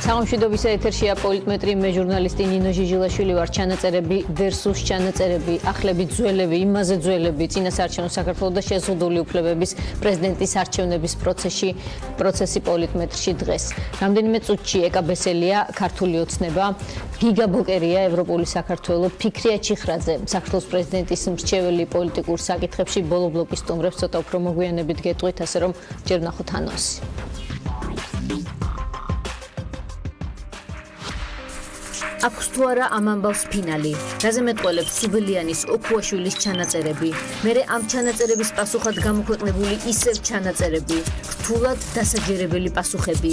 სამშვიდობისა ეთერშია პოლიტმეტრი, მე ჟურნალისტი ნინო ჟიჟილაშვილი ვარ. ჩანაწერები versus ჩანაწერები, ახლები ძველები, იმაზე ძველები, წინასაარჩევნო საქართველოს და შეზღუდული უფლებების პრეზიდენტის არჩევნების პროცესი პოლიტმეტრში დღეს. რამდენიმე წუთში ეკა ბესელია, ქართული ოცნება, გიგა ბოკერია, ევროპული საქართველო, ფიქრია ჩიხრაძე, საქართველოს პრეზიდენტის მრჩეველი პოლიტიკურ საკითხებში, ბოლო ბლოკის სტუმრებს ცოტა უფრო მოგვიანებით გეტყვით, ასე რომ ჯერ ვნახოთ ანონსი. აქვს თუ არა ამ ამბავს ფინალი. რაზე მეტყველებს სუბელიანის ოქუაშვილის ჩანაწერები. მერე ამ ჩანაწერების პასუხად გამოქვეყნებული ისევ ჩანაწერები. რთულად დასაჯერებელი პასუხები.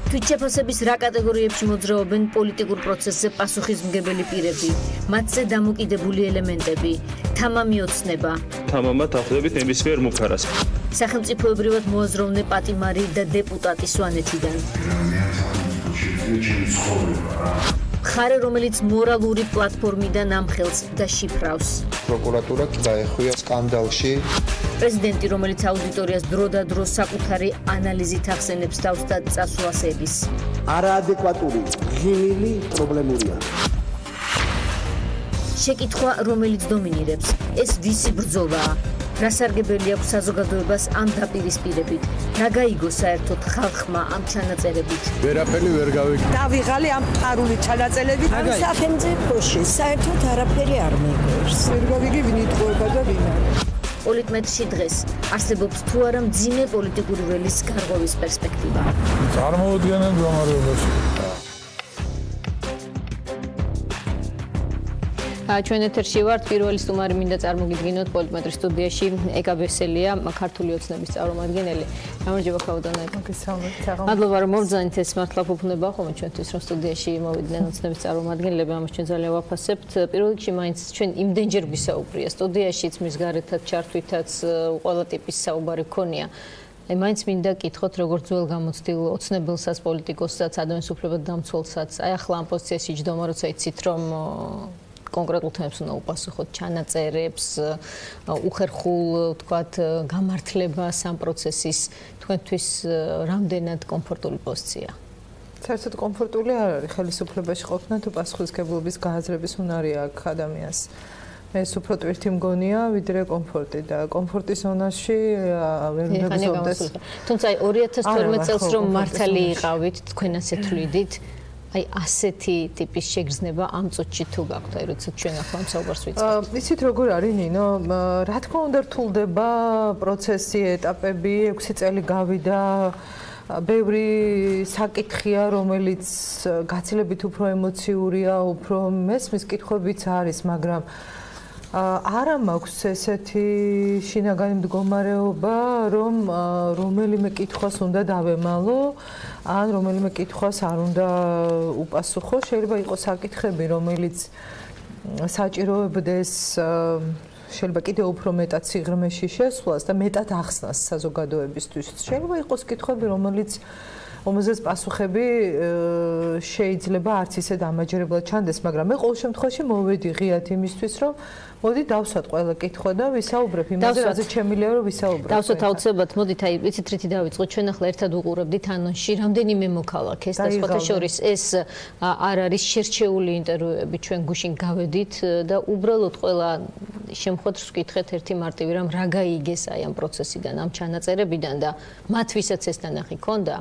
თვითშეფასების რა კატეგორიებში მოძრაობენ პოლიტიკურ პროცესზე პასუხისმგებელი პირები. მათზე დამოკიდებული ელემენტები. თამამი ოცნება. თამამად ახლებით ნებისმიერ მუქარას. სახელმწიფოებრივად მოაზროვნე პატიმარი და დეპუტატი სვანეთიდან. მხარე, რომელიც მორალური პლატფორმიდან ამხელს და შიფრავს. პროკურატურა დაეხვია სკანდალში. პრეზიდენტი, რომელიც აუდიტორიას დროდადრო საკუთარი ანალიზით ახსენებს თავს და წასვლას ედის. არაადეკვატური, ღიმილი პრობლემურია. შეკითხვა, რომელიც დომინირებს, ეს ვისი ბრძოლაა? რა სარგებელი აქვს საზოგადოებას ამ დაპირისპირებით? რა გაიგო საერთოდ ხალხმა ამ ჩანაწერებით? ვერაფერი ვერ გავიგე. დავიღალე ამ ფარული ჩანაწერებით. ამ სახელმწიფოში საერთოდ არაფერი არ მეგობრს. ვერ გავიგე ვინ იტყუება და ვინ არა. პოლიტმეტრში დღეს არსებობს თუ არა მძიმე პოლიტიკური ველის გარღვევის პერსპექტივა. წარმოუდგენელ მდგომარეობაში. ჩვენ ეთერში ვართ. პირველი სტუმარი მინდა წარმოგიდგინოთ პოლიტმეტრის სტუდიაში ეკა ბესელია, ქართული ოცნების წარმომადგენელი. გამარჯობა ქავდანა. მადლობა რომ მოვძანით, ეს მართლა ფუფუნება ხოლმე ჩვენთვის რომ სტუდიაში მოვიდნენ ოცნების წარმომადგენლები, ამას ჩვენ ძალიან ვაფასებთ. პირველ რიგში მაინც ჩვენ იმდენჯერ გვისაუბრია სტუდიაშიც, მის გარეთაც ჩართვითაც ყველა ტიპის საუბარი ქონია. მაინც მინდა კითხოთ, როგორც ძველ გამოცდილ ოცნებელსაც, პოლიტიკოსსაც, ადამიანის უფლებათა დამცველსაც, აი ახლა ამ პოზიციაში ჯდომა, როცა იცით რომ კონკრეტულ თემებს უნდა უპასუხოთ, ჩანაწერებს, უხერხულ, თქვათ, გამართლებას ამ პროცესის, თქვენთვის რამდენად კომფორტული პოზიცია? საერთოდ კომფორტული არ არის ხელისუფლებაში ყოფნა, თუ პასუხისმგებლობის გააზრების უნარი აქვს ადამიანს. ეს უფრო ტვირთი მგონია, ვიდრე კომფორტი და კომფორტის ზონაში ვერ მეგზავდეს. თუმცა 2012 წელს რომ მართალი იყავით, თქვენ ასე თვლიდით, აი ასეთი ტიპის შეგრძნება ამ წუთში თუ გაქვთ, აი როცა ჩვენ ახლა ამ საუბარს ვიწყებთ. იცით როგორ არის ნინო, რა თქმა უნდა რთულდება პროცესი, ეტაპები, 6 წელი გავიდა, ბევრი საკითხია, რომელიც გაცილებით უფრო ემოციურია, უფრო მესმის კითხვებიც არის, მაგრამ არა მაქვს ესეთი შინაგანი მდგომარეობა, რომ რომელიმე კითხვას უნდა დავემალო, ან რომელიმე კითხვას არ უნდა უპასუხო. შეიძლება იყოს საკითხები, რომელიც საჭიროებდეს შეიძლება კიდევ უფრო მეტად სიღრმეში შესვლას და მეტად ახსნას საზოგადოებისთვის. შეიძლება იყოს კითხვები, რომელზეც პასუხები შეიძლება არც ისე დამაჯერებლად ჩანდეს, მაგრამ მე ყოველ შემთხვევაში მოვედი ღიად იმისთვის, რომ მოდი დავსვათ ყველა კითხვა და ვისაუბრებ იმაზე, რაზე შემიძლია რომ ვისაუბრებ. დავსვათ აუცილებლად, მოდით აი იცით რითი დავიწყოთ, ჩვენ ახლა ერთად უყურებდით ანონსში, რამდენიმე მოქალაქეს და სხვათა შორის ეს არ არის შერჩეული ინტერვიუები, ჩვენ გუშინ გავედით და უბრალოდ ყველა შემოხვედრს ვკითხეთ ერთი მარტივი რამ რა გაიგეს აი ამ პროცესიდან, ამ ჩანაწერებიდან და მათ ვისაც ეს თანახი ქონდა,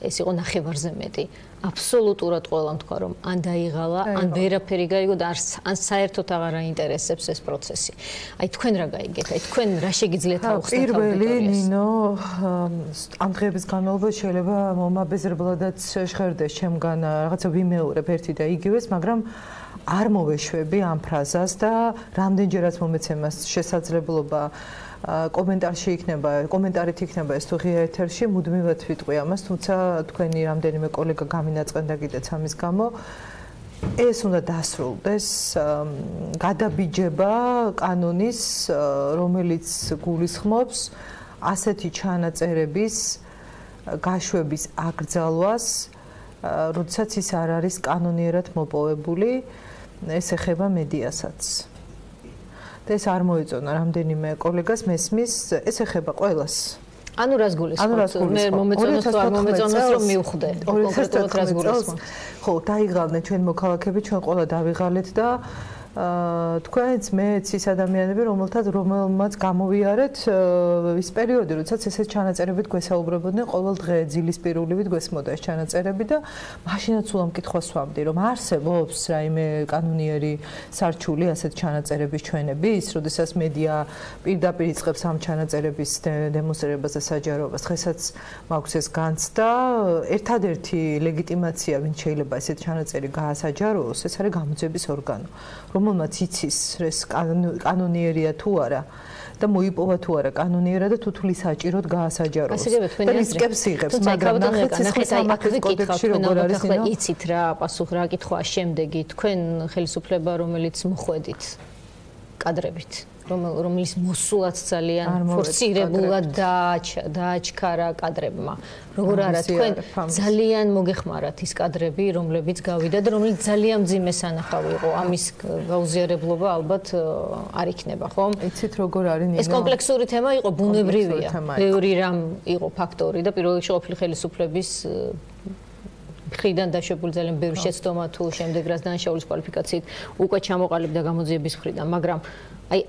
ეს იყო ნახევარზე მეტი. აბსოლუტურად ყველამ თქვა რომ ან დაიღალა, ან ვერაფერი გაიგო და ან საერთოდ აღარ აინტერესებს ეს პროცესი. აი თქვენ რა გაიგეთ? აი თქვენ რა შეგიძლიათ აუხსნათ აუდიტორიას? პირველი ნინო, ამ დღეების განმავლობაში შეიძლება მომაბეზრებლადაც ჟღერდეს ჩემგან რაღაცა ვიმეორებ ერთი და იგივეს, მაგრამ არ მოვეშვები ამ ფრაზას და რამდენჯერაც მომეცემას შესაძლებლობა კომენტარით იქნება ეს თუ ღია ეთერში, მუდმივად ვიტყვი ამას, თუმცა თქვენი რამდენიმე კოლეგა გამინაწყენდა კიდეც ამის გამო. ეს უნდა დასრულდეს გადაბიჯება კანონის, რომელიც გულისხმობს ასეთი ჩანაწერების გაშვების აკრძალვას, როდესაც ის არ არის კანონიერად მოპოვებული, ეს ეხება მედიასაც. და ეს არ მოეწონა რამდენიმე კოლეგას მესმის, ეს ეხება ყველას. ანუ რას გულისხმობთ? მე მომეწონოს თუ არ მომეწონოს რომ მივხვდე. კონკრეტულად რას გულისხმობთ? ხო, დაიღალნენ ჩვენ მოქალაქეები, ჩვენ ყველა დავიღალეთ და თქვენც მეც ის ადამიანები, რომელმაც გამოვიარეთ ის პერიოდი, როდესაც ესეთ ჩანაწერებით გვესაუბრებოდნენ ყოველ დღე ძილისპირულივით გვესმოდა ეს ჩანაწერები და მაშინაც სულ ამ კითხვას ვამბდი, რომ არსებობს რაიმე კანონიერი სარჩული ასეთ ჩანაწერების ჩვენების, როდესაც მედია პირდაპირ იწყებს ამ ჩანაწერების დემონსტრირებას და საჯაროებას. დღესაც მაქვს ეს განცდა, ერთადერთი ლეგიტიმაცია, ვინც შეიძლება ესეთ ჩანაწერი გაასაჯაროოს, ეს არის გამოძიების ორგანო. რომელმაც იცის ეს კანონიერია თუ არა და მოიპოვა თუ არა კანონიერად და თუ თulis საჭიროდ გაასაჯაროს. და რისკებს იღებს, მაგრამ ნახეთ სამართლის კოდექსში როგორ არის ნინო? იცით რა პასუხ რა კითხვა შემდეგი თქვენ ხელისუფლება რომელიც მოხვედით კადრებით რომელიც მოსულაც ძალიან ფორსირებულად დააჩქარა კადრებმა. როგორ არა თქვენ ძალიან მოგეხმარათ ის კადრები, რომლებიც გავიდა და რომელიც ძალიან მძიმე სანახავი იყო. ამის გაუზიარებლობა ალბათ არ იქნება, ხო? იცით როგორ არის ნინო? ეს კომპლექსური თემა იყო, ბუნებრივია. ბევრი რამ იყო ფაქტორი და პირველ რიგში ყოფილი ხელისუფლების ხიდან დაშვებული ძალიან ბევრი შეცდომა თუ შემდეგ რაც დანაშაულის კვალიფიკაციით უკვე ჩამოყალიბდა გამოძიების მხრიდან, მაგრამ აი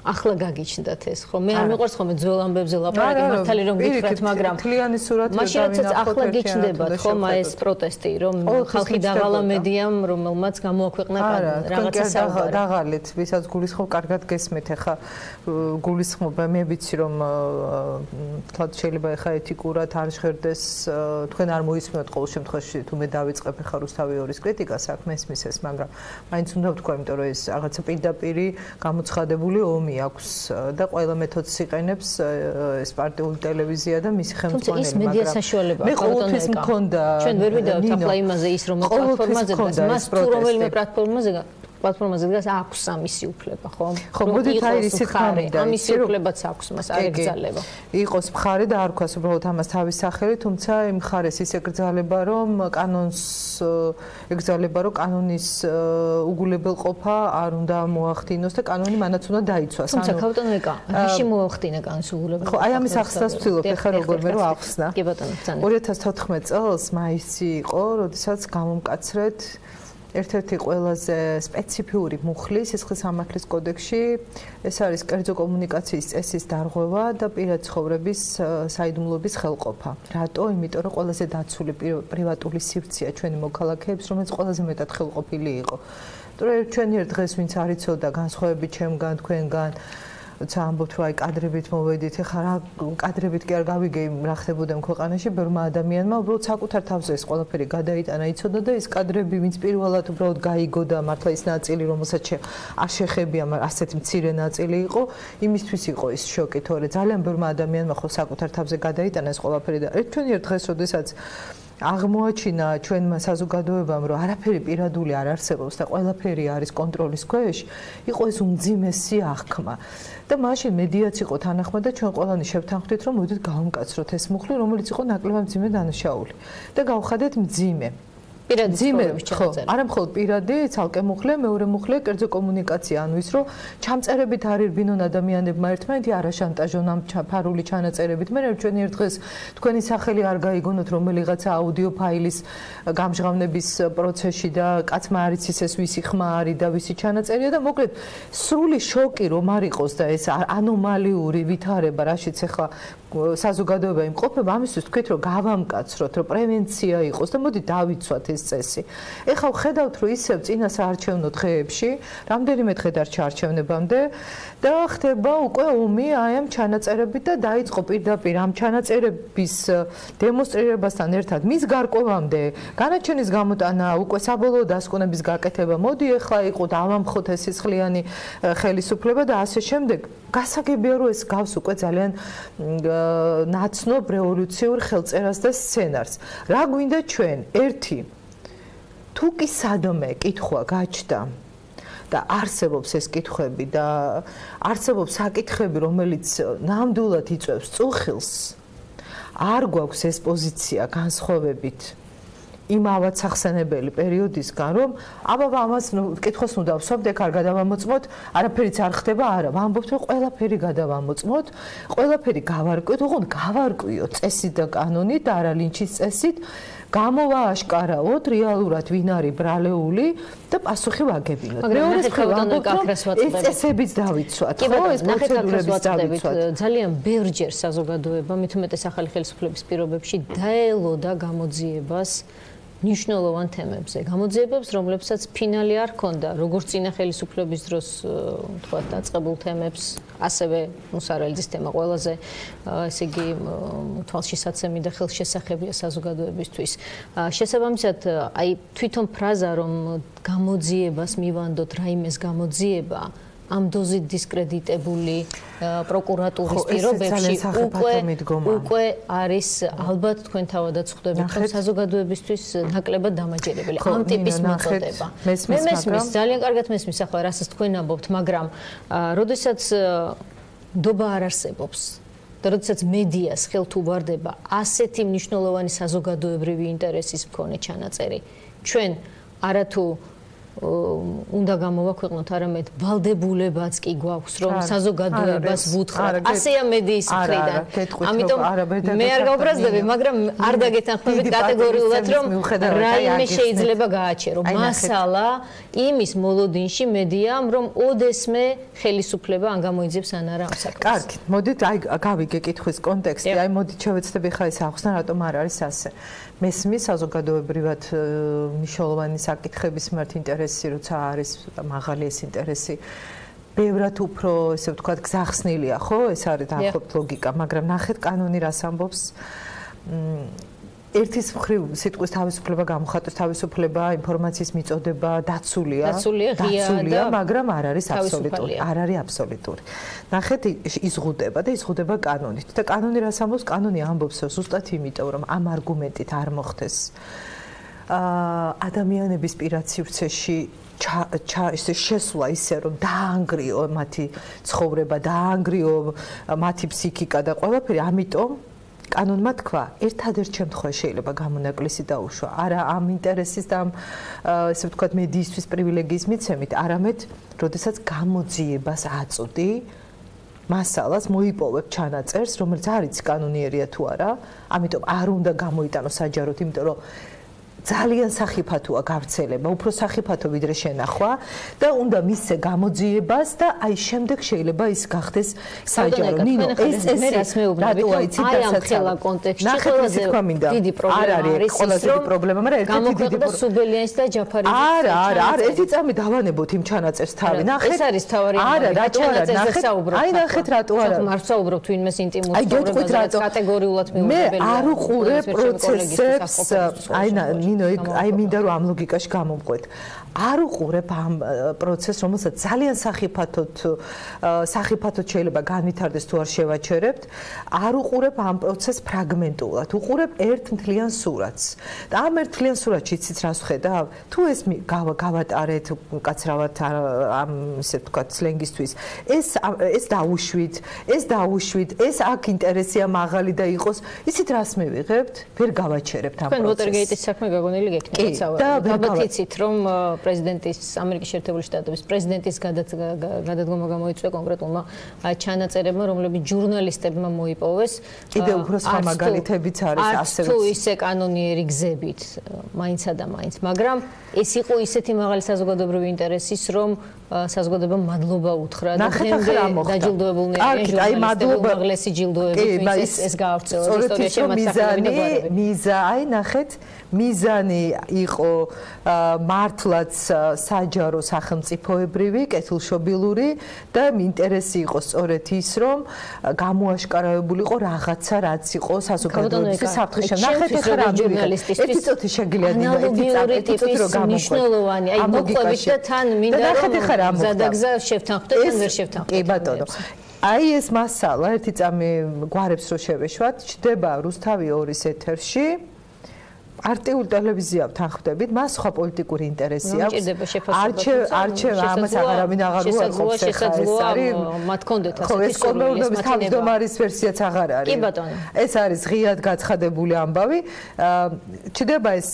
ახლა გაგიჩნდათ ეს ხო მე არ მიყვარს ხოლმე ძველ ამბებზე ლაპარაკი მართალი რომ გითხრათ მაგრამ თლიანი სურათი მაშინაც ახლა გიჩნდებათ ხო ეს პროტესტი რომ ხალხი დაღალა მედიამ რომელმაც გამოაქვეყნა რაღაცა საუბარი დაღალეთ ვისაც გულისხმობ კარგად გესმით ახლა გულისხმობ მე ვიცი რომ თლად შეიძლება ახლა ეთიკურად არ ჟღერდეს თქვენ არ მოისმინოთ ყოველ შემთხვევაში თუ მე დავიწყებ ახლა რუსთავი 2-ის კრიტიკას აქ მესმის ეს მაგრამ მაინც უნდა ვთქვა იმიტომ რომ ეს რაღაცა პირდაპირი გამოცხადებული ომი აქვს და ყველა მეთოდს იყენებს ეს პარტიული ტელევიზია და მისი ხელმძღვანელი მაგრამ ის მედია საშუალება მე ყოველთვის მქონდა ჩვენ ვერ ვიდავთ ახლა იმაზე ის რომ პლატფორმაზე დგას მას თუ რომელიმე პლატფორმაზე დგას აქვს ამისი უფლება ხო ხო მოდით აი ისეთ ხარია ამისი უფლებაც აქვს მას არ ეკრძალება იყოს მხარე და არ ქვას უბრალოდ ამას თავის სახელი თუმცა იმ მხარეს ის ეკრძალება რომ კანონს ეკრძალება რომ კანონის უგულებელყოფა არ უნდა მოახდინოს და კანონი მანაც უნდა დაიცვას თუმცა ქავტონო ეკა რაში მოახდინა კანონის უგულებელყოფა ხო აი ამის ახსნას ვცდილობ ეხლა როგორმე რომ ახსნა კი ბატონო ბრძანა 2014 წელს მაისი იყო როდესაც გამომკაცრეთ ერთ-ერთი ყველაზე სპეციფიური მუხლი სისხლის სამართლის კოდექსში ეს არის კერძო კომუნიკაციის წესის დარღვევა და პირად ცხოვრების საიდუმლოების ხელყოფა. რატო? იმიტომ რომ ყველაზე დაცული პრივატული სივრცეა ჩვენი მოქალაქეებს, რომელიც ყველაზე მეტად ხელყოფილი იყო. იმიტომ ჩვენ ერთ დღეს ვინც არ იცოდა განსხვავებით ჩემგან, თქვენგან ცა ამბობთ რომ აი კადრებით მოვედით ეხლა რა კადრებით კი არ გავიგე რა ხდებოდა ქვეყანაში ბევრმა ადამიანმა უბრალოდ საკუთარ თავზე ეს ყველაფერი გადაიტანა იცოდა და ეს კადრები ვინც პირველად უბრალოდ გაიგო და მართლა ის ნაწილი რომელსაც არ შეხებია ასეთი მცირე ნაწილი იყო იმისთვის იყო ის შოკი თორე ძალიან ბევრმა ადამიანმა ხო საკუთარ თავზე გადაიტანა ეს ყველაფერი და ჩვენ ერთ დღეს როდესაც აღმოაჩინა ჩვენმა საზოგადოებამ რომ არაფერი პირადული არ არსებობს და ყველაფერი არის კონტროლის ქვეშ იყო ეს უმძიმესი აღქმა და მაშინ მედიაც იყო თანახმად და ჩვენ ყველანი შევთანხმდით რომ მოდით გავამკაცროთ ეს მუხლი რომელიც იყო ნაკლებად მძიმე დანაშაული და გავხადეთ მძიმე პირადი ცხოვრების ჩანაწერი. არა მხოლოდ პირადი, ცალკე მუხლე, მეორე მუხლე, კერძო კომუნიკაცია, ანუ ის რომ ჩამწერებით არ ირბინონ ადამიანებმა ერთმანეთი, არა შანტაჟონ ამ ფარული ჩანაწერებით. მე ჩვენი ერთ დღეს თქვენი სახელი არ გაიგონოთ რომელიღაცა აუდიო ფაილის გამჟღავნების პროცესში და კაცმა არ იცის ეს ვისი ხმა არის და ვისი ჩანაწერია და მოკლედ სრული შოკი რომ არ იყოს და ეს ანომალიური ვითარება, რაშიც ახლა საზოგადოება იმყოფება, ამისთვის თქვით რომ გავამკაცროთ, რომ პრევენცია იყოს და მოდი დავიცვათ ეს წესი. ეხლა ვხედავთ რომ ისევ წინა საარჩევნო დღეებში, რამდენიმე დღე დარჩა არჩევნებამდე და ხდება უკვე ომი აი ამ ჩანაწერებით და დაიწყო პირდაპირ ამ ჩანაწერების დემონსტრირებასთან ერთად მის გარკვევამდე განაჩენის გამოტანა, უკვე საბოლოო დასკვნების გაკეთება. მოდი ეხლა იყო და ავამხოთ ეს სისხლიანი ხელისუფლება და ასე შემდეგ. გასაგებია რომ ეს გავს უკვე ძალიან ნაცნობ რევოლუციურ ხელწერას და სცენარს. რა გვინდა ჩვენ? ერთი თუ კი სადმე კითხვა გაჩნდა და არსებობს ეს კითხვები და არსებობს საკითხები რომელიც ნამდვილად იწვევს წუხილს არ გვაქვს ეს პოზიცია განსხვავებით იმავად სახსენებელი პერიოდისგან, რომ აბა ამას კითხოს უნდა ვსვამთ, ეგ არ გადავამოწმოთ, არაფერიც არ ხდება, არა, ვამბობთ, რომ ყველაფერი გადავამოწმოთ, ყველაფერი გავარკვიოთ, ოღონდ გავარკვიოთ წესით და კანონით და არა ლინჩის წესით, გამოვააშკარავოთ რეალურად ვინ არის ბრალეული და პასუხი ვაგებინოთ. მეორე მხრივ ვამბობთ, რომ ეს წესებიც დავიცვათ, ხო, ეს პროცედურებიც დავიცვათ. ძალიან ბევრჯერ საზოგადოება, მით უმეტეს ახალი ხელისუფლების პირობებში დაელოდა გამოძიებას ნიშნულოვან თემებზე, გამოძიებებს, რომლებსაც ფინალი არ ჰქონდა, როგორც წინა ხელისუფლების დროს, თქვა, დაწყებულ თემებს, ასევე მუსარალიძის თემა ყველაზე, ესე იგი, თვალშისაცემი და ხელშესახებია საზოგადოებისთვის. შესაბამისად, აი თვითონ ფრაზა, რომ გამოძიებას მივანდოთ რაიმეს გამოძიება, ამ დოზით დისკრედიტებული პროკურატურის პირობებში უკვე არის ალბათ თქვენ თავადაც ხვდებით, რომ საზოგადოებისთვის ნაკლებად დამაჯერებელი ამ ტიპის მოწოდება. მე მესმის, ძალიან კარგად მესმის ახლა რასაც თქვენ ამბობთ, მაგრამ როდესაც ნდობა არ არსებობს და როდესაც მედიას ხელთ უვარდება ასეთი მნიშვნელოვანი საზოგადოებრივი ინტერესის მქონე ჩანაწერი, ჩვენ არათუ უნდა გამოვაქვეყნოთ, არამედ ვალდებულებაც კი გვაქვს, რომ საზოგადოებას ვუთხრათ. ასეა მედიის მხრიდან. ამიტომ მე არ გავბრაზდები, მაგრამ არ დაგეთანხმებით კატეგორიულად, რომ რაიმე შეიძლება გააჩერო. მასალა იმის მოლოდინში მედიამ, რომ ოდესმე ხელისუფლება ან გამოიძიებს ან არა ამ საქმეს. კარგი, მოდით აი გავიგე კითხვის კონტექსტი, აი მოდით შევეცდები ხა ეს ახსნა, რატომ არ არის ასე. მესმის საზოგადოებრივად მნიშვნელოვანი საკითხების მიმართ ინტერესი, როცა არის მაღალი ეს ინტერესი, ბევრად უფრო, ესე ვთქვათ, გზახსნილია, ხო? ეს არის დაახლოებით ლოგიკა, მაგრამ ნახეთ კანონი რას ამბობს. ერთის მხრივ სიტყვის თავისუფლება გამოხატვის თავისუფლება, ინფორმაციის მიწოდება დაცულია, მაგრამ არ არის აბსოლუტური, არ არის აბსოლუტური. ნახეთ, იზღუდება და იზღუდება კანონით. და კანონი რას ამბობს? კანონი ამბობს, რომ ზუსტად იმიტომ, რომ ამ არგუმენტით არ მოხდეს ადამიანების პირად სივრცეში შესვლა ისე, რომ დაანგრიო მათი ცხოვრება, დაანგრიო მათი ფსიქიკა და ყველაფერი, ამიტომ კანონმა თქვა, ერთადერთ შემთხვევაში შეიძლება გამონაკლისი დაუშვა, არა ამ ინტერესის და ამ ესე ვთქვათ მედიისთვის პრივილეგიის მიცემით, არამედ როდესაც გამოძიებას აწვდი მასალას მოიპოვებ ჩანაწერს, რომელიც არის კანონიერია თუ არა, ამიტომ არ უნდა გამოიტანო საჯაროდ, იმიტომ რომ ძალიან სახიფათოა გავრცელება, უფრო სახიფათო ვიდრე შენახვა და უნდა მისცე გამოძიებას და აი შემდეგ შეიძლება ის გახდეს საჯარო. ნინო, ეს რას მეუბნებით, აი ამ ხელა კონტექსტში ყველაზე დიდი პრობლემა არის ყველაზე დიდი პრობლემა, მაგრამ ერთი დიდი სუბელიანის და ჯაფარის არა, ერთი წამი დავანებოთ იმ ჩანაწერს თავი. ნახეთ, ეს არის თავარი ჩანაწერზე საუბრობთ. აი ნახეთ რატო არა. არ საუბრობთ ვინმეს ინტიმურ ცხოვრებაზე, კატეგორიულად მიუღებელი. მე არ უყურებ პროცესებს, აი აი მინდა რომ ამ ლოგიკაში გამომყვეთ. არ უყურებ ამ პროცესს, რომელსაც ძალიან სახიფათოდ შეიძლება განვითარდეს თუ არ შევაჩერებთ. არ უყურებ ამ პროცესს ფრაგმენტულად. უყურებ ერთ მთლიან სურათს. და ამ ერთ მთლიან სურათში იცით რას ვხედავ? თუ ეს გავატარეთ უკაცრავად ამ ისე ვთქვათ სლენგისთვის, ეს დაუშვით, ეს აქ ინტერესია მაღალი და იყოს, იცით რას მივიღებთ? ვერ გავაჩერებთ ამ პროცესს. თქვენ ვოტერგეიტის საქმე გაგონილი გექნებათ სავარაუდოდ. ალბათ იცით რომ პრეზიდენტის ამერიკის შეერთებული შტატების პრეზიდენტის გადადგომა გამოიწვია კონკრეტულმა ჩანაწერებმა, რომლებიც ჟურნალისტებმა მოიპოვეს. კიდევ უფრო სხვა მაგალითებიც არის ასევე. თუ ისე კანონიერი გზებით, მაინცა და მაინც, მაგრამ ეს იყო ისეთი მაღალი საზოგადოებრივი ინტერესის, რომ საზოგადოებამ მადლობა უთხრა და დაჯილდოებულნი არიან ჟურნალისტები უმაღლესი ჯილდოებით, ვინც ეს გაავრცელა ისტორიაში მათ სახელები და აი ნახეთ, მიზანი იყო მართლაც საჯარო სახელმწიფოებრივი, კეთილშობილური და ინტერესი იყო სწორედ ის, რომ გამოაშკარავებულიყო რაღაცა, რაც იყო საზოგადოებისთვის საფრთხე. ნახეთ ახლა რა ჟურნალისტისთვის ერთი წუთი შეგიძლია ერთი წუთი რომ მნიშვნელოვანი, აი მოყვებით და თან მინდა რომ ზადაგზა შევთანხმდეთ და ვერ შევთანხმდეთ. კი ბატონო. აი ეს მასალა ერთი წამი გვარებს რო შევეშვათ, ჩდება რუსთავი 2-ის ეთერში. არტიულ ტელევიზიას თანხმდებით, მას სხვა პოლიტიკური ინტერესი აქვს. ამას აღარავინ აღარ უარყოფს ხა ეს არის მათ კონდეთ ასეთი სურვილი. ეს კოლმეურნეობის თავმჯდომარის ვერსიაც აღარ არის. კი ბატონო. ეს არის ღიად გაცხადებული ამბავი. ჩდება ეს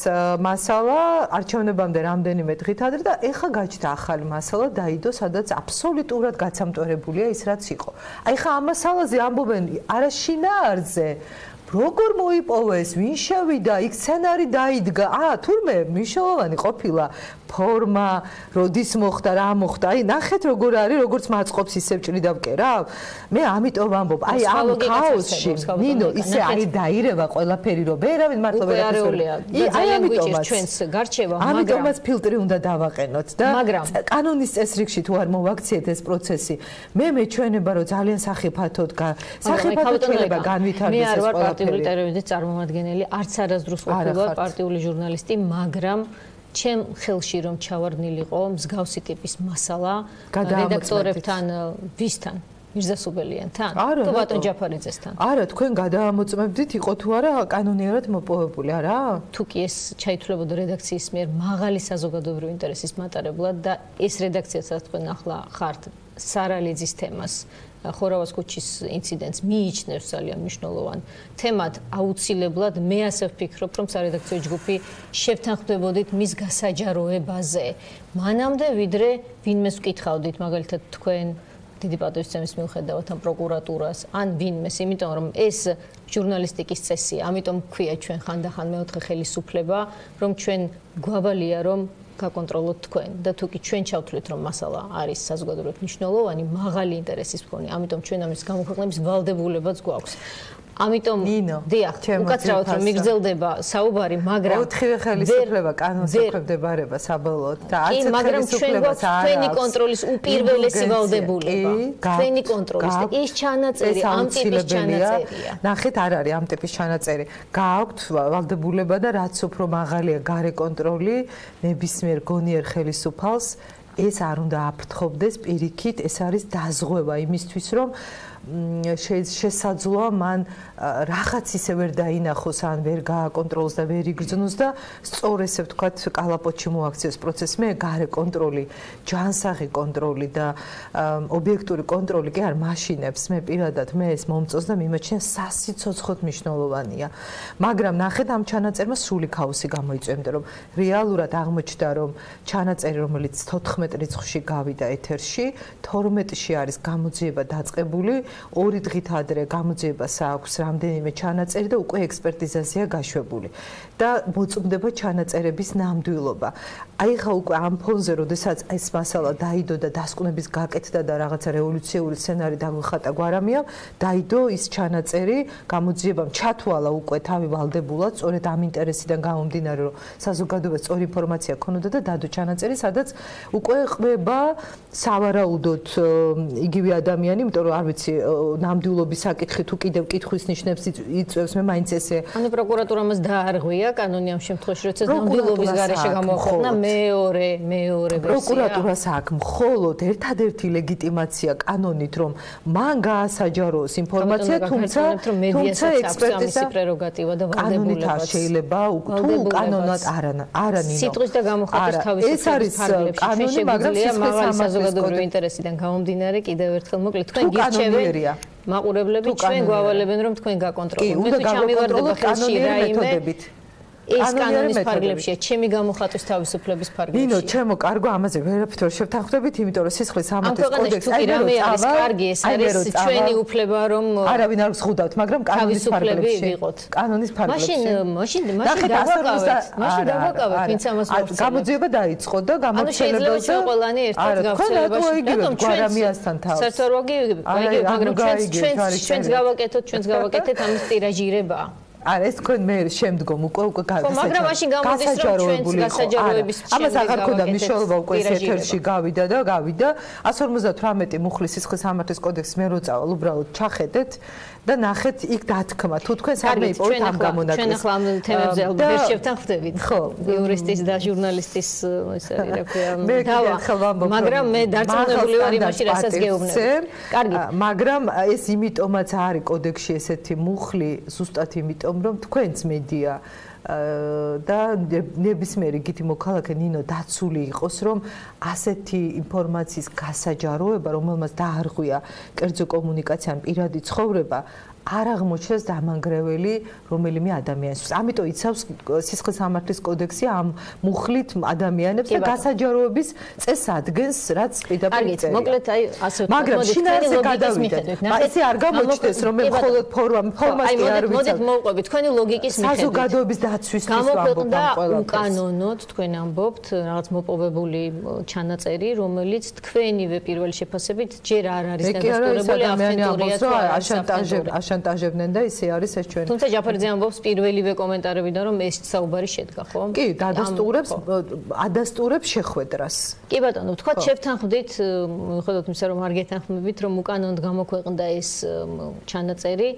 მასალა არჩევნებამდე რამდენიმე დღით ადრე და ეხა გაჩნდა ახალი მასალა დაიდო, სადაც აბსოლუტურად გაცამტვერებულია ის რაც იყო. აი ხა ამ მასალაზე ამბობენ არა შინაარზე როგორ მოიპოვეს, ვინ შევიდა, იქ სცენარი დაიდგა. თურმე მნიშვნელოვანი ყოფილა ფორმა, როდის მოხდა, რა მოხდა. აი ნახეთ როგორ არის, როგორც მაწყობს ისევ ჭრიდავ კერავ. მე ამიტომ ვამბობ, აი ამ ქაოსში, ნინო, ისე აი დაირევა ყველაფერი, რომ ვერავინ მართლა ვერ აფასებია. აი ამიტომაც ჩვენს გარჩევა, მაგრამ ამიტომაც ფილტრი უნდა დავაყენოთ და კანონის წესრიგში თუ არ მოვაქციეთ ეს პროცესი, მე მეჩვენება, რომ ძალიან სახიფათოდ შეიძლება განვითარდეს ეს ყველაფერი. პარტიული ტელევიზიის წარმომადგენელი არც არასდროს ყოფილა პარტიული ჟურნალისტი, მაგრამ ჩემ ხელში რომ ჩავარდნილიყო მსგავსი ტიპის მასალა რედაქტორებთან, ვისთან? მირზასუბელიანთან? თუ ბატონ ჯაფარიძესთან? არა, თქვენ გადაამოწმებდით, იყო თუ არა კანონიერად მოპოვებული, არა? თუ კი ეს ჩაითვლებოდა რედაქციის მიერ მაღალი საზოგადოებრივი ინტერესის მატარებლად და ეს რედაქციასაც თქვენ ახლა ხართ სარალიძის თემას ხორავას ქუჩის ინციდენტს მიიჩნევს ძალიან მნიშვნელოვან თემად აუცილებლად მე ასე ვფიქრობ რომ სარედაქციო ჯგუფი შევთანხმდებოდით მის გასაჯაროებაზე მანამდე ვიდრე ვინმეს ვკითხავდით მაგალითად თქვენ დიდი პატივისცემის მიუხედავად ამ პროკურატურას ან ვინმეს იმიტომ რომ ეს ჟურნალისტიკის წესია ამიტომ გვქვია ჩვენ ხანდახან მეოთხე ხელისუფლება რომ ჩვენ გვავალია რომ გაკონტროლოთ თქვენ და თუ კი ჩვენ ჩავთვლით რომ მასალა არის საზოგადოებრივად მნიშვნელოვანი მაღალი ინტერესის მქონე ამიტომ ჩვენ ამის გამოქვეყნების ვალდებულებაც გვაქვს ამიტომ დიახ უკაცრავად რომ მიგრძელდება საუბარი მაგრამ ოთხივე ხელისუფლება კანონს ექვემდებარება საბოლოოდ და არც ერთ ხელისუფლებას არ აქვს თქვენი კონტროლის უპირველესი ვალდებულება თქვენი კონტროლის და ეს ჩანაწერი ამ ტიპის ჩანაწერია ნახეთ არ არის ამ ტიპის ჩანაწერი გააქვთ ვალდებულება და რაც უფრო მაღალია გარე კონტროლი ნებისმიერ გონიერ ხელისუფალს ეს არ უნდა აფრთხობდეს პირიქით ეს არის დაზღვევა იმისთვის რომ შესაძლოა მან რაღაც ისე ვერ დაინახოს ან ვერ გააკონტროლოს და ვერ იგრძნოს და სწორ ესე ვთქვათ კალაპოტში მოაქციოს პროცესი მე გარე კონტროლი ჯანსაღი კონტროლი და ობიექტური კონტროლი კი არ მაშინებს მე პირადად მე ეს მომწონს და მიმაჩნია სასიცოცხლოდ მნიშვნელოვანია მაგრამ ნახეთ ამ ჩანაწერმა სული ქაოსი გამოიწვია რომ რეალურად აღმოჩნდა რომ ჩანაწერი რომელიც 14 რიცხვში გავიდა ეთერში 12-ში არის გამოძიება დაწყებული 2 დღით ადრე გამოძიებას აქვს რამდენიმე ჩანაწერი და უკვე ექსპერტიზაზეა გაშვებული და მოწმდება ჩანაწერების ნამდვილობა. აი ხა უკვე ამ ფონზე, როდესაც ეს მასალა დაიდო და დასკვნების გაკეთდა და რაღაცა რევოლუციური სცენარი დაგვიხატა გვარამიამ, დაიდო ის ჩანაწერი, გამოძიებამ ჩათვალა უკვე თავი ვალდებულად, სწორედ ამ ინტერესიდან გამომდინარე, რომ საზოგადოებას სწორი ინფორმაცია ქონოდა და დადო ჩანაწერი, სადაც უკვე ყვება სავარაუდოდ იგივე ადამიანი, იმიტომ რომ არ ვიცი ნამდვილობის საკითხი თუ კიდევ კითხვის ნიშნებს იწვევს მე მაინც ესე ანუ პროკურატურამაც დაარღვია კანონი ამ შემთხვევაში როცა ნამდვილობის გარეშე გამოაქვეყნა მეორე ვერსია პროკურატურას აქვს მხოლოდ ერთადერთი ლეგიტიმაცია კანონით რომ მან გაასაჯაროს ინფორმაცია თუმცა ექსპერტიზა პრეროგატივა და ვალდებულება შეიძლება თუ კანონად არანინო სიტყვის და გამოხატვის თავისუფლების ფარგლებში კანონი მაგრამ მაღალი საზოგადოებრივი ინტერესიდან გამომდინარე კიდევ ერთხელ მოკლედ თქვენ გირჩევენ მაყურებლები ჩვენ გვავალებენ რომ თქვენ გაკონტროლოთ მე თუ ჩამივარდება ხელში რაიმე ეს კანონის ფარგლებშია ჩემი გამოხატვის თავისუფლების ფარგლებში ნინო ჩემო კარგო ამაზე ვერაფერ შევთანხმდებით იმიტომ რომ სისხლის სამართლის კოდექსი აი რამე არის კარგი ეს არის ჩვენი უფლება რომ არავინ არ გხუდავთ მაგრამ კანონის ფარგლებში კანონის ფარგლებში მაშინ დავაკავეთ ვინც ამას მოხდა გამოძიება დაიწყო და გამორჩელებელზე ანუ შეიძლება ყველანი ერთად გავხსენებაში რატომ გვარამიასთან თავს საერთოდ მაგრამ ჩვენს გავაკეთეთ ამის ტირაჟირება არა ეს თქვენ მე შემდგომ უკვე მაგრამ მაშინ გამოდის რომ ჩვენს გასაჯაროების ამას აღარ ქონდა მნიშვნელობა უკვე ეთერში გავიდა და 158 მუხლის სისხლის სამართლის კოდექსის მე რო წავალ უბრალოდ ჩახედეთ და ნახეთ იქ დათქმა თუ თქვენ სამე იპოვეთ ამ გამონაკლისს ჩვენ ახლა ამ თემებზე ალბათ ვერ შევთანხმდებით ხო იურისტის და ჟურნალისტის ეს არის რა ქვია მაგრამ მე დარწმუნებული ვარ იმაში რასაც გეუბნები კარგი მაგრამ ეს იმიტომაც არის კოდექსში ესეთი მუხლი ზუსტად იმიტომ რომ თქვენც მედია და ნებისმიერი რიგითი მოქალაქე ნინო დაცული იყოს, რომ ასეთი ინფორმაციის გასაჯაროება, რომელმაც დაარღვია კერძო კომუნიკაცია ან პირადი ცხოვრება, არ აღმოჩნდეს დამანგრეველი რომელიმე ადამიანს. ამიტომ იცავს სისხლის სამართლის კოდექსი ამ მუხლით ადამიანებს და გასაჯაროების წესს ადგენს, რაც პირდაპირ წერია. მოკლედ აი ასე ვთქვათ, მაგრამ შინაარსზე გადავიდეთ. ესე არ გამოჩნდეს, რომ მე მხოლოდ ფორმასი არ ვიცავ. მოდით მოვყვები თქვენი ლოგიკის მიხედვით. საზოგადოების დაცვისთვის ვამბობ ამ ყველაფერს. უკანონოდ თქვენ ამბობთ რაღაც მოპოვებული ჩანაწერი, რომელიც თქვენივე პირველი შეფასებით ჯერ არ არის დადასტურებული ავთენტურია. შანტაჟებდნენ და ისე არის ეს ჩვენი. თუმცა ჯაფარიძე ამბობს პირველივე კომენტარებიდან რომ ეს საუბარი შედგა, ხო? კი, ადასტურებს შეხვედრას. კი ბატონო, ვთქვათ, შევთანხმდით, მიუხედავად იმისა, რომ არ გეთანხმებით, რომ უკანონოდ გამოქვეყნდა ეს ჩანაწერი,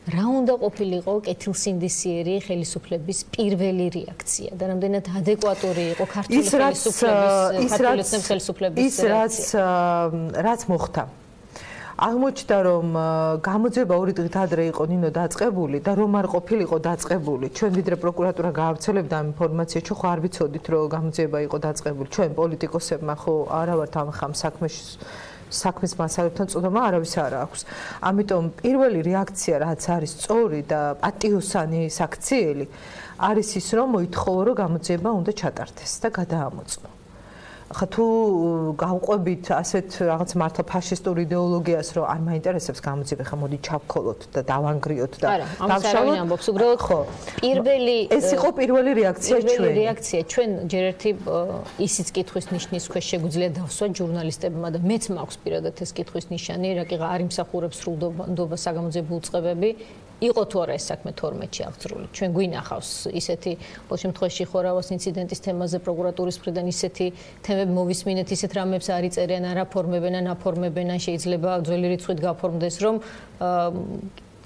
რა უნდა ყოფილიყო კეთილსინდისიერი ხელისუფლების პირველი რეაქცია და რამდენად ადეკვატური იყო ქართული ხელისუფლების ის რაც მოხდა. აღმოჩნდა რომ გამოძიება 2 დღით ადრე იყო ნინო დაწყებული და რომ არ ყოფილიყო დაწყებული ჩვენ ვიდრე პროკურატურა გაავრცელებდა ამ ინფორმაციას ჩვენ ხო არ ვიცოდით რომ გამოძიება იყო დაწყებული ჩვენ პოლიტიკოსებმა ხო არა ვართ ამ ხამ საქმის მასალებთან წოდომა არავის არ აქვს ამიტომ პირველი რეაქცია რაც არის სწორი და პატიოსანი საქციელი არის ის რომ მოითხოვო რომ გამოძიება უნდა ჩატარდეს და გადაამოწმო ხა თუ გავყვებით ასეთ რაღაც მართლა ფაშისტურ იდეოლოგიას რომ არ მაინტერესებს გამოძიება ხა მოდი ჩავქოლოთ და დავანგრიოთ და დავშალოთ ამბობს უბრალოდ ხო პირველი ეს იყო პირველი რეაქცია ჩვენ ჯერ ერთი ისიც კითხვის ნიშნის ქვეშ შეგვიძლია დავსვათ ჟურნალისტებმა და მეც მაქვს პირადად ეს კითხვის ნიშანი რა კი არ იმსახურებს სრულდობა საგამოძიებო უწყებები იყო თუ არა ეს საქმე 12-ში აღძრული. ჩვენ გვინახავს ისეთი ყოველ შემთხვევაში ხორავას ინციდენტის თემაზე პროკურატურის მხრიდან ისეთი თემები მოვისმინეთ, ისეთ რამებს არ იწერიან, არ აფორმებენ, ან აფორმებენ, ან შეიძლება ძველი რიცხვით გაფორმდეს, რომ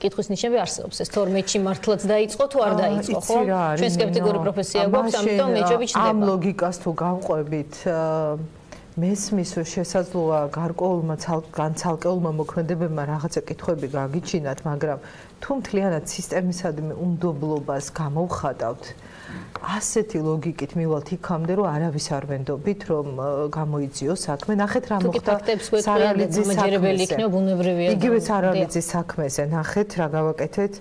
კითხვის ნიშნები არსებობს. ეს 12-ში მართლაც დაიწყო თუ არ დაიწყო, ხო? ჩვენ სკეპტიკური პროფესია გვაქვს, ამიტომ მეჭვები ჩნდება. ამ ლოგიკას თუ გავყვებით მესმის რომ შესაძლოა გარკვეულმა განცალკეულმა მოქმედებებმა რაღაცა კითხვები გაგიჩინათ, მაგრამ თუ მთლიანად სისტემისადმი უნდობლობას გამოვხატავთ, ასეთი ლოგიკით მივალთ იქამდე, რომ არავის არ ვენდობით, რომ გამოიძიოს საქმე. ნახეთ რა მოხდა სარალიძის საქმეზე. იგივე სარალიძის საქმეზე. ნახეთ რა გავაკეთეთ.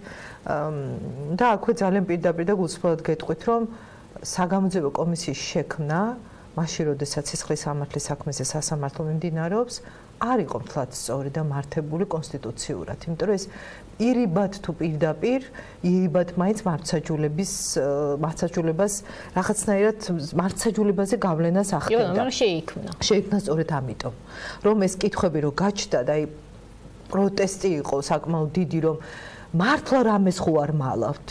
და აქვე ძალიან პირდაპირ და გულწრფელად გეტყვით, რომ საგამოძიებო კომისიის შექმნა მაშინ როდესაც სისხლის სამართლის საქმეზე სასამართლო მიმდინარეობს, არ იყო მთლად სწორი და მართებული კონსტიტუციურად, იმიტომ რომ ეს ირიბად თუ პირდაპირ, ირიბად მაინც მართსაჯულებას რაღაცნაირად მართსაჯულებაზე გავლენას ახდენდა. კი, მაგრამ შეიქმნა. შეიქმნა სწორედ ამიტომ, რომ ეს კითხვები რო გაჩნდა და აი პროტესტი იყო საკმაოდ დიდი, რომ მართლა რამეს ხო არ მალავთ.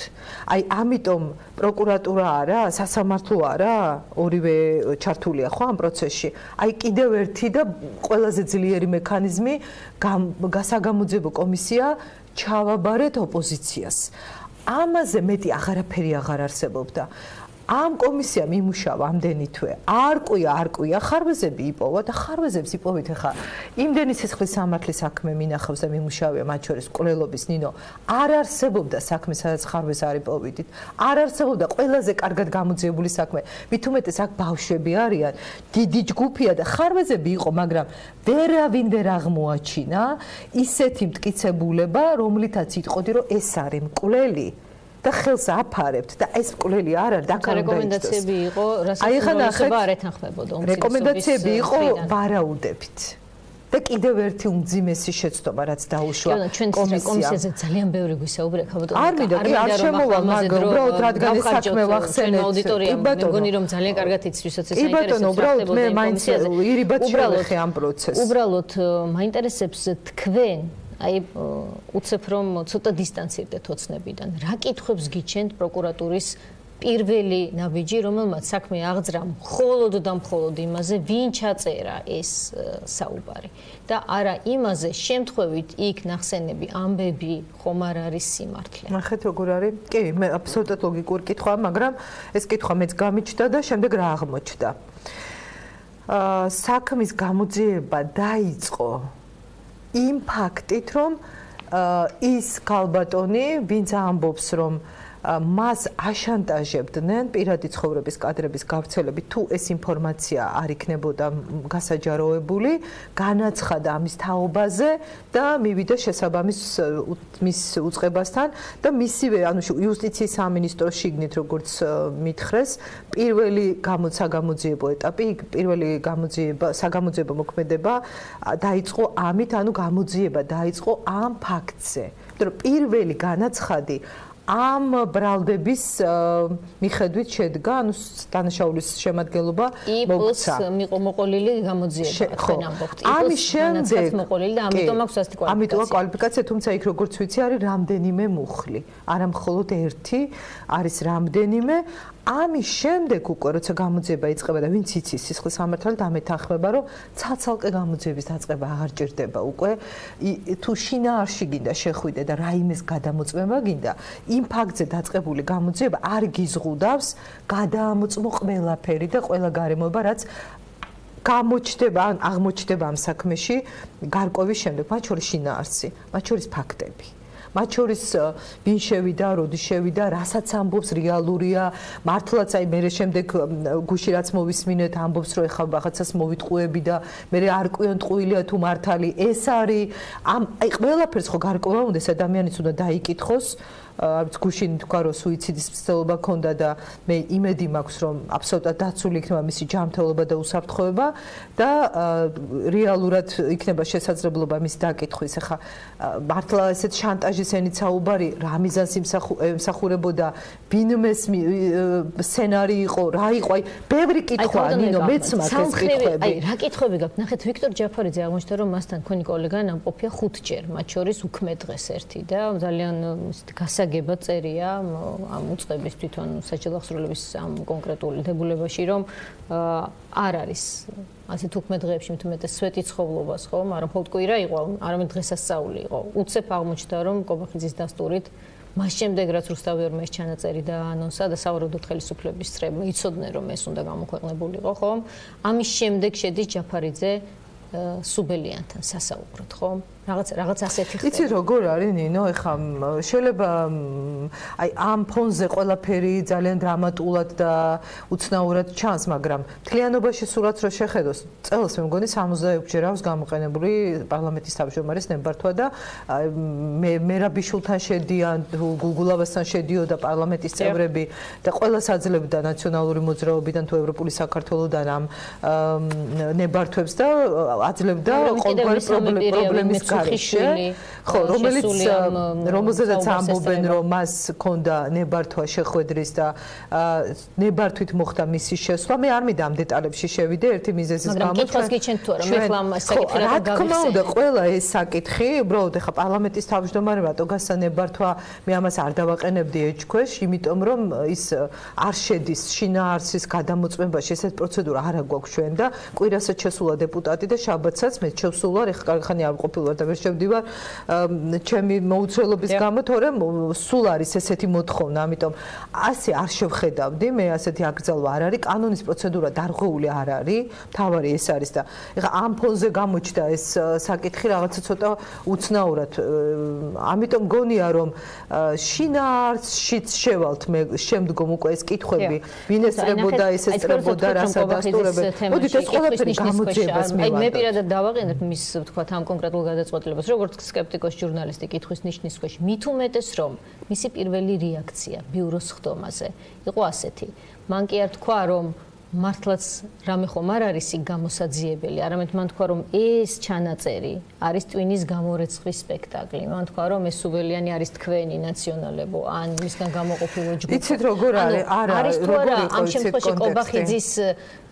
აი ამიტომ პროკურატურა არა, სასამართლო არა, ორივე ჩართულია ხო ამ პროცესში. აი კიდევ ერთი და ყველაზე ძლიერი მექანიზმი გასაგამოძიებო კომისია ჩავაბარეთ ოპოზიციას. ამაზე მეტი აღარაფერი აღარ არსებობდა. ამ კომისიამ იმუშავა ამდენი თვე. არ ყვია, ხარვეზები იპოვა და ხარვეზებს იპოვით ახლა. იმდენი სისხლის სამართლის საქმე მინახავს და მიმუშავია მათ შორის მკვლელობის ნინო. არ არსებობდა საქმე, სადაც ხარვეზს არ იპოვიდით. არ არსებობდა ყველაზე კარგად გამოძიებული საქმე. მით უმეტეს აქ ბავშვები არიან, დიდი ჯგუფია და ხარვეზები იყო, მაგრამ ვერავინ ვერ აღმოაჩინა ისეთი მტკიცებულება, რომლითაც იტყოდი, რომ ეს არის მკვლელი. და ხელს აფარებთ და ეს მკვლელი არ არის რეკომენდაციები იყო რასაც არ ეთანხმებოდა რეკომენდაციები იყო ვარაუდებით და კიდევ ერთი უმძიმესი შეცდომა რაც დაუშვა კომისიაზე ძალიან ბევრი გვისაუბრა ხაბატონო არ შემოვა მაგრამ უბრალოდ რადგან ეს საქმე ვახსენეთ აუდიტორიამ მეგონი რომ ძალიან კარგად იცის ვისაც ეს საინტერესო უბრალოდ მე მაინც ირიბად შევეხე ამ პროცესს უბრალოდ მაინტერესებს თქვენ აი უცებ რომ ცოტა დისტანცირდეთ ოცნებიდან. რა კითხვებს გიჩენთ პროკურატურის პირველი ნაბიჯი, რომელმაც საქმე აღძრა მხოლოდ და მხოლოდ იმაზე, ვინ ჩაწერა ეს საუბარი და არა იმაზე, შემთხვევით იქ ნახსენები ამბები ხომ არ არის სიმართლე. ნახეთ როგორ არის? კი, მე აბსოლუტურად ლოგიკური კითხვაა, მაგრამ ეს კითხვა მეც გამიჩნდა და შემდეგ რა აღმოჩნდა. საქმის გამოძიება დაიწყო იმ ფაქტით, რომ ის ქალბატონი, ვინც ამბობს, რომ მას აშანტაჟებდნენ პირადი ცხოვრების კადრების გავრცელებით თუ ეს ინფორმაცია არ იქნებოდა გასაჯაროებული, განაცხადა ამის თაობაზე და მივიდა შესაბამის მის უწყებასთან და მისივე ანუ იუსტიციის სამინისტროს შიგნით როგორც მითხრეს, პირველი საგამოძიებო ეტაპი, პირველი საგამოძიებო მოქმედება დაიწყო ამით, ანუ გამოძიება დაიწყო ამ ფაქტზე. იმიტომ რომ პირველი განაცხადი ამ ბრალდების მიხედვით შედგა, ანუ დანაშაულის შემადგენლობა მოგცა. მოყოლილი გამოძიება თქვენ ამბობთ. ამის შემდეგ მოყოლილი და ამიტომ აქვს ასეთი კვალიფიკაცია. ამიტომ კვალიფიკაცია, თუმცა იქ როგორც ვიცი არის რამდენიმე მუხლი. არა მხოლოდ ერთი, არის რამდენიმე. ამის შემდეგ უკვე როცა გამოძიება იწყება და ვინც იცის სისხლის სამართალით ამეთანხმება, რომ ცალ-ცალკე გამოძიების დაწყება აღარ ჭირდება უკვე თუ შინაარსი გინდა შეხვიდე და რაიმეს გადამოწმება გინდა, იმ ფაქტზე დაწყებული გამოძიება არ გიზღუდავს გადაამოწმო ყველაფერი და ყველა გარემოება, რაც გამოჩნდება, ან აღმოჩნდება ამ საქმეში გარკვევის შემდეგ, მათ შორის შინაარსი, მათ შორის ფაქტები. მათ შორის ვინ შევიდა, როდი შევიდა, რასაც ამბობს რეალურია, მართლაც აი მე შემდეგ გუში რაც მოვისმინეთ, ამბობს რომ ეხლა რაღაცას მოვიტყუები და მე არ ყვიონ ტყუილია თუ მართალი, ეს არის აი ყველაფერს ხო გარკვევა უნდა ეს ადამიანის უნდა დაიკითხოს. არც გუშინ თქვა რომ სუიციდის მცდელობა ქონდა და მე იმედი მაქვს რომ აბსოლუტურად დაცული იქნება მისი ჯანმრთელობა და უსაფრთხოება და რეალურად იქნება შესაძლებლობა მის დაკითხვის. ახლა მართლა ესეთ შანტაჟის ენით საუბარი რა მიზანს ემსახურებოდა, ვინმეს სცენარი იყო, რა იყო, აი ბევრი კითხვა, ნინო, მეც მაქვს ეს კითხვები. აი რა კითხვები გაქვთ? ნახეთ, ვიქტორ ჯაფარიძე აღმოჩნდა რომ მასთან თქვენი კოლეგა ნამყოფია 5 ჯერ, მათ შორის უქმე დღეს ერთი და ძალიან გასაგება წერია ამ უწყების თვითონ საჯარო აღსრულების ამ კონკრეტული დებულებაში, რომ არ არის ასეთ უქმე დღეებში მეტუმეტეს სვეტიცხოვლობას, ხო, მაგრამ მხოლოდ კვირა იყო, არამედ დღესასწაული იყო. უცებ აღმოჩნდა რომ კობახიძის დასტურით მას შემდეგ რაც რუსთავიორმა ეს ჩანაწერი დაანონსა და სავარაუდოდ ხელისუფლების წრემა იცოდნენ რომ ეს უნდა გამოქვეყნებულიყო, ხო? ამის შემდეგ შედის ჯაფარიძე სუბელიანთან სასაუბროდ, ხო? რაღაც ასეთი ხდება. იცი როგორ არის ნინო, ეხლა შეიძლება აი ამ ფონზე ყველაფერი ძალიან დრამატულად და უცნაურად ჩანს, მაგრამ მთლიანობაში სულაც რო შეხედოს, წელს მე მგონი 66 ჯერ აქვს გამოყენებული პარლამენტის თავმჯდომარის ნებართვა და მე მერაბიშვილთან შედიან, გულგულავასთან შედიოდა პარლამენტის წევრები და ყველას აძლევდა ნაციონალური მოძრაობიდან თუ ევროპული საქართველოსდან ამ ნებართვებს და აძლევდა ყოველგვარი პრობლემის ხო, რომელზედაც ამბობენ, რომ მას ჰქონდა ნებართვა შეხვედრის და ნებართვით მოხდა მისი შესვლა. მე არ მინდა ამ დეტალებში შევიდე, ერთი მიზეზის გამო. მაგრამ კითხვას გიჩვენთ თუ არა, მე ხლა ამ საკითხი რა თქმა უნდა, ყველა ეს საკითხი, უბრალოდ ეხა პარლამენტის თავმჯდომარე რატოგასა ნებართვა, მე ამას არ დავაყენებდი ეჭქვეშ, იმიტომ რომ ის არ შედის შინაარსის გადამოწმებაში, ესეთ პროცედურა არ აქვს ჩვენ და კვირასაც შესულა დეპუტატი და შაბათსაც მე შევსულ ვარ, ეხლა კარგხანი არ ყოფილვარ და ვერ შევდივარ ჩემი მოუწველობის გამო, თორემ სულ არის ესეთი მოთხოვნა, ამიტომ ასე არ შევხედავდი, მე ასეთი აკრძალვა არ არის, კანონის პროცედურა დარღვეული არ არის, თავარი ეს არის და ეხლა ამ ფონზე გამოჩნდა ეს საკითხი რაღაცა ცოტა უცნაურად. ამიტომ გონია რომ შინაარსშიც შევალთ მე შემდგომ უკვე ეს კითხვები, ვინ ესწრებოდა, ეს ესწრებოდა, რასაც დასტურებენ. მოდით ეს ყველაფერი გამოძიებას მივარდოთ. მე პირადად დავაყენებ მის ვთქვათ ამ კონკრეტულ გადაწყვეტილებას, როგორც სკეპტიკოს ჟურნალისტი კითხვის ნიშნის ქვეშ, მით უმეტეს რომ მისი პირველი რეაქცია ბიუროს ხდომაზე იყო ასეთი. მან კი არ თქვა რომ მართლაც რამე ხომ არ არის იქ გამოსაძიებელი, არამედ მან თქვა რომ ეს ჩანაწერი არის ტვინის გამორეცხვის სპექტაკლი. მან თქვა რომ ეს სუბელიანი არის თქვენი ნაციონალებო, ან მისგან გამოყოფილო ჯგუფი. იცით როგორ არის? არის თუ არა ამ შემთხვევაში კობახიძის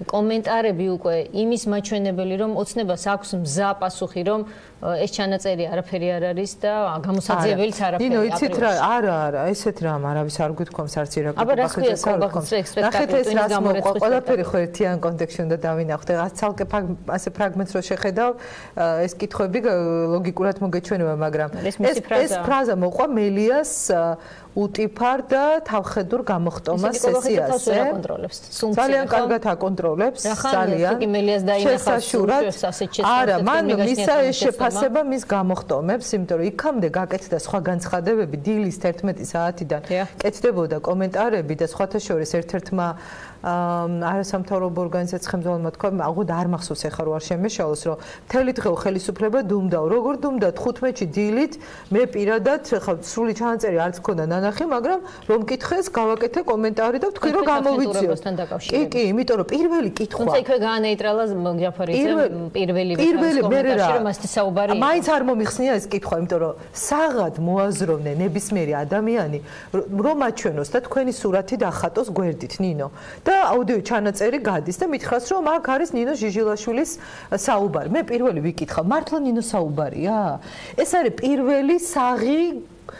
კომენტარები უკვე იმის მაჩვენებელი რომ ოცნებას აქვს მზა პასუხი რომ ეს ჩანაწერი არაფერი არ არის და გამოსაძიებელიც არაფერი. ნინო, იცით რა, არა, ესეთ რამ არავის არ გითქვამს არც ირაკლი კობახიძეს არ გითქვამს. ნახეთ ეს რაც ყველაფერი ხო ერთიან კონტექსტში უნდა დავინახოთ. ეხლა ცალკე ასე ფრაგმენტს რო შეხედავ, ეს კითხვები ლოგიკურად მოგეჩვენება, მაგრამ ეს ფრაზა მოყვა მელიას უტიფარ და თავხედურ გამოხტომას სესიაზე. ძალიან კარგად აკონტროლებს, ძალიან. შესაშურად. არა, მან მისა ეს შეფასება მის გამოხტომებს, იმიტომ რომ იქამდე გაკეთდა სხვა განცხადებები დილის 11 საათიდან. კეთდებოდა კომენტარები და სხვათა შორის ერთ-ერთმა არასამთავრობო ორგანიზაციის ხელმძღვანელმა თქვა, აღარ არ მახსოვს ეხლა რო არ შემეშალოს, რომ მთელი დღე ხელისუფლება დუმდაო. როგორ დუმდა 15-ში დილით, მე პირადად ხა სრული ჩანაწერი არც მქონდა ნანახი, მაგრამ რომ მკითხეს, გავაკეთე კომენტარი და ვთქვი, რომ გამოვიწიოთ. კი, იმიტომ რომ პირველი კითხვა. თუმცა იქვე გაანეიტრალა ჯაფარიძე პირველი მასთან საუბარი. მაინც არ მომიხსნია ეს კითხვა, იმიტომ რომ საღად მოაზროვნე ნებისმიერი ადამიანი, რომ აჩვენოს და თქვენი სურათი დახატოს გვერდით, ნინო. და აუდიო ჩანაწერი გადის და მითხრას, რომ აქ არის ნინო ჟიჟილაშვილის საუბარი. მე პირველი ვიკითხავ, მართლა ნინო საუბარია? ეს არის პირველი საღი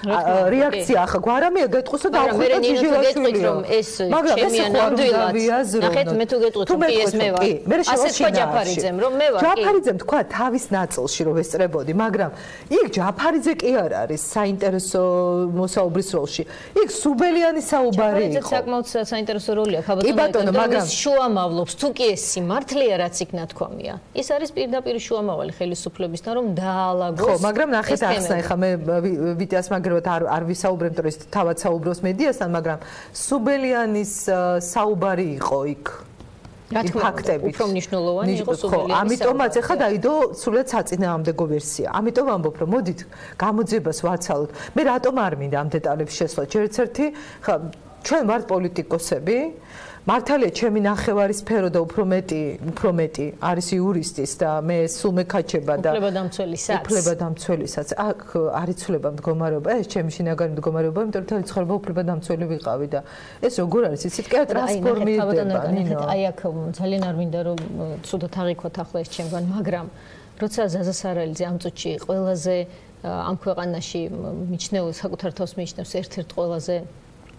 რეაქცია ახლა გვარამია გეტყოსო და აღვიძო ჟიჟილაშვილი რომ ეს ჩემი ანამდვილად ნახეთ მე თუ გეტყვით რომ ეს მე ვარ ასე თქვა ჯაფარიძემ რომ მე ვარ ჯაფარიძემ თქვა თავის ნაწილში რომ ვესწრებოდი მაგრამ იქ ჯაფარიძე კი არ არის საინტერესო მოსაუბრის როლში იქ სუბელიანის საუბარი იყო საკმაოდ საინტერესო როლია ქაბატონო მაგრამ შუამავლობს თუ კი ეს სიმართლეა რაც იქ ნათქვამია ის არის პირდაპირ შუამავალი ხელისუფლებისთან რომ დაალაგოს ხო მაგრამ ნახეთ ახსნა ახლა მე ვიტას მაგრამ არ ვისაუბრებ, რომ ეს თავად საუბრობს მედიასთან, მაგრამ სუბელიანის საუბარი იყო იქ. ფაქტებით. უფრო მნიშვნელოვანი იყო სუბელიანის. ხო, ამიტომაც ახლა დაიდო სულაც საწინააღმდეგო ვერსია. ამიტომ ამბობ, რომ მოდით გამოძებას ვაცალოთ. მე რატომ არ მინდა ამ დეტალებს შესვლა? ერთ-ერთი, ხა, ჩვენ ვართ პოლიტიკოსები. მართალია ჩემი ნახევარი სფერო და უფრო მეტი არის იურისტის და მე სულ მეკაჩება და უფლებადამცველისაც აქ არ იცვლება მდგომარეობა ეს ჩემი შინაგანი მდგომარეობა იმიტომ რომ თელი ცხოვრება უფლებადამცველი ვიყავი და ეს როგორ არის იცით კი ტრანსფორმირდება ნინო აი აქ ძალიან არ მინდა რომ ცუდად აღიქვათ ახლა ეს ჩემგან მაგრამ როცა ზაზა სარალიძე ამ წუთში ყველაზე ამ ქვეყანაში მიჩნეულ საკუთარ თავს მიჩნევს ერთ-ერთ ყველაზე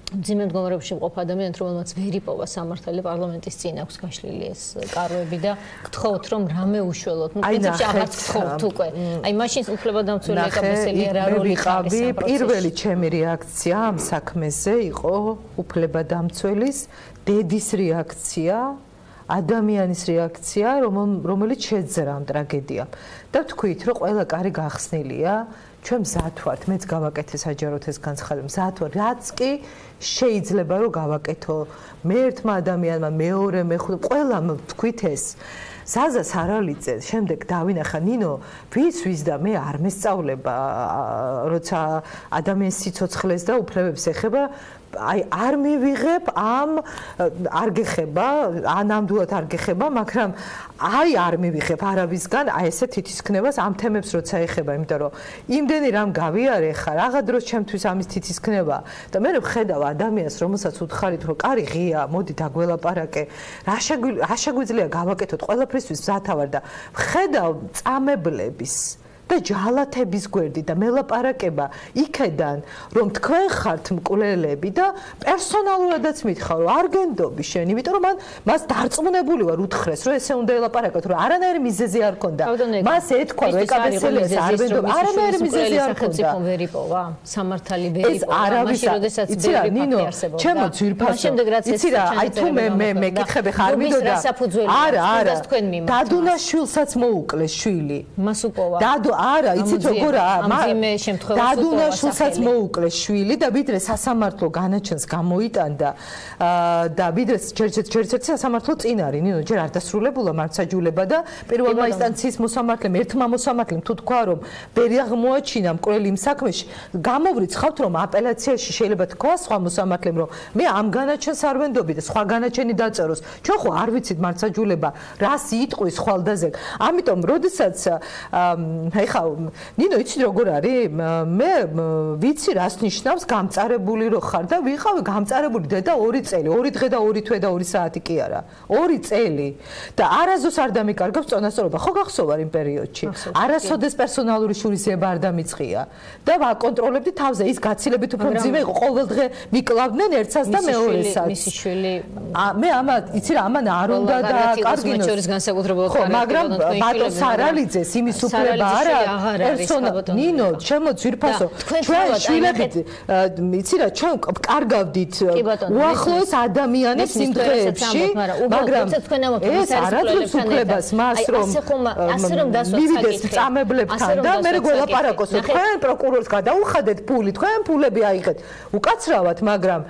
ძიმე მდგომარეობაში მყოფ ადამიანს რომელმაც ვერ იპოვა სამართალი პარლამენტის წინ აქვს გაშლილი ეს კაროები და გთხოვთ რომ რამე უშველოთ ნუ პრინციპში აღარ გთხოვთ უკვე აი მაშინ უფლებადამცველი ეკა ბესელია რა როლი ხარს პირველი ჩემი რეაქცია ამ საქმეზე იყო უფლებადამცველის დედის რეაქცია ადამიანის რეაქცია რომელიც შეძრა ამ ტრაგედიამ და თქვით რომ ყველა კარი გახსნილია ჩვენ მზად ვართ მეც გავაკეთე საჯაროდ ეს განცხადება მზად ვარ რაც კი შეიძლება რომ გავაკეთო მე ერთმა ადამიანმა მეორე მეხუთე ყველამ თქვით ეს ზაზა სარალიძე შემდეგ დავინახა ნინო ვის და მე არ მესწავლება როცა ადამიანის სიცოცხლეს და უფლებებს ეხება აი არ მივიღებ ამ არ გეხება ანამდვილად არ გეხება მაგრამ აი არ მივიღებ არავისგან აი ესე თითისქნებას ამ თემებს როცა ეხება იმიტომ რომ იმდენი რამ გავიარე ხა რაღა დროს ჩემთვის ამის თითისქნება და მე ვხედავ ადამიანს რომელსაც უთხარით რომ კარი ღია მოდი დაგველაპარაკე რა შეგვიძლია გავაკეთოთ ყველაფრისთვის მზათავარ და ვხედავ წამებლების და ჯალათების გვერდი და მელაპარაკება იქედან რომ თქვენ ხართ მკვლელები და პერსონალურადაც მითხარ რომ არ გენდობი შენ იმიტომ რომ მას დარწმუნებული ვარ უთხრეს რომ ესე უნდა ელაპარაკოთ რომ არანაირი მიზეზი არ ქონდა მას ეთქვა რომ ეკაბესელიას არ ვენდობ არანაირი მიზეზი არ ქონდა ვერ იპოვა სამართალი ვერ იპოვა მაშინ როდესაც ბევრი ფაქტი არსებობდა ჩემო ძვირფასო იცი რა აი თუ მე მეკითხები ხარ მინდოდა არა დადუნაშვილსაც მოუკლეს შვილი მას უპოვა არა, იცით როგორა? ამძიმე შემთხვევაში დადუნაშვილსაც მოუკლეს შვილი და ვიდრე სასამართლო განაჩენს გამოიტანდა და ვიდრე ჯერ-ერთი სასამართლო წინ არის, ნინო, ჯერ არ დასრულებულა მართლმსაჯულება და პირველმა ინსტანციის მოსამართლემ ერთმა მოსამართლემ თუ თქვა რომ ვერ აღმოაჩინა მკვლელი იმ საქმეში, გამოვრიცხავთ რომ აპელაციაში შეიძლება თქვა სხვა მოსამართლემ რომ მე ამ განაჩენს არ ვენდობი და სხვა განაჩენი დაწეროს. ჩვენ ხო არ ვიცით მართლმსაჯულება რას იტყვის ხვალდაზე. ამიტომ როდესაც ეხა ნინო იცი როგორ არის მე ვიცი რას ნიშნავს გამწარებული რო ხარ და ვიყავი გამწარებული დედა 2 წელი 2 დღე და 2 თვე და 2 საათი კი არა 2 წელი და არასდროს არ დამიკარგავს წონასწორობა ხო გახსოვარ იმ პერიოდში არასოდეს პერსონალური შურისება არ დამიწყია და ვაკონტროლებდი თავზე ის გაცილებით უფრო მძიმე იყო ყოველ დღე მიკლავდნენ ერთსაც და მეორესაც მისი შვილი მე ამა იცი რა ამან არ უნდა და კარგინოს ხო მაგრამ ბატონ სარალიძეს იმის უფლება არ არის ნინო ჩემო ძვირფასო ჩვენ შვილებით იცი რა ჩვენ კარგავდით უახლოეს ადამიანებს იმ დღეებში მაგრამ ეს არადროს უფლებას მას რომ მივიდეს წამებლებთან და მე გველაპარაკოს თქვენ პროკურორს გადაუხადეთ ფული თქვენ ფულები აიღეთ უკაცრავად მაგრამ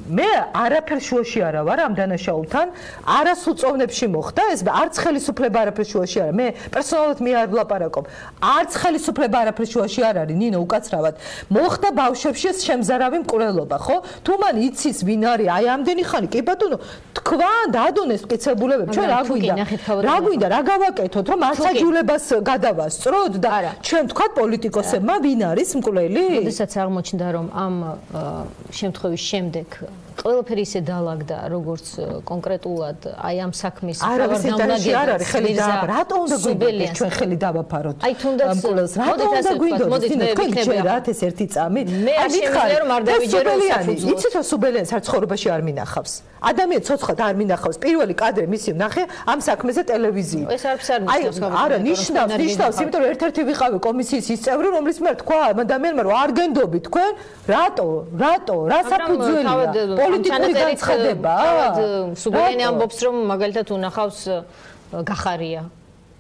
მე არაფერ შუაში არა ვარ ამ დანაშაულთან არასულ წოვნებში მოხდა ეს არც ხელისუფლება არაფერ შუაში არა მე პერსონალურად მე არ ვლაპარაკობ არც ხელისუფლება არაფერ შუაში არ არის ნინო უკაცრავად მოხდა ბავშვებში შემზარავი მკვლელობა ხო თუ მან იცის ვინ არის აი ამდენი ხანი კი ბატონო თქვა დადონეს მტკიცებულებები ჩვენ რა გვინდა რა გავაკეთოთ რომ მასაჯულებას გადავასწროთ და ჩვენ თქვა პოლიტიკოსებმა ვინ არის მკვლელი როდესაც აღმოჩნდა რომ ამ შემთხვევის შემდეგ ყველაფერი ისე დაალაგდა როგორც კონკრეტულად აი ამ საქმის გამლაგება არ არის ხელი და რატო უნდა გვინდოს ჩვენ ხელი დავაფაროთ აი თუნდაც რატო უნდა გვინდოს თქვენ გჯერათ ეს ერთი წამი აი მითხარი რომ არ დავიჯერო საფუძვლო იცით რომ სუბელიანს არ ცხოვრებაში არ მინახავს ადამიანი ცოცხლად არ მინახავს პირველი კადრე მისი ვნახე ამ საქმეზე ტელევიზიით ეს არც არ ნიშნავს არა ნიშნავს იმიტომ რომ ერთ-ერთი ვიყავი კომისიის ის წევრი რომლის მიერ თქვა ადამიანმა რომ არ გენდობი თქვენ რატო რა საფუძველია პოლიტიკური განცხადება სუბელიანი ამბობს რომ მაგალითად უნახავს გახარია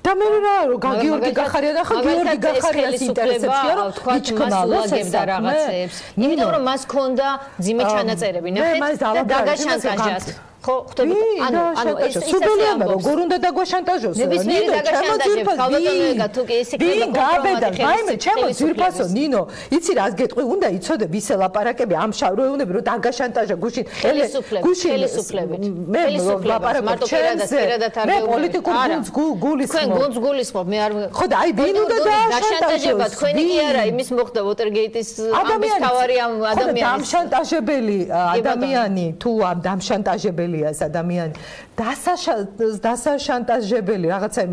და მე რა გიორგი გახარია და ხა გიორგი გახარიას ინტერესებია რომ იჩქნალოს რაღაცებს იმიტომ რომ მას ჰქონდა ძიმე ჩანაწერები ნახეთ და დაგაშანტაჟად ხო ხვდები ანუ ეს სუბელიანმა როგორ უნდა დაგვაშანტაჟოს ნებისმიერი დაგაშანტაჟებს ქალბატონო თუ კი ეს იქნება გაბედა მაიმე ჩემო ძირფასო ნინო იცი რას გეტყვი უნდა იცოდე ვის ელაპარაკები ამ შავრეუნები რომ დაგაშანტაჟა გუშინ ხელისუფლებით მე ლაპარაკობ ჩემზე მე პოლიტიკურ გულს გულისხმობ მე არ ხო და აი ვინ უნდა დაშანტაჟება თქვენი კი არა იმის მოხდა ვოტერგეიტის ამის თავარი ამ ადამიანის დამშანტაჟებელი ადამიანი თუ ამ დამშანტაჟებელი ადამიანი დასაშანტაჟებელი რაღაცა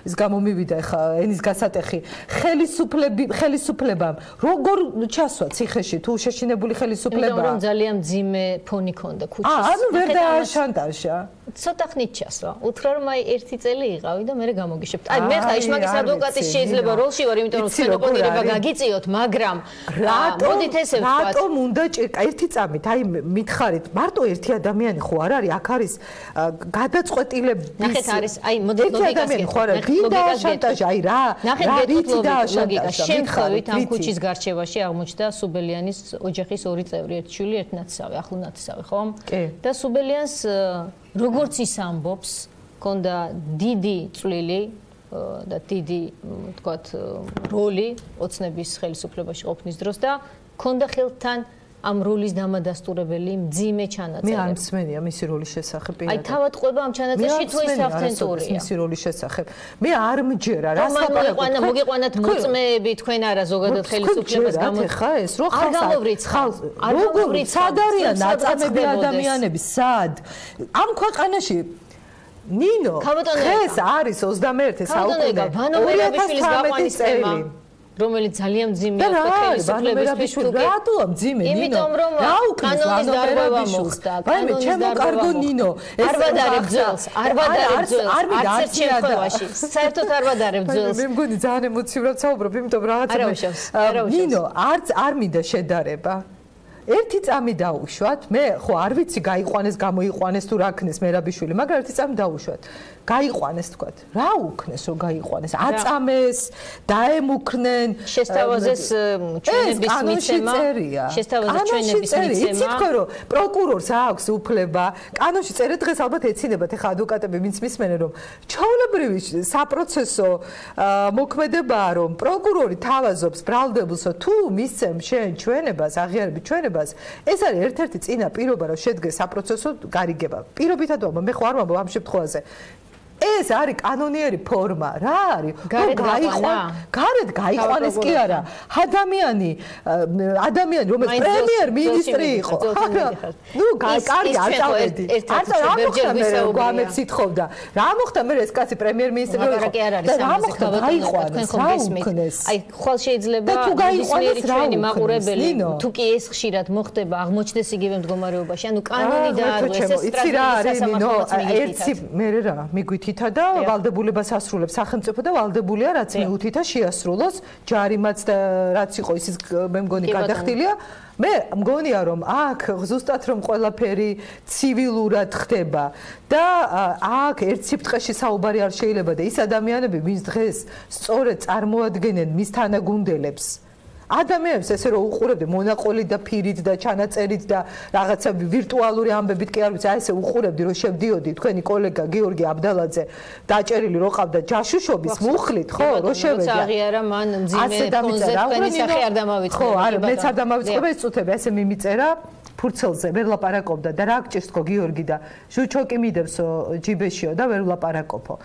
ის გამომივიდა ხა ენის გასატეხი ხელისუფლებამ როგორ ჩასვა ციხეში თუ შეშინებული ხელისუფლება რომ ძალიან ძიმე ფონი ქონდა ქუჩის ანუ ვერ დააშანტაჟა ცოტა ხნით ჩასვა უთხრა რომ აი 1 წელი იყავი და მე გამოგიშებთ აი მე ხა იშმაკის ადვოკატის შეიძლება როლში ვარ იმიტომ რომ თქვენ ოპონირება გაგიწიოთ მაგრამ მოდით ესე ვთქვათ რატომ უნდა ჭირკა 1 წამით აი მითხარით მარტო ერთი ადამიანი ხო არ არის აქ არის გადაწყვეტილების ნახეთ არის აი მოდელობიკას შანტაჟი აი რა რითი დააშანტაჟა შემთხვევით ამ ქუჩის გარჩევაში აღმოჩნდა სუბელიანის ოჯახის 2 წევრი ერთი შვილი ერთ ნათესავი ახლო ნათესავი ხო და სუბელიანს როგორც ის ამბობს ქონდა დიდი წვლილი და დიდი თქვათ როლი ოცნების ხელისუფლებაში ყოფნის დროს და ქონდა ხელთან ამ როლის დამადასტურებელი მძიმე ჩანაწერები. მე არ მსმენია მისი როლის შესახებ. აი თავად ყვება ამ ჩანაწერში თუ ის ავთენტურია. მისი როლის შესახებ. მე არ მჯერა, რას ლაპარაკობ. მოგიყვანათ მოწმეები თქვენ არა ზოგადად ხელისუფლებას გამო. ხა ეს რო არ გამოვრიცხავ. როგორ სად არიან ნაწამები ადამიანები სად? ამ ქვეყანაში ნინო ეს არის 21 საუკუნე 2013 რომელიც ძალიან მძიმეა ხელისუფლების რატო მძიმე ნინო იმიტომ რომ კანონის დარღვევა მოხდა კანონის დარღვევა ნინო არ ვადარებ ძელს არ მიდარჩა შემთხვევაში საერთოდ არ ვადარებ ძელს მე მგონი ძალიან ემოციურად საუბრობ იმიტომ რაღაცა ნინო არ მინდა შედარება ერთი წამი დაუშვათ მე ხო არ ვიცი გაიყვანეს გამოიყვანეს თუ რა ქნეს მერაბიშვილი მაგრამ ერთი წამი დაუშვათ გაიყვანეს თქვათ რა უქნეს რომ გაიყვანეს აწამეს დაემუქრნენ შესთავაზეს ჩვენების მიცემა შესთავაზეს ჩვენების მიცემა იცით ხო რომ პროკურორს აქვს უფლება კანონში წერეთ დღეს ალბათ ეცინებათ ეხა ადვოკატები ვინც მისმენენ რომ ჩვეულებრივი საპროცესო მოქმედებაა რომ პროკურორი თავაზობს ბრალდებულსო თუ მისცემ შენ ჩვენებას აღიარებით ჩვენებას ეს არის ერთ-ერთი წინა პირობა რომ შედგეს საპროცესო გარიგება პირობითად ვამბობ მე ხო არ ვამბობ ამ შემთხვევაზე ეს არის კანონიერი ფორმა, რა არის? გარეთ გაიყვანეს კი არა. ადამიანი, რომელიც პრემიერ-მინისტრი იყო. ნუ კარგი არ წავედი. არ მოხდა მე გვამებს ითხოვდა. რა მოხდა მე ეს კაცი პრემიერ-მინისტრი იყო? რა მოხდა? გაიყვანეს, რა უკნეს? აი, ხვალ შეიძლება ნებისმიერი ჩვენი მაყურებელი, თუ კი ეს ხშირად მოხდება, აღმოჩნდეს იგივე მდგომარეობაში. ანუ კანონი დაარღვეს ეს სტრატეგიული ერთი მე რა მიგვითითა და ვალდებულებას ასრულებს სახელმწიფო და ვალდებულია რაც მეუთითა შეასრულოს ჯარიმაც და რაც იყო ისიც მე მგონი გადახდილია მე მგონია რომ აქ ზუსტად რომ ყველაფერი ცივილურად ხდება და აქ ერთ სიფტყეში საუბარი არ შეიძლება და ის ადამიანები ვინც დღეს სწორედ წარმოადგენენ მის თანაგუნდელებს ადამიანებს ესე რომ უყურებდი მონაყოლით და ფირით და ჩანაწერით და რაღაცა ვირტუალური ამბებით კი არ ვიცი აი ესე უყურებდი რომ შევდიოდი თქვენი კოლეგა გიორგი აბდალაძე დაჭერილი რო ყავდა ჯაშუშობის მუხლით ხო რო შევედი აღიარა მან მძიმე ფონზე თქვენი სახე არ დამავიწყდა ხო არა მეც არ დამავიწყდა ეს წუთები ესე მიმიწერა ფურცელზე ვერ ლაპარაკობდა და რა გჭირს თქო გიორგი და შუჩოკი მიდევსო ჯიბეშიო და ვერ ლაპარაკობო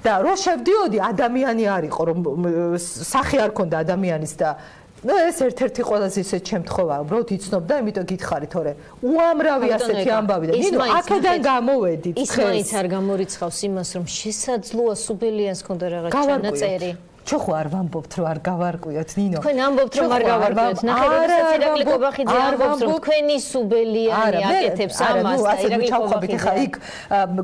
და რო შევდიოდი ადამიანი არისო რომ სახე არ ქონდა ადამიანის და ნუ ეს ერთ-ერთი ყველაზე ისეთ შემთხვევაა უბრალოდ იცნობ და იმიტომ გითხარი თორე უამრავი ასეთი ამბავი და ნინო აქედან გამოვედით ის მაინც არ გამორიცხავს იმას რომ შესაძლოა სუბელიას ქონდა რაღაც ჩანაწერი ჩვენ ხო არ ვამბობთ რომ არ გავარკვიოთ ნინო თქვენ ამბობთ რომ არ გავარკვიოთ ნახეთ ირაკლი კობახიძე ამბობს რომ თქვენი სუბელიანი აკეთებს ამას და ირაკლი კობახიძე ხა იქ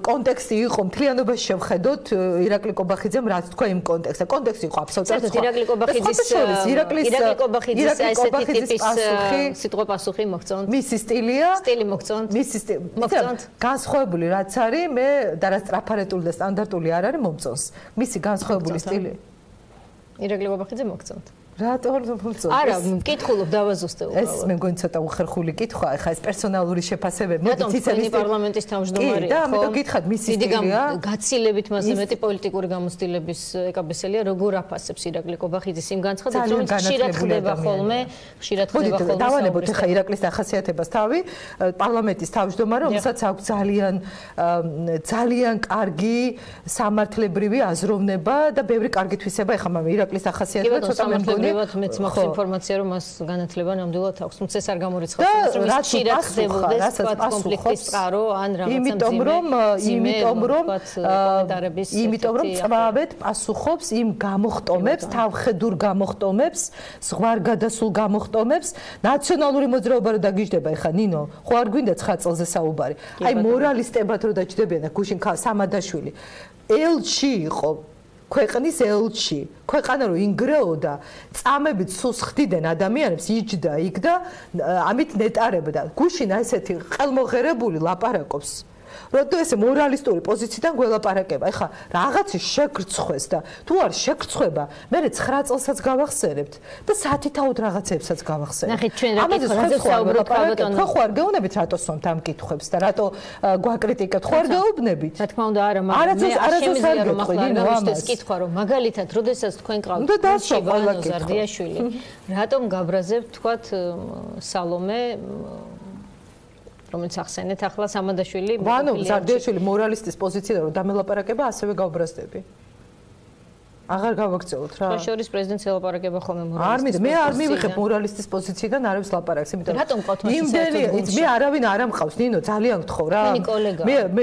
კონტექსტი იყო მთლიანობაში შევხედოთ ირაკლი კობახიძემ რაც თქვა იმ კონტექსტზე კონტექსტი იყო აბსოლუტურად სხვა ირაკლი კობახიძის ესეთი ტიპის სიტყვა პასუხი მოგწონთ მისი სტილია სტილი მოგწონთ მისი სტილი მოგწონთ განსხვავებული რაც არის მე და რა სტრაფარეტული და სტანდარტული არ არის მომწონს მისი განსხვავებული სტილი ირაკლი კობახიძე მოგწონთ. რატო არ მომწონს? არა, მკითხულობ დავაზუსტე უბრალოდ. ეს მე მგონი ცოტა უხერხული კითხვა, ხა ეს პერსონალური შეფასებები. მოდით ისინი პარლამენტის თავმჯდომარეა, ხო? და ამიტომ გითხართ მისი სტილია. გაცილებით მასზე მეტი პოლიტიკური გამოცდილების ეკაბესელია როგორ აფასებს ირაკლი კობახიძის იმ განცხადებს, რომელიც ხშირად ხდება ხოლმე, მოდით დავანებოთ ხა ირაკლის ახასიათებას თავი, პარლამენტის თავმჯდომარე, რომელსაც აქვს ძალიან კარგი სამართლებრივი აზროვნება და ბევრი კარგი თვისება ეხა მაგრამ ირაკლის ახასიათება ცოტა მე მგონი მეც მაქვს ინფორმაცია რომ მას განათლება ნამდვილად აქვს, თუმცა ეს არ გამორიცხავს, რომ ის ხშირად ხდებოდეს კონფლიქტის წყარო ან რაღაცა იმიტომ რომ წვავედ პასუხობს იმ გამოხტომებს, თავხედურ გამოხტომებს, ზღვარგადასულ გამოხტომებს, ნაციონალური მოძრაობა რო დაგიждდება ეხა ნინო, ხო არ გვინდა 9 წელზე საუბარი. აი მორალისტებად რო დაჯდებიან და გუშინ სამადაშვილი ელჩი იყო ქვეყნის ელჩი, ქვეყანა რო ინგრეოდა, წამებით სულს ხდიდნენ ადამიანებს, იჯდა იქ და ამით ნეტარებდა. გუშინ ესეთი ყელმოღერებული ლაპარაკობს. როდო ესე მორალისტური პოზიციიდან გველაპარაკება. ეხა რაღაცის შეგრცხვეს და თუ არ შეგრცხვება, მე 9 წელსაც გავახსენებთ და სათითაოდ რაღაცებსაც გავახსენებთ. ნახეთ ჩვენ რა კითხავთ, საუბრობთ ბატონო. ხო არ გეუბნებით რატო სვამთ ამ კითხვებს და რატო გვაკრიტიკებთ, ხო არ გეუბნებით? რა თქმა უნდა არა, მაგრამ მე არ შემიძლია რომ ახლა არ გამიშდეს კითხვა, რომ მაგალითად, როდესაც თქვენ ყავთ ზარდიაშვილი, რატომ გაბრაზებთ თქვათ სალომე რომელიც ახსენეთ ახლა სამადაშვილი ვანო ზარდიაშვილი მორალისტის პოზიციიდან რომ დამელაპარაკება ასევე გავბრაზდები აღარ გავაქცეოთ რა. შორის პრეზიდენტს ელაპარაკება ხოლმე მორალისტის. არ მე არ მივიღებ მორალისტის პოზიციიდან არებს ლაპარაკს, იმიტომ რატომ ყავთ მას იმდენი მე არავინ არ ამყავს, ნინო, ძალიან გთხოვ რა.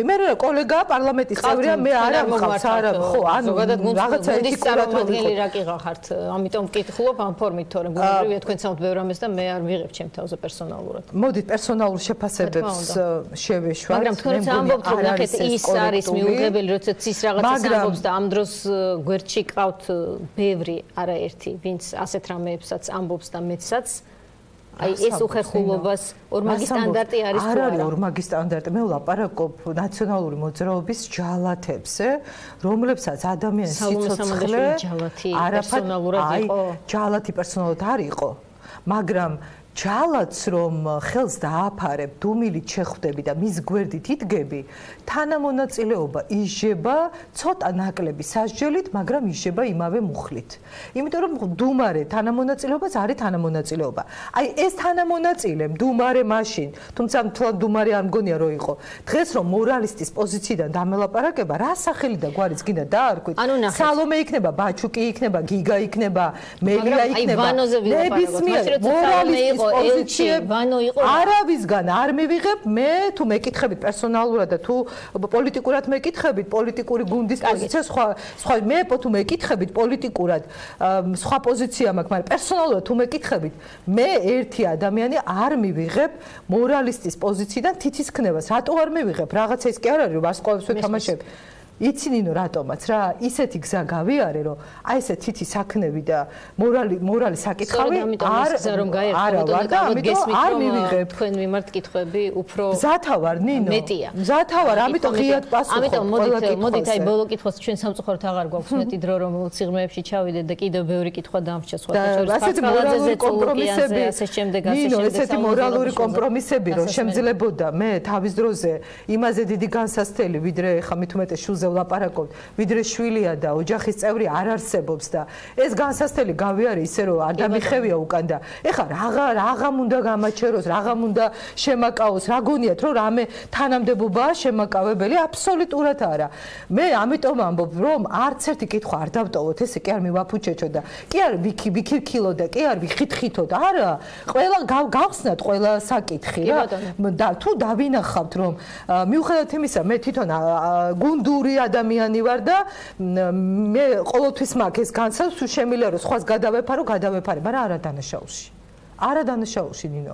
მე რა კოლეგა პარლამენტის წევრია, მე არ ამყავს, არა, ხო, ანუ რაღაცა ეთიკურად რა კი ხართ, ამიტომ ვკითხულობ ამ ფორმით, თორემ გულწრფელია თქვენ სამთ ბევრ ამას და მე არ ვიღებ ჩემ თავზე პერსონალურად. მოდით პერსონალურ შეფასებებს შევეშვათ. მაგრამ თქვენ ამბობთ, რომ ნახეთ ის არის მიუღებელი, როდესაც ის რაღაცას ამბობს და ამ დროს გვერდში ყავთ ბევრი არაერთი, ვინც ასეთ რამეებსაც ამბობს და მეცაც. აი ეს უხერხულობას ორმაგი სტანდარტი არის თუ არა? არ არის ორმაგი სტანდარტი. მე ვლაპარაკობ ნაციონალური მოძრაობის ჯალათებზე, რომლებსაც ადამიანის სიცოცხლე პერსონალურად იყო. ჯალათი პერსონალურად არ იყო, მაგრამ ჯალათს რომ ხელს დააფარებ, დუმილით შეხვდები და მის გვერდით იდგები, თანამონაწილეობა იშება ცოტა ნაკლები სასჯელით, მაგრამ იშება იმავე მუხლით. იმიტომ რომ დუმარე თანამონაწილეობას არის თანამონაწილეობა. აი ეს თანამონაწილე დუმარე მაშინ, თუმცა თვალ დუმარე არ მგონია რომ იყო. დღეს რომ მორალისტის პოზიციიდან დამელაპარაკება, რა სახელი და გვარიც გინდა დაარქვით. სალომე იქნება, ბაჩუკი იქნება, გიგა იქნება, მელია იქნება. ნებისმიერ მორალისტის პოზიციები არავისგან არ მივიღებ, მე თუ მეკითხებით პერსონალურად და თუ პოლიტიკურად მეკითხებით, პოლიტიკური გუნდის პოზიცია სხვა მე თუ მეკითხებით პოლიტიკურად სხვა პოზიცია მაქვს, მაგრამ პერსონალურად თუ მეკითხებით, მე ერთი ადამიანი არ მივიღებ მორალისტის პოზიციიდან თითის ქნებას. რატო არ მივიღებ? რაღაცა ის კი არ არის, რომ ვარსკვლავებს ვეთამაშებ. იცინინო რატომაც რა, ისეთი გზა გავიარე, რომ აი ესე თითი საქმეები და მორალი საკითხავი არა ვარ და ამიტომ არ მივიღებ. თქვენ მიმართ კითხვები უფრო მზათავარ ნინო. მეტია. მზათავარ, ამიტომ ღიად პასუხობ. ამიტომ მოდით აი ბოლო კითხვას ჩვენ სამწუხაროდ აღარ გვაქვს მეტი დრო რომ სიღრმეებში ჩავიდეთ და კიდევ ბევრი კითხვა დამრჩა სხვა ასეთი მორალური კომპრომისები ასე შემდეგ ნინო, ესეთი მორალური კომპრომისები რომ შემძლებოდა მე თავის დროზე იმაზე დიდი განსასწრელი ვიდრე ხა მithumetes შულზე ვლაპარაკობთ, ვიდრე შვილია და ოჯახის წევრი არ არსებობს და ეს განსასწრელი გავიარე ისე რომ არ დამიხევია უკან და ეხლა რაღამ უნდა გამაჩეროს, რაღამ უნდა შემაკავოს, რა გონიათ რომ რამე თანამდებობაა შემაკავებელი? აბსოლუტურად არა. მე ამიტომ ამბობ რომ არც ერთი კითხვა არ დავტოვოთ, ესე კი არ მივაფუჩეჩო და კი არ ვიქირქილო და კი არ ვიხითხითო და არა, ყველა გავხსნათ ყველა საკითხი რა და თუ დავინახავთ რომ მიუხედავად იმისა მე თვითონ გუნდური ადამიანი ვარ და მე ყოველთვის მაქვს ეს განცდა თუ შემიძლია რომ სხვას გადავეფარო, მაგრამ არა დანაშაულში. არა დანაშაულში ნინო.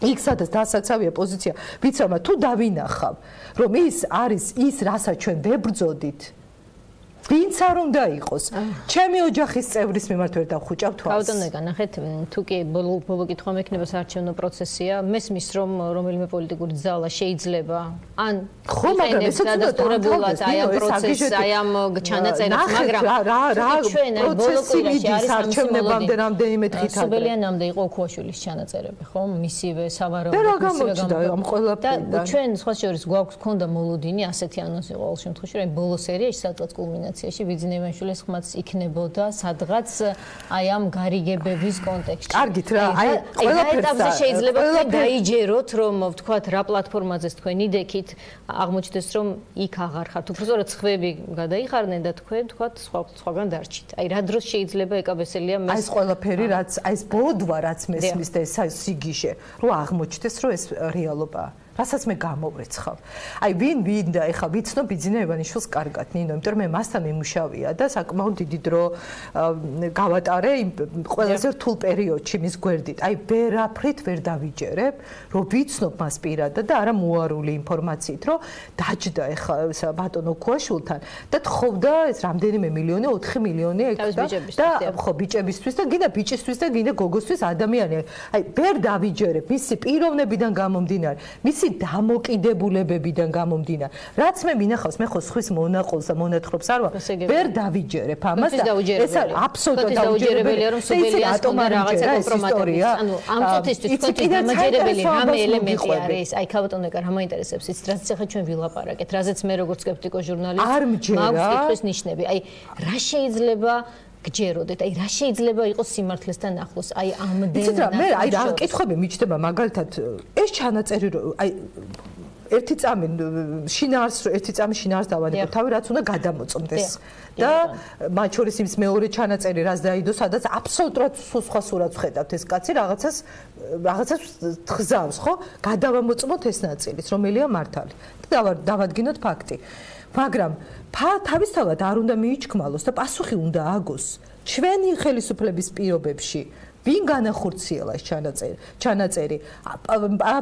იქ სადაც დასაცავია პოზიცია, ვიცი თუ დავინახავ რომ ის არის ის რასაც ჩვენ ვებრძოდით, ვინც არ უნდა იყოს. ჩემი ოჯახის წევრის მიმართ ვერ დავხუჭავ თვალს. ბატონო, ნახეთ, თუ კი ბოლო კითხვა მექნება საარჩევნო პროცესია, მესმის რომ რომელიმე პოლიტიკური ძალა შეიძლება ან ხო, მაგრამ ეს დადასტურებულად აი ამ პროცესს, აი ამ ჩანაწერებს, მაგრამ ჩვენ აი ბოლო კვირაში არის არჩევნებამდე რამდენიმე დღით ადრე. სუბელიანამდე იყო ოქუაშვილის ჩანაწერები, ხო? მისივე სავარაუდოდ და რა გამოჩნდა ამ ყველაფერიდან? და ჩვენ სხვა შორის გვქონდა მოლოდინი ასეთი ანონსი ყოველ შემთხვევაში, რომ ბოლო სერიაში სადღაც კულმინაციაში ვიძინებაშვილის ხმაც იქნებოდა სადღაც აი ამ გარიგებების კონტექსტში. კარგით რა, აი ყველაფერზე შეიძლება თქვენ დაიჯეროთ, რომ ვთქვათ რა პლატფორმაზე თქვენ იდექით, აღმოჩნდეს რომ იქ აღარ ხართ. უბრალოდ სხვები გადაიხარნენ და თქვენ ვთქვათ სხვაგან დარჩით. აი რა დროს შეიძლება ეკა ბესელია მე ეს ყველაფერი რაც აი ეს ბოდვა რაც მესმის და ეს სიგიჟე, რომ აღმოჩნდეს რომ ეს რეალობაა. რასაც მე გამოვრეცხავ. აი ვინ და ეხა ვიცნობ ბიძინებანიშვილს კარგად, ნინო, იმიტომ რომ მე მასთან მიმუშავია და საკმაოდ დიდი დრო გავატარე იმ ყველაზე რთულ პერიოდში მის გვერდით. აი ვერაფრით ვერ დავიჯერებ, რომ ვიცნობ მას პირადად და არა მოარული ინფორმაციით, რომ დაჯდა ეხა ბატონო ოქუაშვილთან და თხოვდა ეს რამდენიმე მილიონი, 4 მილიონი ეკდა და ხო ბიჭებისთვის და გინდა ბიჭისთვის და გინდა გოგოსთვის ადამიანი. აი ვერ დავიჯერებ მისი პიროვნებიდან გამომდინარე, მისი დამოკიდებულებებიდან გამომდინარე. რაც მე მინახავს, მე ხო სხვის მონაყოლს და მონათხრობს არ ვარ, ვერ დავიჯერებ ამას და ეს აბსოლუტურად დაუჯერებელია, რომ სუბელია ატომა რაღაცა კომპრომატებია. ანუ ამ წუთისთვის თქვენ დამაჯერებელი რამე ელემენტი არის. აი ქავატონეკა რა მაინტერესებს ის, რაც ახლა ჩვენ ვილაპარაკეთ, რაზეც მე როგორც სკეპტიკო ჟურნალისტი მაქვს კითხვის ნიშნები. აი რა შეიძლება გჯეროდეთ, აი რა შეიძლება იყოს სიმართლესთან ახლოს, აი ამდენ მე აი რა კითხვები მიჩნდება მაგალითად ეს ჩანაწერი აი ერთი წამი შინაარს დავანებო თავი რაც უნდა გადამოწმდეს და მათ შორის ის მეორე ჩანაწერი რაც დაიდო სადაც აბსოლუტურად სხვა სურათს ხედავთ ეს კაცი რაღაცას თხზავს ხო გადავამოწმოთ ეს ნაწილიც რომელია მართალი და დავადგინოთ ფაქტი მაგრამ თავისთავად არ უნდა მიიჩქმალოს და პასუხი უნდა აგოს ჩვენი ხელისუფლების პირობებში ვინ განახორციელა ეს ჩანაწერი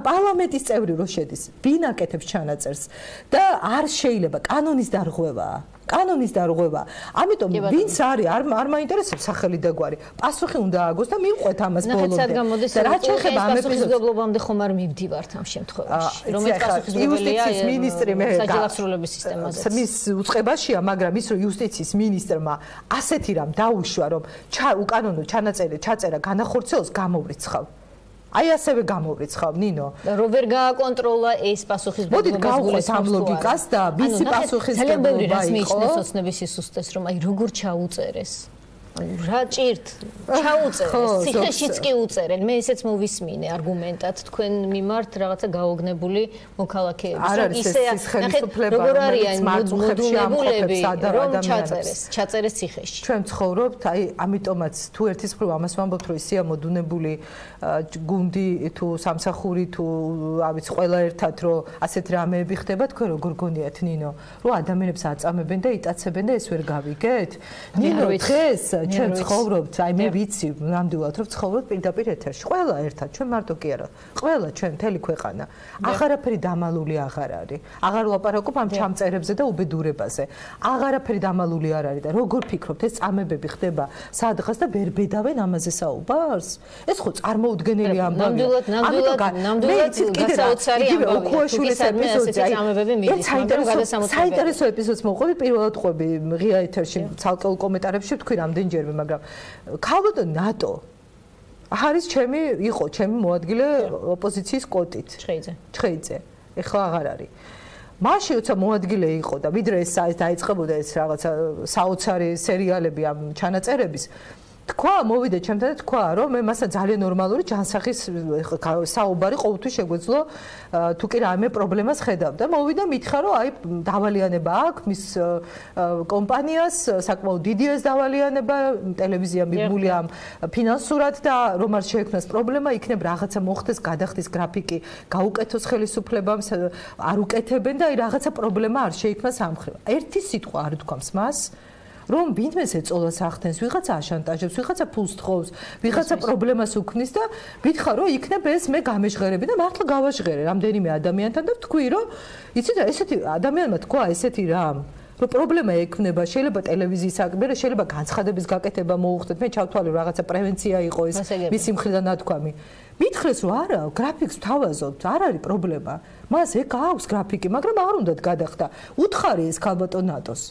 პარლამენტის წევრი რო შედის ვინ აკეთებს ჩანაწერს და არ შეიძლება კანონის დარღვევაა კანონის დარღვევა. ამიტომ ვინც არის არ მაინტერესებს სახელი და გვარი. პასუხი უნდა აგოს და მივყვეთ ამას ბოლომდე. და რა შეიძლება ამ პასუხისმგებლობამდე ხომ არ მივდივართ ამ შემთხვევაში. რომელიც პასუხისმგებელია საჯელახსრულების სისტემაზე. მის უწყებაშია, მაგრამ ის რომ იუსტიციის მინისტრმა ასეთი რამ დაუშვა, რომ უკანონო ჩაწერა განახორციელოს გამოვრიცხავ. აი ასევე გამოვრიცხავ ნინო რო ვერ გააკონტროლა ეს პასუხისმგებლობა მოდით გავყოთ ამ ლოგიკას და ვისი პასუხისმგებლობა იყო ოცნების სისუსტეს რომ აი როგორ ჩაუწერეს რა ჭირთ ჩაუწერეს ციხეშიც კი უწერენ მე ესეც მოვისმინე არგუმენტად თქვენ მიმართ რაღაცა გაოგნებული მოქალაქეების რომ ისე როგორ არიან მოდუნებულები რომ ჩაწერეს ციხეში ჩვენ ცხოვრობთ აი ამიტომაც თუ ერთის მხრივ ამას ვამბობთ რომ ისეა მოდუნებული გუნდი თუ სამსახური თუ ავიც ყველა ერთად რომ ასეთ რამეები ხდება თქვენ როგორ გონიათ ნინო რომ ადამიანებს აწამებენ და იტაცებენ და ეს ვერ გავიგეთ ნინო დღეს ჩვენ ცხოვრობთ, აი მე ვიცი ნამდვილად რომ ცხოვრობთ პირდაპირ ეთერში. ყველა ერთად, ჩვენ მარტო კი არა. ყველა ჩვენ მთელი ქვეყანა. აღარაფერი დამალული აღარ არის. აღარ ვლაპარაკობ ამ ჩამწერებზე და უბედურებაზე. აღარაფერი დამალული არ არის და როგორ ფიქრობთ ეს წამებები ხდება სადღაც და ვერ ბედავენ ამაზე საუბარს? ეს ხო წარმოუდგენელი ამბავია. ნამდვილად გასაოცარი ამბავია. ოქუაშვილის ეპიზოდზე წამებები მიდის, მაგრამ გადასამოწმებელი. საინტერესო ეპიზოდს მოყვები პირველად ყვები ღია ეთერში ცალკეულ კომენტარებში თქვი რამდენჯერმე მაგრამ ქალბატონო ნატო არის იყო ჩემი მოადგილე ოპოზიციის კოტით ჩხეიძე ეხლა აღარ არის მაშინ როცა მოადგილე იყო და ვიდრე ეს დაიწყებოდა ეს რაღაცა საოცარი სერიალები ამ ჩანაწერების თქვა მოვიდა ჩემთან და თქვა რომ მე მასა ძალიან ნორმალური ჯანსაღის საუბარი ყოველთვის შეგვეძლო თუ კი რამე პრობლემას ხედავ და მოვიდა მითხრა რომ აი დავალიანება აქვს მის კომპანიას საკმაოდ დიდია ეს დავალიანება ტელევიზია მიბმული ამ ფინანსურად და რომ არ შეექმნას პრობლემა იქნებ რაღაცა მოხდეს გადახდის გრაფიკი გაუკეთოს ხელისუფლებამ არ უკეთებენ და აი რაღაცა პრობლემა არ შეიქმნას ამ მხრივ ერთი სიტყვა არ თქვამს მას რომ ვინმეს ეწოლას ახდენს, ვიღაცა აშანტაჟებს, ვიღაცა ფულს თხოვს, ვიღაცა პრობლემას უქმნის და ვითხრა რომ იქნებ ეს მე გამეჟღერები და მართლა გავაჟღერე რამდენიმე ადამიანთან და ვთქვი რომ იცით რა ესეთი ადამიანმა თქვა ესეთი რამ რომ პრობლემა ექმნება შეიძლება ტელევიზიის საქმე შეიძლება განცხადების გაკეთება მოუხდეთ მე ჩავთვალე რაღაცა პრევენცია იყო ეს მისი მხრიდან ნათქვამი მითხრეს რომ არა გრაფიკს ვთავაზობთ არ არის პრობლემა მას ეგ აქვს გრაფიკი მაგრამ არ უნდათ გადახდა უთხარი ეს ქალბატონ ნატოს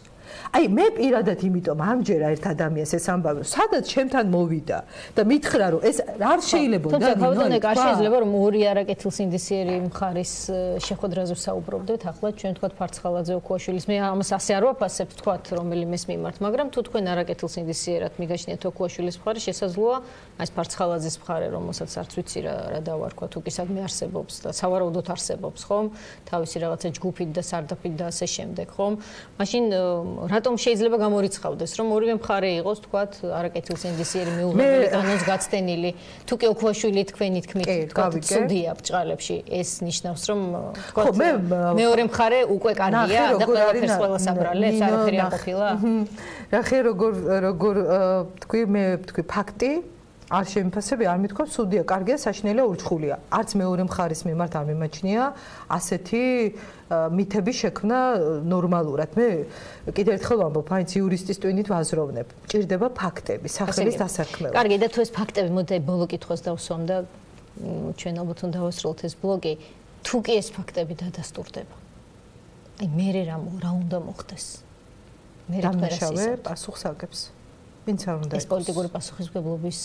აი მე პირადად იმიტომ ამჯერა ერთ ადამიანს ეს ამბავი სადაც ჩემთან მოვიდა და მითხრა რომ ეს არ შეიძლება და ნინო არ შეიძლება რომ ორი არაკეთილსინდისიერი მხარის შეხვედრაზე ვსაუბრობდეთ ახლა ჩვენ თქვათ ფარცხალაძე ოქუაშვილის მე ამას ასე არ ვაფასებ თქვათ რომელიმეს მიმართ მაგრამ თუ თქვენ არაკეთილსინდისიერად მიგაშნიათ ოქუაშვილის მხარი შესაძლოა ეს ფარცხალაძის მხარე რომელსაც არც ვიცი რა დავარქვა თუ კი სადმე არსებობს და სავარაუდოდ არსებობს ხომ თავისი რაღაცა ჯგუფით და სარდაფით და ასე შემდეგ ხომ მაშინ რატომ შეიძლება გამორიცხავდეს რომ ორივე მხარე იყოს თქვათ არაკეთილსინდისიერი მეუღლე კანონს გაცდენილი თუ კი ოქუაშვილი თქვენი თქმით თქვათ სუდია ბჭყალებში ეს ნიშნავს რომ თქვათ მეორე მხარე უკვე კარგია და ყველაფერს ყველას აბრალებს არაფერი არ ყოფილა ნახე როგორ თქვი მე თქვი ფაქტი არ შემიფასები არ მithქვა სუდია კარგია საშინელია ურჩხულია არც მეორე მხარის მიმართ არ მიმაჩნია ასეთი მითების შექმნა ნორმალურად მე კიდევ ერთხელ ვამბობ მაინც იურისტის ტვინით ვაზროვნებ ჭირდება ფაქტები სახელის დასაქმება კარგი და თუ ეს ფაქტები მოდი ბოლო კითხვას დავსვამ და ჩვენ ალბათ უნდა დავასრულოთ ეს ბლოგი თუ კი ეს ფაქტები დადასტურდება აი მე რა უნდა მოხდეს მე რა დამნაშავე პასუხს აგებს ვინც არ უნდა ეს პოლიტიკური პასუხისმგებლობის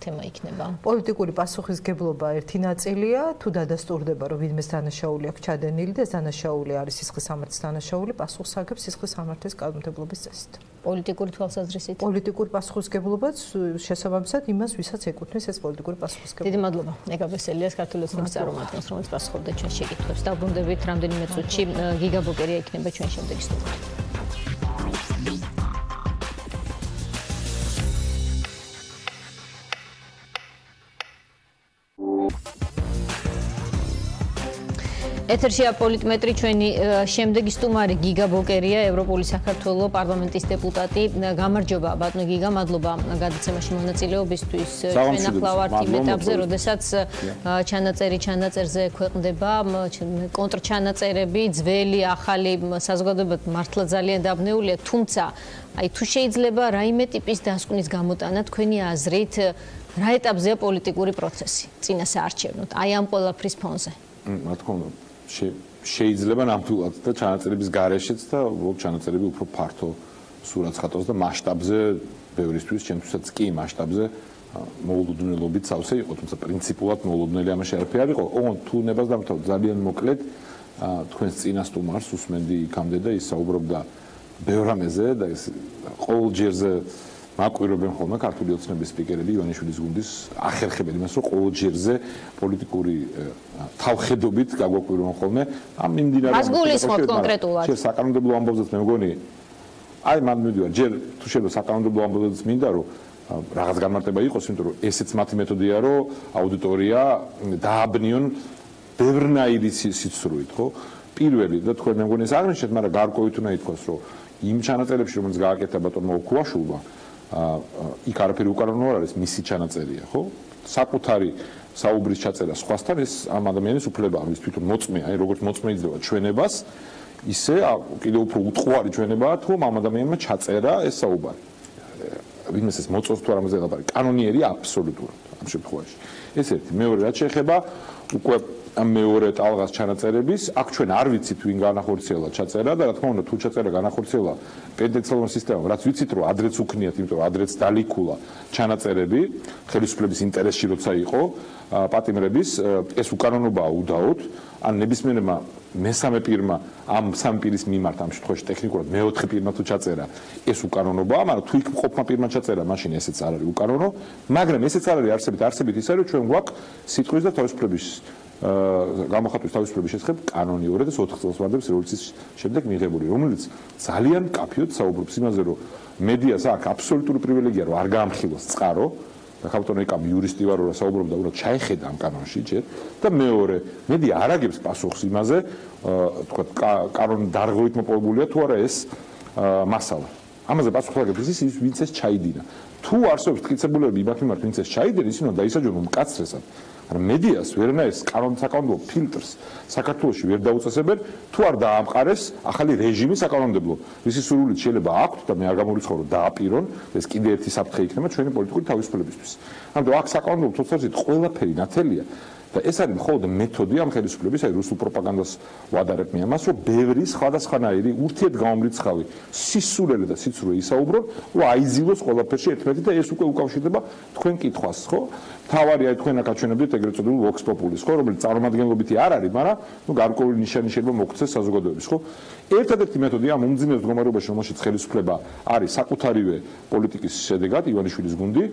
თემა იქნება. პოლიტიკური პასუხისმგებლობა ერთი ნაწილია, თუ დადასტურდება, რომ ვინმეს დანაშაული აქვს ჩადენილი და ეს დანაშაული არის სისხლის სამართლის დანაშაული, პასუხს აგებს სისხლის სამართლის კანონმდებლობის წესით. პოლიტიკური თვალსაზრისით. პოლიტიკური პასუხისმგებლობაც შესაბამისად იმას, ვისაც ეკუთვნის ეს პოლიტიკური პასუხისმგებლობა. დიდი მადლობა. ნიკა ბესელიას ქართული ოცნების წარმომადგენელს, რომელიც პასუხობდა ჩვენ შეკითხვებს. დავბრუნდებით რამდენიმე წუთში გიგა ბოკერია იქნება ჩვენ შემდეგი სტუმარი. ეთერშია პოლიტმეტრი ჩვენი შემდეგი სტუმარი გიგა ბოკერია ევროპული საქართველოს პარლამენტის დეპუტატი გამარჯობა ბატონო გიგა მადლობა გადაცემაში მონაწილეობისთვის ჩვენ ახლა ვართ იმ ეტაპზე როდესაც ჩანაწერზე ქვეყნდება კონტრჩანაწერები ძველი ახალი საზოგადოება მართლა ძალიან დაბნეულია თუმცა აი თუ შეიძლება რაიმე ტიპის დასკვნის გამოტანა თქვენი აზრით რა ეტაპზეა პოლიტიკური პროცესი წინა საარჩევნოდ აი ამ ყველაფრის ფონზე რა თქმა უნდა შეიძლება ნამდვილად და ჩანაწერების გარეშეც და ჩანაწერები უფრო ფართო სურათს ხატავს და მასშტაბზე ბევრისთვის, ჩემთვისაც კი მასშტაბზე მოულოდნელობით სავსე იყო, თუმცა პრინციპულად მოულოდნელი ამაში არაფერი არ იყო. ოღონდ თუ ნებას დამთავრდა ძალიან მოკლედ თქვენს წინა სტუმარს უსმენდი იქამდე და ის საუბრობდა ბევრ რამეზე და ეს ყოველ ჯერზე მაკვირვებენ ხოლმე ქართული ოცნების სპიკერები ივანიშვილის გუნდის ახერხებენ იმას, რომ ყოველ ჯერზე პოლიტიკური თავხედობით გაგვაკვირვებენ ხოლმე ამ მიმდინარე მას გულისხმობთ კონკრეტულად. შენ საკანონმდებლო ამბავზეც მე მგონი აი მან მივიდა ჯერ თუ შეიძლება საკანონმდებლო ამბავზეც მინდა რომ რაღაც განმარტება იყოს, იმიტომ რომ ესეც მათი მეთოდია, რომ აუდიტორია დააბნიონ ბევრნაირი სიცრუით, ხო? პირველი და თქვენ მე მგონი ეს აღნიშნეთ, მაგრამ გარკვევით უნდა ითქვას, რომ იმ ჩანაწერებში, რომელიც გააკეთა ბატონმა ოქუაშვილმა, იქ არაფერი უკანონო არ არის, მისი ჩანაწერია, ხო? საკუთარი საუბრის ჩაწერა სხვასთან ეს ამ ადამიანის უფლება, ის თვითონ მოწმეა, აი როგორც მოწმე იძლევა ჩვენებას, ისე კიდევ უფრო უტყუარი ჩვენებაა, თუ ამ ადამიანმა ჩაწერა ეს საუბარი. ვინმეს ეს მოწონს თუ არ ამაზე ლაპარაკი, კანონიერია აბსოლუტურად ამ შემთხვევაში. ეს ერთი, მეორე რაც შეეხება უკვე მეორე ტალღას ჩანაწერების, აქ ჩვენ არ ვიცით ვინ განახორციელა ჩაწერა და რა თქმა უნდა თუ ჩაწერა განახორციელა პენტექსელონ სისტემამ, რაც ვიცით რომ ადრეც უქნიათ, იმიტომ რომ ადრეც დალიქულა ჩანაწერები, ხელისუფლების ინტერესში როცა იყო პატიმრების, ეს უკანონობაა უდაოდ, ან ნებისმიერმა მესამე პირმა ამ სამ პირის მიმართ ამ შემთხვევაში ტექნიკურად მეოთხე პირმა თუ ჩაწერა, ეს უკანონობაა, მაგრამ თუ იქ მყოფმა პირმა ჩაწერა, მაშინ ესეც არ არის უკანონო, მაგრამ ესეც არ არის არსებით ის არის რომ ჩვენ გვაქვს სიტყვის და თავისუფლების გამოხატვის თავისუფლების შესახებ კანონი 2004 წელს ვარდებს რევოლუციის შემდეგ მიღებული, რომელიც ძალიან კაფიოდ საუბრობს იმაზე, რომ მედიას აქვს აბსოლუტური პრივილეგია, რომ არ გაამხილოს წყარო და ხალხთან ეკამ იურისტი ვარო რა საუბრობდა, უნდა ჩაეხედა ამ კანონში ჯერ და მეორე, მედია არ აგებს პასუხს იმაზე, თქვა კანონი დარღვევით მოპოვებულია თუ არა ეს მასალა. ამაზე პასუხს აგებს ის ვინც ეს ჩაიდინა. თუ არსებობს მტკიცებულებები იმათ მიმართ, ვინც ეს ჩაიდენა, ისინი უნდა დაისაჯონ მკაცრესად. მედიას ვერანაირ საკანონმდებლო ფილტრს საქართველოში ვერ დაუწესებენ, თუ არ დაამყარეს ახალი რეჟიმი საკანონმდებლო. ისი სურვილით შეიძლება აქვთ და მე არ გამორიცხავ რომ დააპირონ, ეს კიდე ერთი საფრთხე იქნება ჩვენი პოლიტიკური თავისუფლებისთვის. ამიტომ აქ საკანონმდებლო თვალსაზრისით ყველაფერი ნათელია და ეს არის მხოლოდ მეთოდი ამ ხელისუფლების, აი რუსულ პროპაგანდას ვადარებ მე ამას, რომ ბევრი სხვადასხვანაირი ურთიერთგამომრიცხავი სისულელე და სიცრუე ისაუბრონ, რომ აიზილოს ყველაფერში ერთმანეთი და ეს უკვე უკავშირდება თქვენ კითხვას, ხო? თავარი აი თქვენ აქ აჩვენებდით ეგრეთ წოდებული vox populis, ხო, რომელიც წარმომადგენლობითი არ არის, მაგრამ ნუ გარკვეული ნიშანი შეიძლება მოქცეს საზოგადოების, ხო? ერთადერთი მეთოდი ამ უმძიმეს მდგომარეობაში, რომელშიც ხელისუფლება არის საკუთარივე პოლიტიკის შედეგად, ივანიშვილის გუნდი,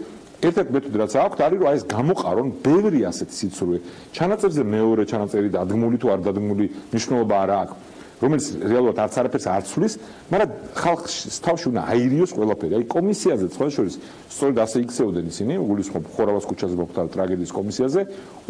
ერთ-ერთი მეთოდი რაც აქვს, არის რომ აი ეს გამოყარონ ბევრი ასეთი სიცრუე. ჩანაწერზე მეორე ჩანაწერი დადგმული თუ არ დადგმული მნიშვნელობა არ აქვს. რომელიც რეალურად არც არაფერს არ ცვლის, მაგრამ ხალხს თავში უნდა აირიოს ყველაფერი. აი კომისიაზე სხვა შორის სწორედ ასე იქცეოდნენ ისინი, გულისხმობ ხორავას ქუჩაზე მოხდა ტრაგედიის კომისიაზე,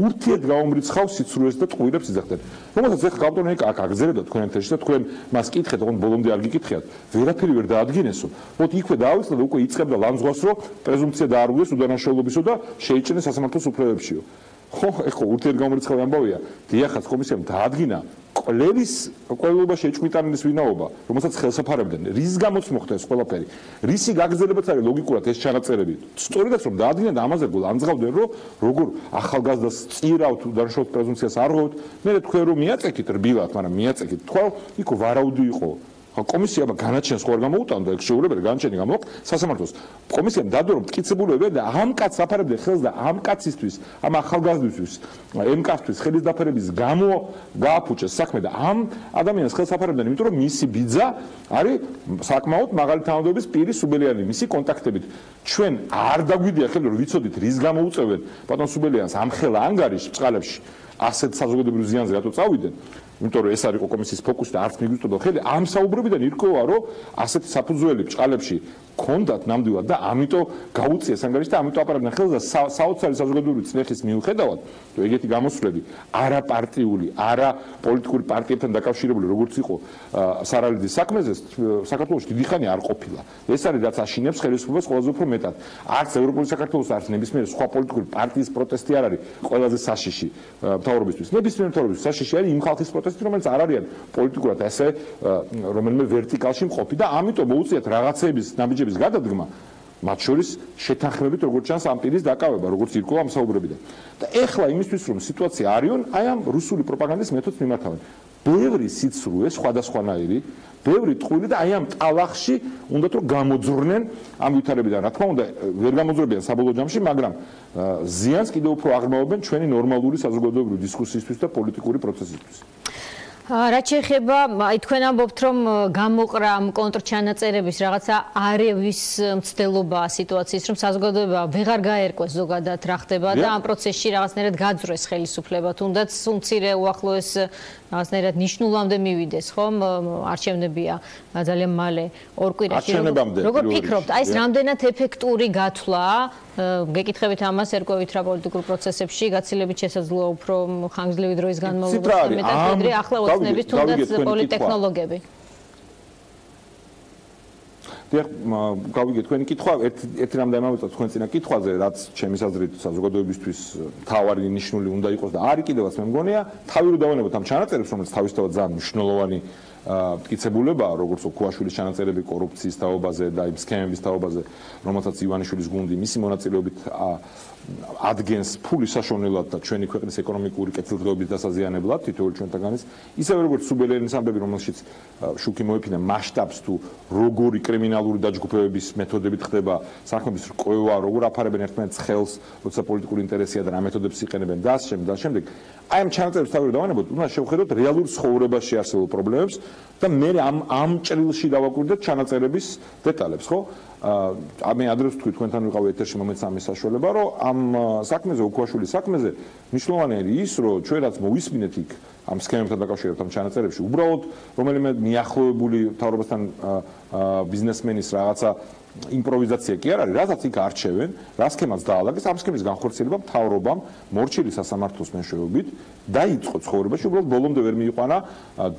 ურთიერთგამომრიცხავ სიცრუეს და ტყუილებს იძახდნენ. რომელსაც ეხლა გავდონე აქ აგზერებდა თქვენ ეთერში და თქვენ მას კითხეთ, ოღონდ ბოლომდე არ გიკითხიათ, ვერაფერი ვერ დაადგინესო. მოდი იქვე დაავიწყდა და უკვე იწყებდა ლანძღვას, რომ პრეზუმპცია დაარღვიეს უდანაშაულებისო და შეიჭრეს სასამართლოს უფლებებშიო. ხო, ეხლა ურთიერთგამომრიცხავი ამბავია, დიახაც კომისიამ დაადგინა ყველობაში ეჭვმიტანილის ვინაობა, რომელსაც ხელსაფარებდნენ. რის გამოც მოხდა ეს ყველაფერი? რისი გაგრძელებაც არის ლოგიკურად ეს ჩანაწერები? სწორედაც რომ დაადგინა და ამაზე გულანძღავდნენ, რომ როგორ ახალგაზრდას წირავთ უდანაშაულობის პრეზუმპციას არ ღვევთ, მე თქვენ რომ მიაწექით რბილად, მაგრამ მიაწექით. თქვა, იქ ვარაუდი იყო. კომისიამ განაჩენს ხო არ გამოუტანდა, ეგ შეუძლებელი განაჩენი გამოყ სასამართლოს. კომისიამ დადო რომ მტკიცებულებები და ამ კაცს აფარებდნენ ხელს და ამ კაცისთვის, ამ ახალგაზრდისთვის, ემკაცთვის ხელის დაფარების გამო გააფუჭეს საქმე და ამ ადამიანს ხელს აფარებდნენ, იმიტომ რომ მისი ბიძა არის საკმაოდ მაღალი თანამდებობის პირი სუბელიანი, მისი კონტაქტებით. ჩვენ არ დაგვიდია ხელი რომ ვიცოდით რის გამო უწევენ ბატონ სუბელიანს ამ ხელა ანგარიშ ბწყალებში ასეთ საზოგადოებრივ ზიანზე რატო წავიდნენ? იმიტომ რომ ეს არის კომისიის ფოკუსი და არც მიგვიწოდა ხელი ამ საუბრობიდან ირკვევა რომ ასეთი საფუძველი ბჭყალებში ქონდათ ნამდვილად და ამიტომ გაუწიეს ანგარიში და ამიტომ აპარებდნენ ხელს და საოცარი საზოგადოებრივი წნეხის მიუხედავად თუ ეგეთი გამოსვლები არა პარტიული, არა პოლიტიკური პარტიებთან დაკავშირებული როგორც იყო სარალიდის საქმეზე საქართველოში დიდი ხანი არ ყოფილა. ეს არის რაც აშინებს ხელისუფლებას ყველაზე უფრო მეტად. არც ევროპული საქართველოს, არც ნებისმიერ სხვა პოლიტიკური პარტიის პროტესტი არ არის ყველაზე საშიში მთავრობისთვის. ნებისმიერ მთავრობისთვის საშიში არის იმ ხალხის პროტესტი, რომელიც არ არიან პოლიტიკურად ესე რომელიმე ვერტიკალში მყოფი და ამიტომ მოუწიათ რაღაცეების ნაბიჯების გადადგმა, მათ შორის შეთანხმებით როგორც ჩანს ამ პირის დაკავება, როგორც ირკვევა ამ საუბრებიდან. და ეხლა იმისთვის რომ სიტუაცია არიონ, აი ამ რუსული პროპაგანდის მეთოდს მიმართავენ. ბევრი სიცრუე სხვადასხვანაირი, ბევრი ტყუილი და აი ამ ტალახში უნდათ რომ გამოძვრნენ ამ ვითარებიდან. რა თქმა უნდა, ვერ გამოძვრებიან საბოლოო ჯამში, მაგრამ ზიანს კიდევ უფრო აღრმავებენ ჩვენი ნორმალური საზოგადოებრივი დისკუსიისთვის და პოლიტიკური პროცესისთვის. რაც შეეხება, აი თქვენ ამბობთ, რომ გამოყრა ამ კონტრჩანაწერების რაღაცა არევის მცდელობა სიტუაციის, რომ საზოგადოება ვეღარ გაერკვეს ზოგადად რა ხდება და ამ პროცესში რაღაცნაირად გაძვრეს ხელისუფლება, თუნდაც უმცირე უახლოეს რაღაცნაირად ნიშნულამდე მივიდეს, ხომ? არჩევნებია ძალიან მალე ორ კვირაში. როგორ ფიქრობთ, აი ეს რამდენად ეფექტური გათვლა გეკითხებით ამას ერკვევით რა პოლიტიკურ პროცესებში გაცილებით შესაძლოა უფრო ხანგრძლივი დროის განმავლობაში მეტად ვიდრე ახლა ოცნების თუნდაც პოლიტექნოლოგიები. დიახ, გავიგეთ თქვენი კითხვა, ერთი რამ დამავიწყოთ თქვენ წინა კითხვაზე, რაც ჩემის აზრით საზოგადოებისთვის მთავარი ნიშნული უნდა იყოს და არის კიდევაც მე მგონია, თავი რო დავანებოთ ამ ჩანაწერებს, რომელიც თავისთავად ძალიან მნიშვნელოვანი მტკიცებულებაა, როგორც ოქუაშვილის ჩანაწერები კორუფციის თაობაზე და იმ სქემების თაობაზე, რომელსაც ივანიშვილის გუნდი მისი მონაწილეობით ადგენს ფულის საშუალებლად და ჩვენი ქვეყნის ეკონომიკური კეთილდღეობის დასაზიანებლად თითოეული ჩვენთაგანის, ისევე როგორც სუბელენის ამბები, რომელშიც შუქი მოეფინა მასშტაბს თუ როგორი კრიმინალური დაჯგუფებების მეთოდებით ხდება საქმების რკვევა, როგორ აფარებენ ერთმანეთს ხელს, როცა პოლიტიკური ინტერესია და რა მეთოდებს იყენებენ და შემდეგ. აი ამ ჩანაწერებს თავი დავანებოთ, უნდა შევხედოთ რეალურ ცხოვრებაში არსებულ პრობლემებს და მე ამ ჭრილში დავაკვირდეთ ჩანაწერების დეტალებს, ხო? მე ადრეს თქვი თქვენთან ვიყავი ეთერში მომეც ამის საშუალება, რომ ამ საქმეზე, ოქუაშვილის საქმეზე მნიშვნელოვანია ის, რომ ჩვენ რაც მოვისმინეთ იქ ამ სქემებთან დაკავშირებით ამ ჩანაწერებში, უბრალოდ რომელიმე მიახლოებული მთავრობასთან ბიზნესმენის რაღაცა იმპროვიზაცია კი არ არის, რასაც იქ არჩევენ, რა სქემაც დაალაგეს, ამ სქემის განხორციელება მთავრობამ მორჩილი სასამართლოს მეშვეობით დაიწყო ცხოვრებაში, უბრალოდ ბოლომდე ვერ მიიყვანა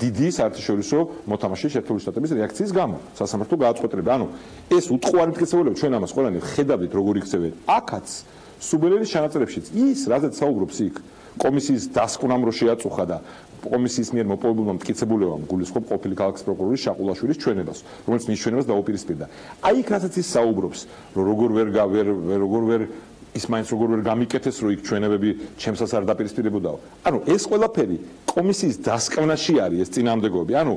დიდი საერთაშორისო მოთამაშე შეერთებული შტატების რეაქციის გამო. სასამართლო გააწყვეტილება. ანუ ეს უტყუარი მტკიცებულება ჩვენ ამას ყველანი ხედავთ როგორ იქცევენ. აქაც სუბელენის ჩანაწერებშიც ის, რაზეც საუბრობს იქ კომისიის დასკვნამ რო შეაწუხა და კომისიის მიერ მოპოვებულმა მტკიცებულებამ გულისხმობ ყოფილი ქალაქის პროკურორის შაყულაშვილის ჩვენებას, რომელიც მის ჩვენებას დაუპირისპირდა. აი იქ რასაც ის საუბრობს, რომ როგორ ვერ ის მაინც როგორ ვერ გამიკეთეს, რომ იქ ჩვენებები ჩემსაც არ დაპირისპირებოდაო. ანუ ეს ყველაფერი კომისიის დასკვნაში არის ეს წინააღმდეგობები. ანუ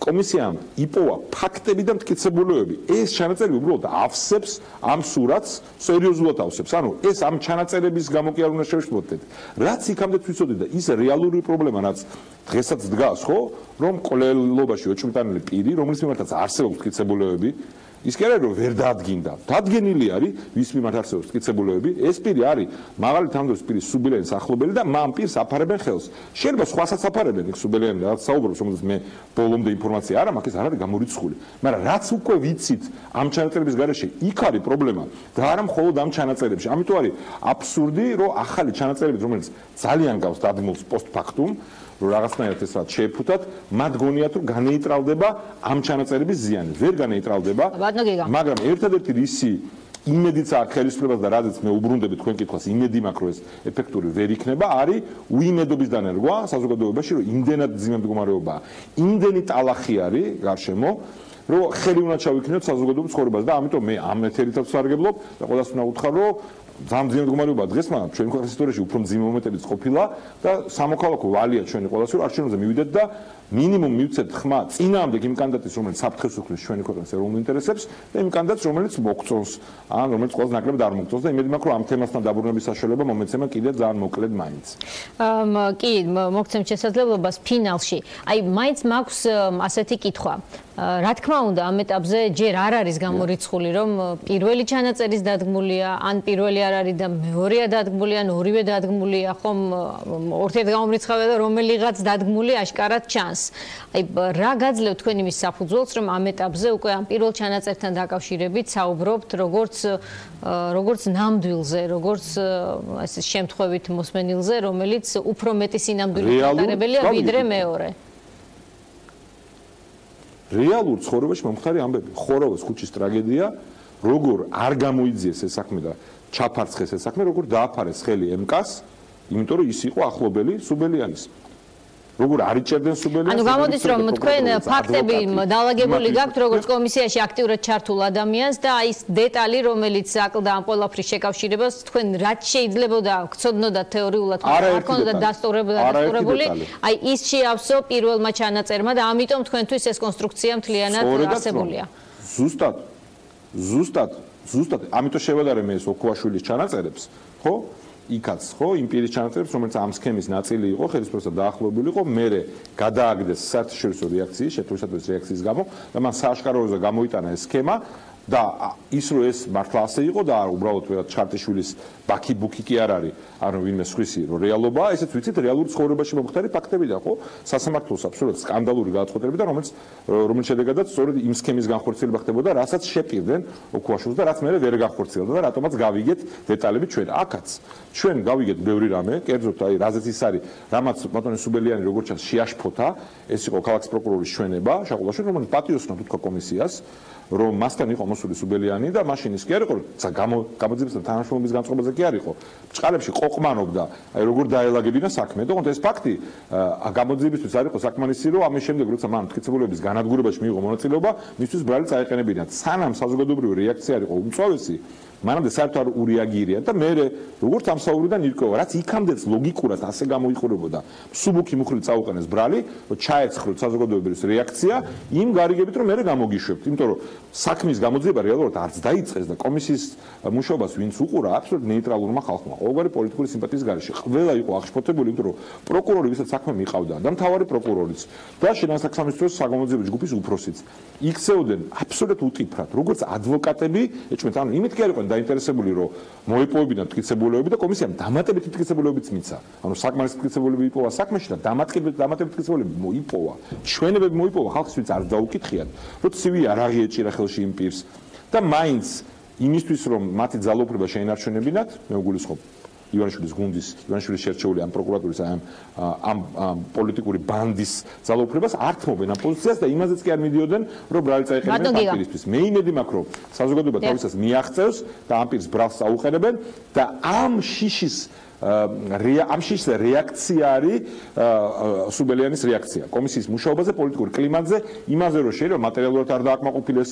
კომისიამ იპოვა ფაქტები და მტკიცებულებები. ეს ჩანაწერი უბრალოდ ავსებს ამ სურათს, სერიოზულად ავსებს. ანუ ეს ამ ჩანაწერების გამო კი არ უნდა შევშლოთ. რაც იქამდე თვისოდი და ის რეალური პრობლემა, რაც დღესაც დგას, ხო, რომ კოლელობაში ოჭმიტანილი პირი, რომლის მიმართაც არსებობს მტკიცებულებები, ის კი არა რომ ვერ დაადგინდა. დადგენილი არის ვის მიმართ არსებობს მტკიცებულებები. ეს პირი არის მაღალი თანამდებობის პირის სუბელენის ახლობელი და მან პირს აფარებენ ხელს. შეიძლება სხვასაც აფარებენ იქ სუბელენი, რაც საუბრობს, რომელზეც მე ბოლომდე ინფორმაცია არ მაქვს, ეს არ არის გამორიცხული. მაგრამ რაც უკვე ვიცით ამ ჩანაწერების გარეშე, იქ არის პრობლემა და არა მხოლოდ ამ ჩანაწერებში. ამიტომ არის აბსურდი, რომ ახალი ჩანაწერები, რომელიც ძალიან გავს დადგმულს პოსტფაქტუმ, რომ რაღაცნაირად ეს რაც შეეფუთათ, მათ გონიათ რომ განეიტრალდება ამ ჩანაწერების ზიანი. ვერ განეიტრალდება, მაგრამ ერთადერთი რისი იმედიც აქვს ხელისუფლებას და რადგან მე უბრუნდები თქვენ კითხვას, იმედი მაქვს რომ ეს ეფექტური ვერ იქნება, არის უიმედობის დანერგვა საზოგადოებაში, რომ იმდენად ძიმე მდგომარეობაა. იმდენი ტალახი არის გარშემო, რომ ხელი უნდა ჩავიქნიოთ საზოგადოების ცხოვრებას და ამიტომ მე ამ ეთერითაც ვსარგებლობ და ყველას უნდა უთხრა, რომ ძალიან ძიმე მდგომარეობა დღეს, მაგრამ ჩვენ ქვეყნის ისტორიაში უფრო ძიმე მომენტებიც ყოფილა და სამოქალაქო ვალია ჩვენი ყველასი რომ არჩევნებზე მივიდეთ და მინიმუმ მივცეთ ხმა წინააღმდეგ იმ კანდიდატის, რომელიც საფრთხეს უქმნის ჩვენი ქვეყნის ეროვნულ ინტერესებს და იმ კანდიდატს, რომელიც მოგწონს, ან რომელიც ყველას ნაკლებად არ მოგწონს და იმედი მაქვს, რომ ამ თემასთან დაბრუნების საშუალება მომეცემა კიდევ ძალიან მოკლედ მაინც. კი, მოგცემთ შესაძლებლობას ფინალში. აი, მაინც მაქვს ასეთი კითხვა. რა თქმა უნდა, ამ ეტაპზე ჯერ არ არის გამორიცხული, რომ პირველი ჩანაწერის დადგმულია, ან პირველი არ არის და მეორეა დადგმული, ან ორივე დადგმულია, ხომ ორთერთ გამომრიცხავია და რომელიღაც დადგმული აშკარად ჩანს. აი, რა გაძლევთ თქვენ იმის საფუძველს, რომ ამ ეტაპზე უკვე ამ პირველ ჩანაწერთან დაკავშირებით საუბრობთ, როგორც ნამდვილზე, როგორც ეს შემთხვევით მოსმენილზე, რომელიც უფრო მეტი სინამდვილე გატარებელია ვიდრე მეორე. რეალურ ცხოვრებაში მომხდარი ამბები. ხოროვოს ქუჩის ტრაგედია, როგორ არ გამოიძიეს ეს საქმე და ჩაფარცხეს ეს საქმე, როგორ დააფარეს ხელი ემკას, იმიტომ რომ ის იყო ახლობელი სუბელიანის. როგორ არიჭერდნენ სუბელიას. ანუ გამოდის რომ თქვენ ფაქტები დაალაგებული გაქვთ როგორც კომისიაში აქტიურად ჩართულ ადამიანს და აი ეს დეტალი რომელიც აკლდა ამ ყველაფრის შეკავშირებას თქვენ რაც შეიძლებოდა გწოდნოდა თეორიულად არ ქონოდა დასტურებული აი ის შეავსო პირველმა ჩანაწერმა და ამიტომ თქვენთვის ეს კონსტრუქცია მთლიანად არსებულია. ზუსტად ამიტომ შევადარებ მე ეს ოქუაშვილის ჩანაწერებს ხო იქაც ხო იმ პირის ჩანაწერებს რომელიც ამ სქემის ნაწილი იყო ხელისუფლებასთან დაახლოებული იყო მე გადააგდეს საერთაშორისო რეაქციის შეთავაზების რეაქციის გამო და მან სააშკაროზე გამოიტანა ეს სქემა და ის რო ეს მართლა ასე იყო და უბრალოდ ჩარტიშვილის ბაქი ბუქი კი არ არის ანუ ვინმე სხვისი რო რეალობაა ესეც ვიცით რეალურ ცხოვრებაში მომხდარი ფაქტებია ხო სასამართლოს აბსოლუტურად სკანდალური გადაწყვეტილება და რომელიც შედეგადაც სწორედ იმ სქემის განხორციელება ხდებოდა რასაც შეპირდნენ ოქუაშვილს და რაც მე ვერ განხორციელდა და რატომაც გავიგეთ დეტალები ჩვენ აქაც ჩვენ გავიგეთ ბევრი რამე კერძოდ აი რაზეც ის არის რამაც ბატონი სუბელიანი როგორც ჩანს შეაშფოთა ეს იყო ქალაქის პროკურორის ჩვენება შაყულაშვილი რომელიც პატიოსნად უთქვა კომისიას რომ მასთან იყო მოსული სუბელიანი და მაშინ ის კი არ იყო გამოძიებასთან თანამშრომლობის განწყობაზე კი არ იყო ბჭყალებში ყოყმანობდა აი როგორ დაელაგებინა საქმე და თქო ეს ფაქტი გამოძიებისთვის არ იყო საკმარისი რომ ამის შემდეგ როცა მან მტკიცებულების განადგურებაში მიიღო მონაწილეობა მისთვის ბრალი წაეყენებინა სანამ საზოგადოებრივი რეაქცია არ იყო უმწვავესი მანამდე საერთოდ არ ურეაგირია და მე როგორც ამსავრიდან ირკვევა რაც იქამდეც ლოგიკურად ასე გამოიყურებოდა სუბუქი მუხლი წაუყენეს ბრალი რომ ჩაეცხროთ საზოგადოებრივი რეაქცია იმ გარიგებით რომ მე გამოგიშვებთ იმიტომ რომ საქმის გამოძიება რეალურად არც დაიწყეს და კომისიის მუშაობას ვინც უყურა აბსოლუტურად ნეიტრალურმა ხალხმა ყოველგვარი პოლიტიკური სიმპათიის გარეშე ყველა იყო აღშფოთებული იმიტომ რომ პროკურორი ვისაც საქმე მიყავდა და მთავარი პროკურორიც და შინაგან საქმის საგამოძიებო ჯგუფის უფროსიც იქცეოდნენ აბსოლუტურად უტიფრად როგორც ადვოკატები ეჭვმეთ ანუ იმით კი არ იყვნენ დაინტერესებული რომ მოიპოვებინათ მტკიცებულებები და კომისიამ დამატებითი მტკიცებულებებიც მიცა ანუ საკმარისი მტკიცებულებები იპოვა საქმეში და დამატებითი მტკიცებულებები მოიპოვა ჩვენებები მოიპოვა ხალხისთვის არ დაუკითხიათ რომ ცივი არ აღიეჭირა ხელში იმ პირს და მაინც იმისთვის რომ მათი ძალაუფლება შეინარჩუნებინათ მე ვგულისხმობ ივანიშვილის გუნდის ივანიშვილის შერჩეული ამ პროკურატურის ამ პოლიტიკური ბანდის ძალაუფლებას არ თმობენ ამ პოზიციას და იმაზეც კი არ მიდიოდნენ რომ ბრალი წაეყენებინათ ამ პირისთვის მე იმედი მაქვს რომ საზოგადოება თავისას მიაღწევს და ამ პირს ბრალს წაუყენებენ და ამ შიშის რეაქცია არის სუბელიანის რეაქცია კომისიის მუშაობაზე პოლიტიკური კლიმატზე იმაზე რომ შეიძლება მატერიალურად არ დააკმაყოფილეს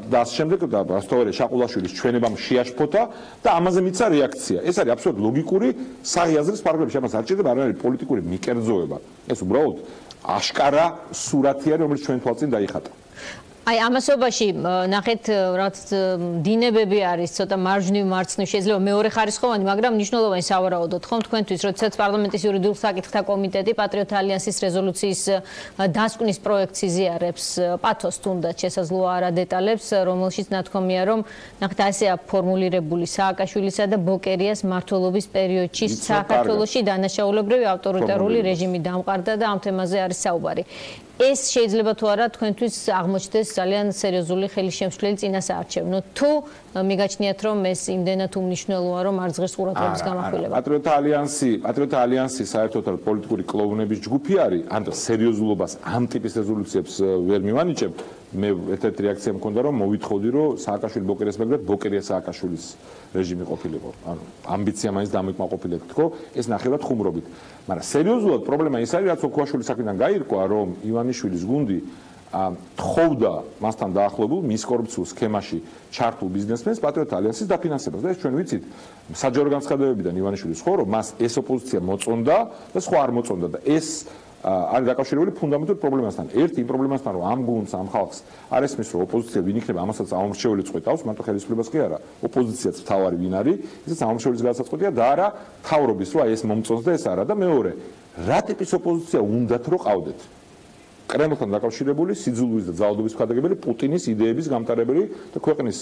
და ამ შემდეგ და რასთავარი შაყულაშვილის ჩვენებამ შეაშფოთა და ამაზე მიცა რეაქცია ეს არის აბსოლუტურად ლოგიკური საიაზრის პარაგრაფი ამას არ ჭირდება არ არის პოლიტიკური მიკერძოება ეს უბრალოდ აშკარა სურათი არის რომელიც ჩვენ თვალწინ დაიხატა აი ამასობაში ნახეთ რაც დინებები არის ცოტა მარჯვნივ მარცხნივ შეიძლება მეორე ხარისხოვანი მაგრამ მნიშვნელოვანი სავარაუდოდ ხომ თქვენთვის როდესაც პარლამენტის იურიდიულ საკითხთა კომიტეტი პატრიოტ ალიანსის რეზოლუციის დასკვნის პროექტს იზიარებს პათოს თუნდაც შესაძლოა არა დეტალებს რომელშიც ნათქვამია რომ ნახეთ ასეა ფორმულირებული სააკაშვილისა და ბოკერიას მმართველობის პერიოდში საქართველოში დანაშაულებრივი ავტორიტარული რეჟიმი დამყარდა და ამ თემაზე არის საუბარი ეს შეიძლება თუ არა თქვენთვის აღმოჩნდეს ძალიან სერიოზული ხელისშემშლელი წინასაარჩევნო თუ მიგაჩნიათ რომ ეს იმდენად უმნიშვნელოა რომ არ ზღერს ყურადღების გამახვილება პატრიოტ ალიანსი საერთოდ პოლიტიკური კლოუნების ჯგუფი არის ან სერიოზულობას ამ ტიპის რეზოლუციებს ვერ მივანიჭებ მე ერთ-ერთი რეაქცია მქონდა რომ მოვითხოვდი რომ სააკაშვილი ბოკერიას მაგრამ ბოკერია სააკაშვილის რეჟიმი ყოფილიყო ანუ ამბიცია მაინც დამიკმაყოფილეთ თქო ეს ნახევრად ხუმრობით მაგრამ სერიოზულად პრობლემა ის არის რაც ოქუაშვილის საქმიდან გაირკვა რომ ივანიშვილის გუნდი თხოვდა მასთან დაახლოებულ მის კორუფციულ სქემაში ჩართულ ბიზნესმენს პატრიოტ ალიანსის დაფინანსებას და ეს ჩვენ ვიცით საჯარო განცხადებებიდან ივანიშვილის ხო რომ მას ეს ოპოზიცია მოწონდა და სხვა არ მოწონდა და ეს არის დაკავშირებული ფუნდამენტურ პრობლემასთან. ერთი იმ პრობლემასთან, რომ ამ გუნდს, ამ ხალხს არ ესმის, რომ ოპოზიცია ვინ იქნება, ამასაც ამომრჩეველი წყვეტავს, მარტო ხელისუფლებას კი არა. ოპოზიციაც თავარი ვინ არის, ისიც ამომრჩეველის გადაწყვეტია და არა თავრობის, რომ აი ეს მომწონს და ეს არა და მეორე, რა ტიპის ოპოზიცია უნდათ რომ ყავდეთ? კრემლთან დაკავშირებული, სიძულვის და ძალადობის მხარდაგებელი, პუტინის იდეების გამტარებელი და ქვეყნის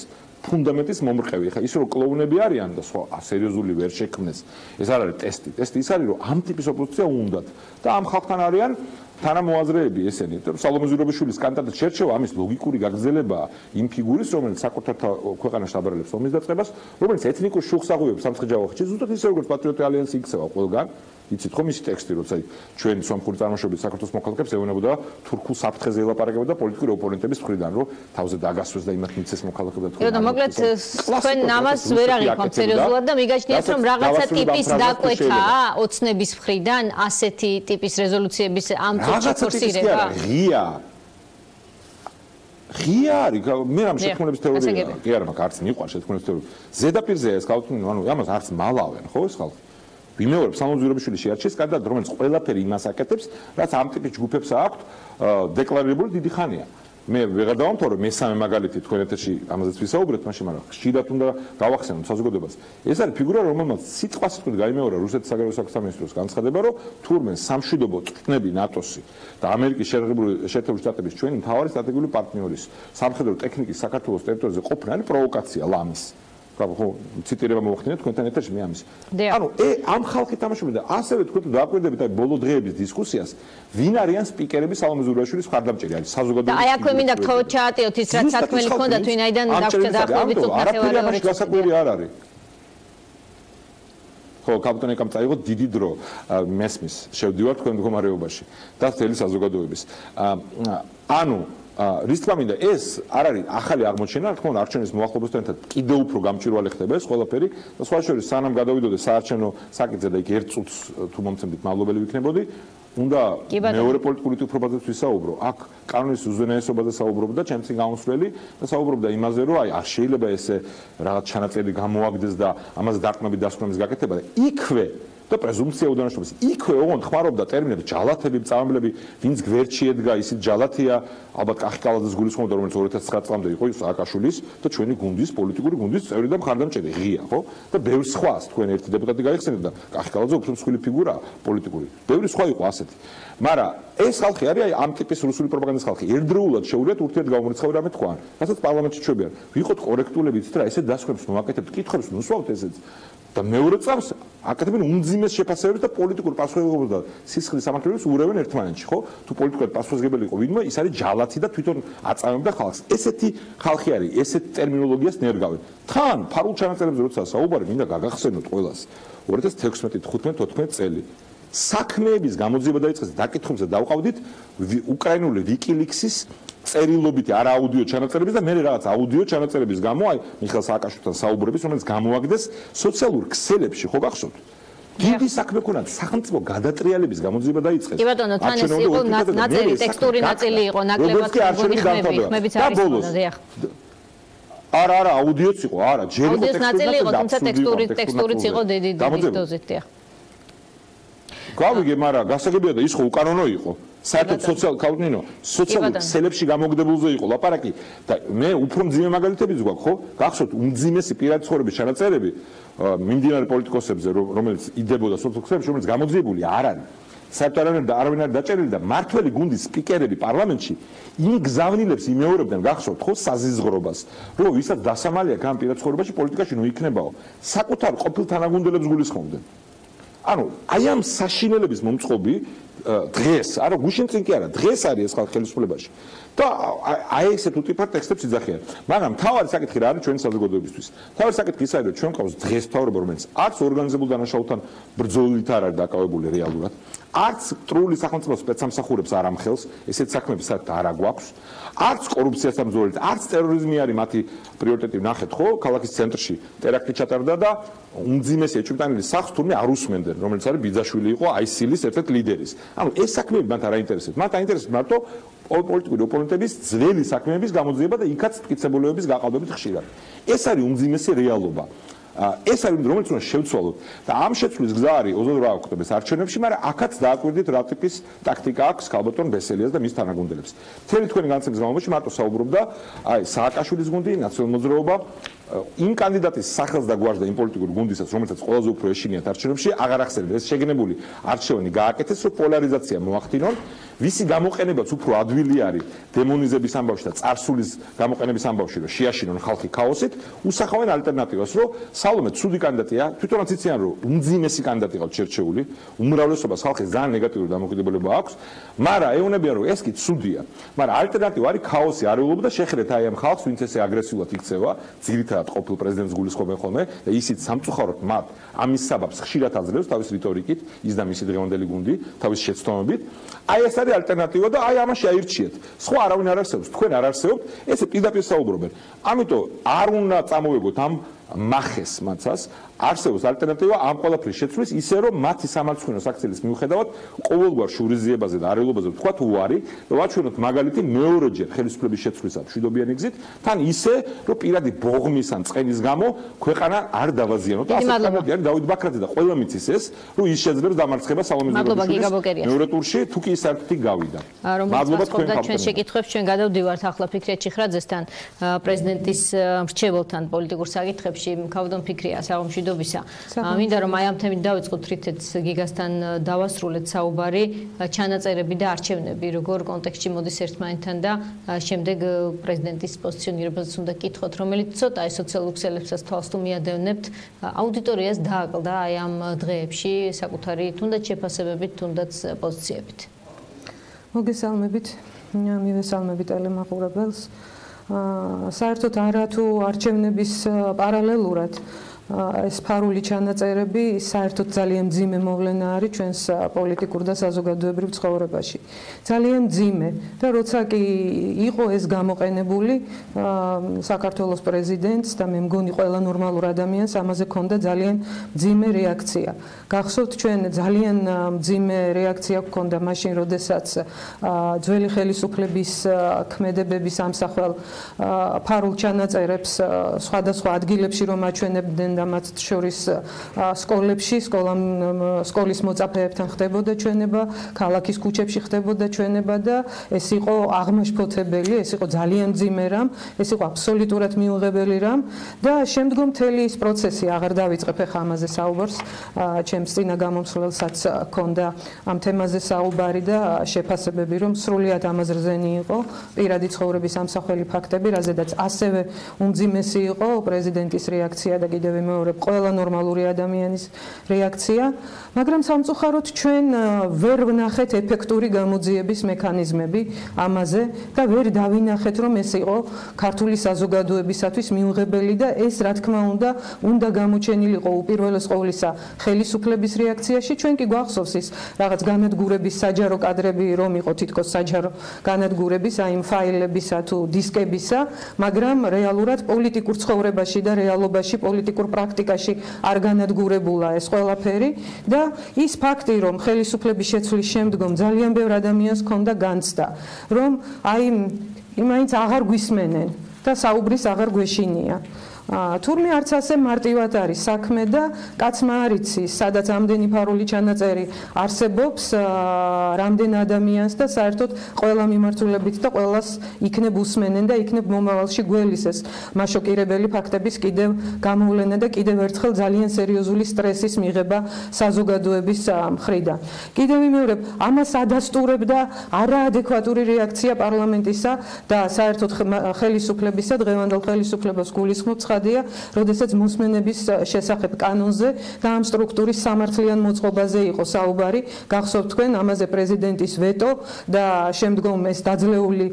ფუნდამენტის მომრყევი. ხა ის რომ კლოუნები არიან და სხვა სერიოზული ვერ შექმნეს. ეს არ არის ტესტი. ტესტი ის არის, რომ ამ ტიპის ოპოზიცია უნდათ და ამ ხალხთან არიან თანამოაზრეები ესენი. სალომე ზურაბიშვილის კანდიდატად შერჩევა ამის ლოგიკური გაგრძელებაა იმ ფიგურის, რომელიც საკუთარ ქვეყანაში აბარელებს ომის დაწყებას, რომელიც ეთნიკურ შუხსაღუებებს სამცხე-ჯავახეთში ზუსტად ისე როგორც პატრიოტი ალიანსი იქცევა ყველგან. იცით ხო მისი ტექსტი, როცა ჩვენ სომხური წარმოშობის საქართველოს მოქალაქეებს ეუბნებოდა თურქულ საფრთხეზე ელაპარაკებოდა პოლიტიკური ოპონენტების მხრიდან, რომ თავზე დაგასვეს და იმათ მიცეს მოქალაქეებდა თქვენ. და მოკლედ თქვენ ამას ვერ აღიქვამთ სერიოზულად და მიგაჩნიათ რომ რაღაცა ტიპის დაკვეთაა ოცნების მხრიდან ასეთი ტიპის რეზოლუციების ამ წუთში ფორსირება. ღია არის მე ამ შეთქმულების თეორია კი არა მაგ არც მიყვარს შეთქმულების თეორია ზედაპირზეა ეს ხალხი ანუ ამას არც მალავენ ხო ეს ხალხი ვიმეორებ სამონძურებიშვილი შეარჩიეს კარგად რომელიც ყველაფერი იმას აკეთებს რაც ამ ტიპის ჯგუფებს აქვთ დეკლარირებული დიდი ხანია მე ვეღარ დავამთავრე მესამე მაგალითი თქვენ ეთერში ამაზეც ვისაუბრეთ მაშინ მაგრამ ხშირად უნდა გავახსენოთ საზოგადოებას ეს არის ფიგურა რომელმაც სიტყვასიტყვით გაიმეორა რუსეთის საგარეო საქმეთა მინისტროს განცხადება რომ თურმე სამშვიდობო წვნები ნატოსი და ამერიკის შეერთებული შტატების ჩვენი მთავარი სტრატეგიული პარტნიორის სამხედრო ტექნიკის საქართველოს ტერიტორიაზე ყოფნა არის პროვოკაცია ლამის ხო ციტირება მოახდინეთ თქვენთან ეთერში მე ამის ანუ ამ ხალხი თამაშობენ და ასევე თქვენ დააკვირდებით აი ბოლო დღეების დისკუსიას ვინ არიან სპიკერები სალომე ზურაბაშვილის მხარდამჭერი არის საზოგადოების და აი აქვე მინდა ჩაატიოთ ის რაც სათქმელი ჰქონდათ ვინაიდან დაგვჭირდა დაახლოებით არაფერი გასაკვირი არ არის ხო კაპიტანი კამ წაიღო დიდი დრო მესმის შევდივარ თქვენ მდგომარეობაში და მთელი საზოგადოების ანუ რის თქმა მინდა ეს არ არის ახალი აღმოჩენა, რა თქმა უნდა, არჩევნების მოახლობასთან ერთად კიდევ უფრო გამჭვირვალე ხდება ეს ყველაფერი და სხვა შორის სანამ გადავიდოდე საარჩევნო საკითხზე და იქ ერთ წუთს თუ მომცემდით მადლობელი ვიქნებოდი, უნდა მეორე პოლიტიკური უფლებაზეც ვისაუბრო. აქ კანონის უზენაესობაზე საუბრობდა ჩემს გამოსვლელი და საუბრობდა იმაზე, რომ აი არ შეიძლება ესე რაღაც ჩანაწერი გამოაგდეს და ამაზე დარწმუნებით დასკვნების გაკეთება და იქვე და პრეზუმპცია უდანაშაულობის იქვე ოღონდ ხმარობდა ტერმინები ჯალათები, წამებლები, ვინც გვერდში ედგა, ისიც ჯალათია, ალბათ კახიკალაძეს გულისხმობდა, რომელიც 2009 წლამდე იყო სააკაშვილის და ჩვენი გუნდის, პოლიტიკური გუნდის წევრი და მხარდამჭერი ღია, ხო? და ბევრი სხვას თქვენ ერთი დეპუტატი გაიხსენებთ და კახიკალაძე უფრო მსხვილი ფიგურაა პოლიტიკური. ბევრი სხვა იყო ასეთი. მაგრამ ეს ხალხი არის აი ამ ტიპის რუსული პროპაგანდის ხალხი. ერთდროულად შეუძლიათ ურთიერთგამომრიცხავი რამე თქვან. რასაც პარლამენტში ჩვენებიან. ვიყოთ კორექტულები, იცით რა, ესე დასკვნებს მოვაკეთებთ, კითხვებს ნუსვავთ ესეც. და მეორე წამს აკეთებენ უმძიმეს შეფასებებს და პოლიტიკურ პასუხისმგებლობას და სისხლის სამართლებებს ურევენ ერთმანეთში, ხო? თუ პოლიტიკურად პასუხისმგებელი იყო ვინმე, ის არის ჯალათი და თვითონ აწამებდა ხალხს. ესეთი ხალხი არის, ესეთი ტერმინოლოგიას ნერგავენ. თან ფარულ ჩანაწერებზე როცა საუბარი მინდა გაგახსენოთ ყველას 2016-15-14 წელი საქმეების გამოძიება დაიწყეს დაკითხებზე დავყავდით უკრაინული ვიკილიქსის წერილობითი არა აუდიო ჩანაწერების და მე რაღაც აუდიო ჩანაწერების გამო აი მიხეილ სააკაშვილთან საუბრების რომელიც გამოაგდეს სოციალურ ქსელებში ხო გახსოვთ დიდი საქმე ქონდა სახელმწიფო გადატრიალების გამოძიება დაიწყეს კი ბატონო თან ეს იყო ნაწილი ტექსტური ნაწილი იყო ნაკლებად ხმებიც არის ხონდა არა აუდიოც იყო არა ჯერ იყო ტექსტური ნაწილი იყო თუმცა ტექსტურიც იყო დიდი დოზით დიახ გავიგე მაგრამ გასაგებია და ის ხო უკანონო იყო საერთოდ სოციალურ ქსელებში გამოგდებულზე იყო ლაპარაკი და მე უფრო მძიმე მაგალითებიც გვაქვს ხო გახსოვთ უმძიმესი პირადი ცხოვრების ჩანაწერები მიმდინარე პოლიტიკოსებზე რომელიც იდებოდა სოციალურ ქსელებში რომელიც გამოძიებული არ არის საერთოდ არავინ არ დაჭერილი და მართველი გუნდის სპიკერები პარლამენტში იმ გზავნილებს იმეორებდნენ გახსოვთ ხო საზიზღრობას რომ ვისაც დასამალია გამ პირადი ცხოვრებაში პოლიტიკაში ნუ იქნებაო საკუთარ ყოფილ თანაგუნდელებს გულისხმობდნენ ანუ აი ამ საშინელების მომწყობი დღეს არა გუშინ წინ კი არა დღეს არის ეს ხალხი ხელისუფლებაში და აი ესეთ უტიფარ ტექსტებს იძახიან მაგრამ თავარი საკითხი რა არის ჩვენი საზოგადოებისთვის თავარი საკითხი ის არის რომ ჩვენ ყავს დღეს თავრობა რომელიც არც ორგანიზებულ დანაშაულთან ბრძოლით არ არის დაკავებული რეალურად არც ტრული სახელმწიფო სპეცსამსახურებს არ ამხელს ესეთ საქმეებს საერთოდ არ აგვაქვს არც კორუფციასთან ბრძოლით არც ტერორიზმი არის მათი პრიორიტეტი ნახეთ ხო ქალაქის ცენტრში ტერაქტი ჩატარდა და უმძიმესი ეჭვმიტანილი სახს თურმე არ უსმენდნენ რომელიც არის ბიძაშვილი იყო ISIL-ის ერთ-ერთი ლიდერის ანუ ეს საქმეები მათ არ აინტერესებს მათ აინტერესებს მარტო პოლიტიკური ოპონენტების ძველი საქმეების გამოძიება და იქაც მტკიცებულებების გაყალბებით ხშირად ეს არის უმძიმესი რეალობა ეს არის რომელიც უნდა შევცვალოთ და ამ შეცვლის გზა არის 28 ოქტომბრის არჩევნებში, მაგრამ აქაც დააკვირდით რა ტიპის ტაქტიკა აქვს ქალბატონ ბესელიას და მის თანაგუნდელებს. მთელი თქვენი განცხადის გამომოში მარტო საუბრობდა აი სააკაშვილის გუნდი, ნაციონალურ მოძრაობა იმ კანდიდატის სახელს და გვარს და იმ პოლიტიკურ გუნდისაც, რომელსაც ყველაზე უფრო ეშინიათ არჩევნებში, აღარ ახსენებთ ეს შეგნებული არჩევანი გააკეთეს, რომ პოლარიზაცია მოახდინონ, ვისი გამოყენებაც უფრო ადვილი არის დემონიზების ამბავში და წარსულის გამოყენების ამბავში, რომ შეაშინონ ხალხი ქაოსით, უსახავენ ალტერნატივას, რომ სალომე ცუდი კანდიდატია, თვითონაც იციან, რომ უმძიმესი კანდიდატი ყავთ შერჩეული, უმრავლესობას ხალხის ძალიან ნეგატიური დამოკიდებულება აქვს, მაგრამ ეუბნებიან, რომ ეს კი ცუდია, მაგრამ ალტერნატივა არის ქაოსი, არეულობა და შეხრეთ აი ამ ხალხს, ვინც ესე აგრესიულად იქცევა, ძირითადად ძირითადად ყოფილ პრეზიდენტს გულისხმობენ ხოლმე და ისიც სამწუხაროდ მათ ამის საბაბს ხშირად აძლევს თავის რიტორიკით, ის და მისი დღევანდელი გუნდი, თავის შეცდომებით. აი ეს არის ალტერნატივა და აი ამაში აირჩიეთ. სხვა არავინ არ არსებობს, თქვენ არ არსებობთ, ესე პირდაპირ საუბრობენ. ამიტომ არ უნდა წამოვეგოთ ამ მახეს მაცას, არსებობს ალტერნატივა ამ ყველაფრის შეცვლის, ისე რომ მათი სამართლიანო საქციელის მიუხედავად ყოველგვარ შურიზიებაზე და არეულობაზე ვთქვათ უარი, და ვაჩვენოთ მაგალითი მეორეჯერ ხელისუფლების შეცვლისა მშვიდობიანი გზით, თან ისე, რომ პირადი ბოღმის ან წყენის გამო ქვეყანა არ დავაზიანოთ. ასე კარგია, დავით ბაქრაძე და ყველა მიცის ეს, რომ ის შეძლებს დამარცხება სალომე ზურაბიშვილის მეორე ტურში, თუ კი ის საერთოდ გავიდა. მადლობა თქვენ შეკითხვებს, ჩვენ გადავდივართ ახლა ფიქრია ჩიხრაძესთან, პრეზიდენტის მრჩეველთან პოლიტიკურ საკითხებში, მქავდონ ფიქრია საღამოშიდობისა. მინდა რომ აი ამ თემით დავიწყოთ რითაც გიგასთან დავასრულეთ საუბარი, ჩანაწერები და არჩევნები, როგორ კონტექსტში მოდის ერთმანეთთან და შემდეგ პრეზიდენტის პოზიციონირებაზეც უნდა კითხოთ, რომელიც ცოტა აი სოციალურ ქსელებსაც თვალს თუ მიადევნებთ, აუდიტორიას დააკლდა აი ამ დღეებში საკუთარი თუნდაც შეფასებებით, თუნდაც პოზიციებით. მოგესალმებით, მივესალმები ტელემაყურებელს. საერთოდ არა თუ არჩევნების პარალელურად ეს ფარული ჩანაწერები საერთოდ ძალიან მძიმე მოვლენა არის ჩვენს პოლიტიკურ და საზოგადოებრივ ცხოვრებაში. ძალიან მძიმე და როცა კი იყო ეს გამოყენებული საქართველოს პრეზიდენტს და მე მგონი ყველა ნორმალურ ადამიანს ამაზე ქონდა ძალიან მძიმე რეაქცია. გახსოვთ ჩვენ ძალიან მძიმე რეაქცია გქონდა მაშინ, როდესაც ძველი ხელისუფლების ქმედებების ამსახველ ფარულ ჩანაწერებს სხვადასხვა ადგილებში რომ აჩვენებდნენ და მათ შორის სკოლებში, სკოლის მოწაფეებთან ხდებოდა ჩვენება, ქალაქის ქუჩებში ხდებოდა ჩვენება და ეს იყო აღმაშფოთებელი, ეს იყო ძალიან მძიმე რამ, ეს იყო აბსოლუტურად მიუღებელი რამ და შემდგომ მთელი ის პროცესი აღარ დავიწყებ ახლა ამაზე საუბარს, ჩემს წინა გამომსვლელსაც ჰქონდა ამ თემაზე საუბარი და შეფასებები, რომ სრულიად ამაზრზენი იყო პირადი ცხოვრების ამსახველი ფაქტები, რაზედაც ასევე უმძიმესი იყო პრეზიდენტის რეაქცია და კიდევ მეორე ყველა ნორმალური ადამიანის რეაქცია, მაგრამ სამწუხაროდ ჩვენ ვერ ვნახეთ ეფექტური გამოძიების მექანიზმები ამაზე და ვერ დავინახეთ, რომ ეს იყო ქართული საზოგადოებისათვის მიუღებელი და ეს რა თქმა უნდა გამოჩენილიყო უპირველეს ყოვლისა ხელისუფლების რეაქციაში. ჩვენ კი გვახსოვს ის რაღაც განადგურების საჯარო კადრები რომ იყო თითქოს საჯარო განადგურების აი იმ ფაილებისა თუ დისკებისა, მაგრამ რეალურად პოლიტიკურ ცხოვრებაში და რეალობაში პოლიტიკურ პრაქტიკაში არ განადგურებულა ეს ყველაფერი და ის ფაქტი, რომ ხელისუფლების შეცვლის შემდგომ ძალიან ბევრ ადამიანს ჰქონდა განცდა, რომ აი მაინც აღარ გვისმენენ და საუბრის აღარ გვეშინია. თურმე არც ასე მარტივად არის საქმე და კაცმა არ იცის, სადაც ამდენი ფარული ჩანაწერი არსებობს, რამდენ ადამიანს და საერთოდ ყველა მიმართულებით და ყველას იქნებ უსმენენ და იქნებ მომავალში გველისეს მაშოკირებელი ფაქტების კიდევ გამოვლენა და კიდევ ერთხელ ძალიან სერიოზული სტრესის მიღება საზოგადოების მხრიდან. კიდევ ვიმეორებ, ამას ადასტურებდა არაადეკვატური რეაქცია პარლამენტისა და საერთოდ ხელისუფლებისა, დღევანდელ ხელისუფლებას გულისხმობ როდესაც მოსმენების შესახებ კანონზე და ამ სტრუქტურის სამართლიან მოწყობაზე იყო საუბარი, გახსოვთ თქვენ ამაზე პრეზიდენტის ვეტო და შემდგომ ეს დაძლეული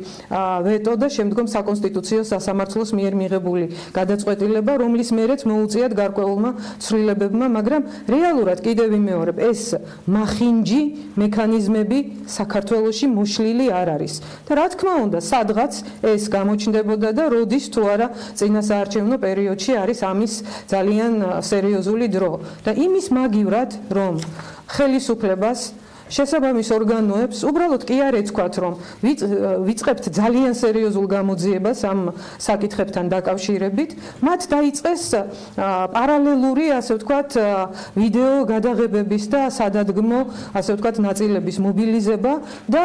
ვეტო და შემდგომ საკონსტიტუციო სასამართლოს მიერ მიღებული გადაწყვეტილება, რომლის მერეც მოუწიათ გარკვეულმა ცვლილებებმა, მაგრამ რეალურად კიდევ ვიმეორებ, ეს მახინჯი მექანიზმები საქართველოში მოშლილი არ არის. და რა თქმა უნდა, სადღაც ეს გამოჩნდებოდა და როდის თუ არა წინასაარჩევნო პერიოდში არის ამის ძალიან სერიოზული დრო და იმის მაგივრად, რომ ხელისუფლებას შესაბამის ორგანოებს უბრალოდ კი არ ეცქვათ, რომ ვიწყებთ ძალიან სერიოზულ გამოძიებას ამ საკითხებთან დაკავშირებით, მათ დაიწყეს პარალელური, ასე ვთქვათ, ვიდეო გადაღებების და სადადგმო, ასე ვთქვათ, ნაწილების მობილიზება და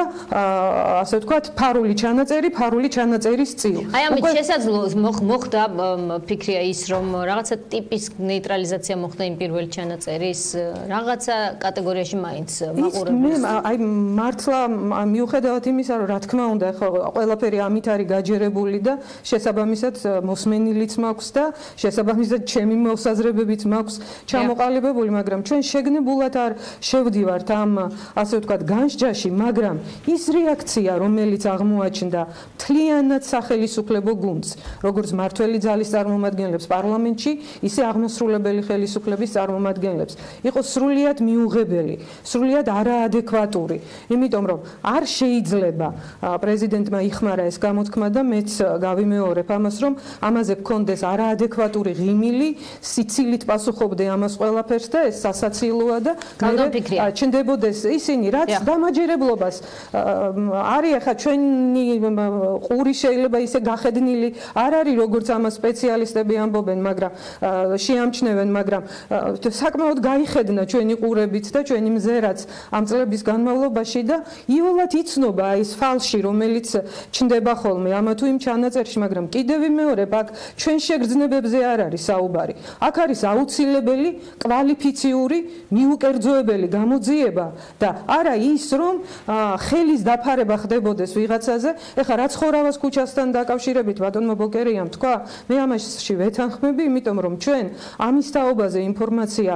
ასე ვთქვათ, ფარული ჩანაწერის წილ. აი ამით შესაძლოა მოხდა ფიქრია ის, რომ რაღაცა ტიპის ნეიტრალიზაცია მოხდა იმ პირველი ჩანაწერის, რაღაცა კატეგორიაში მაინც მაყურებელს მოსახლეობის. აი მართლა მიუხედავად იმისა, რომ რა თქმა უნდა, ხო ყველაფერი ამით არის გაჯერებული და შესაბამისად მოსმენილიც მაქვს და შესაბამისად ჩემი მოსაზრებებიც მაქვს ჩამოყალიბებული, მაგრამ ჩვენ შეგნებულად არ შევდივართ ამ ასე ვთქვათ განსჯაში, მაგრამ ის რეაქცია, რომელიც აღმოაჩნდა მთლიანად სახელისუფლებო გუნდს, როგორც მართველი ძალის წარმომადგენლებს პარლამენტში, ისე აღმასრულებელი ხელისუფლების წარმომადგენლებს, იყო სრულიად მიუღებელი, სრულიად არაადეკვატური, იმიტომ რომ არ შეიძლება პრეზიდენტმა იხმარა ეს გამოთქმა და მეც გავიმეორებ ამას, რომ ამაზე გქონდეს არაადეკვატური ღიმილი, სიცილით პასუხობდე ამას ყველაფერს და ეს სასაცილოა და ჩნდებოდეს ისინი, რაც დამაჯერებლობას არის ახლა ჩვენი ყური შეიძლება ისე გახედნილი არ არის, როგორც ამას სპეციალისტები ამბობენ, მაგრამ შეამჩნევენ, მაგრამ საკმაოდ გაიხედნა ჩვენი ყურებიც და ჩვენი მზერაც ამ წლების განმავლობაში და იოლად იცნობა ის ფალში, რომელიც ჩნდება ხოლმე ამა თუ იმ ჩანაწერში, მაგრამ კიდევ ვიმეორებ, აქ ჩვენ შეგრძნებებზე არ არის საუბარი. აქ არის აუცილებელი კვალიფიციური, მიუკერძოებელი გამოძიება და არა ის, რომ ხელის დაფარება ხდებოდეს ვიღაცაზე. ეხლა რაც ხორავას ქუჩასთან დაკავშირებით ბატონმა ბოკერიამ თქვა, მე ამაში ვეთანხმები, იმიტომ რომ ჩვენ ამის თაობაზე ინფორმაცია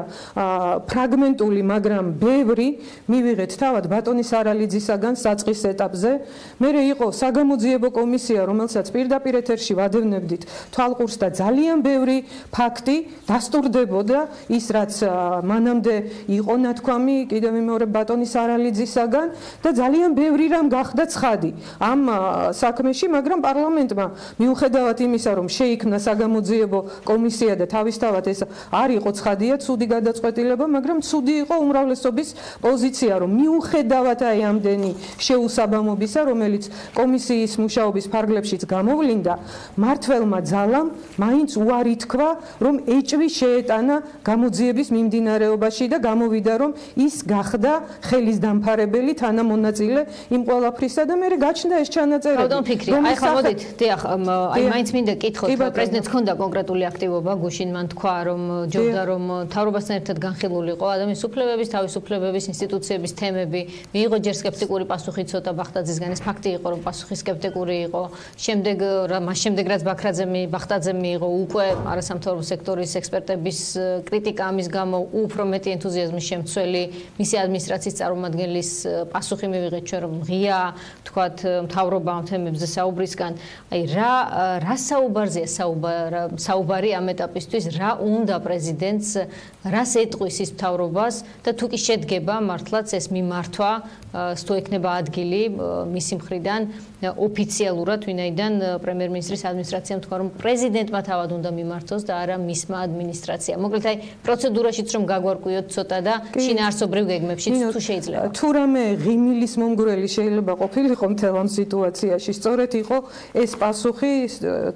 ფრაგმენტული, მაგრამ ბევრი მივიღეთ თავად ბატონის არალიძისაგან საწყის ეტაპზე. მერე იყო საგამოძიებო კომისია, რომელსაც პირდაპირ ეთერში ვადევნებდით თვალყურს და ძალიან ბევრი ფაქტი დასტურდებოდა ის, რაც მანამდე იყო ნათქვამი, კიდევ ვიმეორებ ბატონის არალიძისაგან და ძალიან ბევრი რამ გახდა ცხადი ამ საქმეში, მაგრამ პარლამენტმა მიუხედავად იმისა, რომ შეიქმნა საგამოძიებო კომისია და თავისთავად ეს არ იყო ცხადია, ცუდი გადაწყვეტილება, მაგრამ ცუდი იყო უმრავლესობის პოზიცია, რომ მიუხედავად აი ამდენი შეუსაბამობისა, რომელიც კომისიის მუშაობის ფარგლებშიც გამოვლინდა, მართველმა ძალამ მაინც უარი თქვა, რომ ეჭვი შეეტანა გამოძიების მიმდინარეობაში და გამოვიდა, რომ ის გახდა ხელის დამფარებელი თანამონაწილე იმ ყველაფრისა და მე გაჩნდა ეს ჩანაწერები. ბატონ ფიქრია, აი ხა მოდით, დიახ, აი მაინც მინდა კითხოთ, პრეზიდენტს ჰქონდა კონკრეტული აქტივობა, გუშინ მან თქვა, რომ ჯობდა, რომ თავრობასთან ერთად განხილულიყო ადამიანის უფლებების, თავისუფლებების, ინსტიტუციების თემები, მიიღო ჯერ სკეპტიკური პასუხი ცოტა ბახტაძისგან, ეს ფაქტი იყო, რომ პასუხი სკეპტიკური იყო. შემდეგ მას შემდეგ რაც ბახტაძე მიიღო უკვე არასამთავრობო სექტორის ექსპერტების კრიტიკა ამის გამო უფრო მეტი ენთუზიაზმის შემცველი მისი ადმინისტრაციის წარმომადგენლის პასუხი მივიღეთ ჩვენ, რომ ღია თქვათ მთავრობა ამ თემებზე საუბრისგან. აი რა საუბარზეა საუბარი ამ ეტაპისთვის, რა უნდა პრეზიდენტს, რას ეტყვის ის მთავრობას და თუ კი შედგება მართლაც ეს მიმართვა, თუ ექნება ადგილი მისი მხრიდან ოფიციალურად, ვინაიდან პრემიერ-მინისტრის ადმინისტრაციამ თქვა, რომ პრეზიდენტმა თავად უნდა მიმართოს და არა მისმა ადმინისტრაციამ. მოკლედ აი პროცედურაშიც რომ გაგვარკვიოთ ცოტა და შინაარსობრივ გეგმებშიც თუ შეიძლება. თუ რამე ღიმილის მომგვრელი შეიძლება ყოფილიყო მთელ ამ სიტუაციაში, სწორედ იყო ეს პასუხი,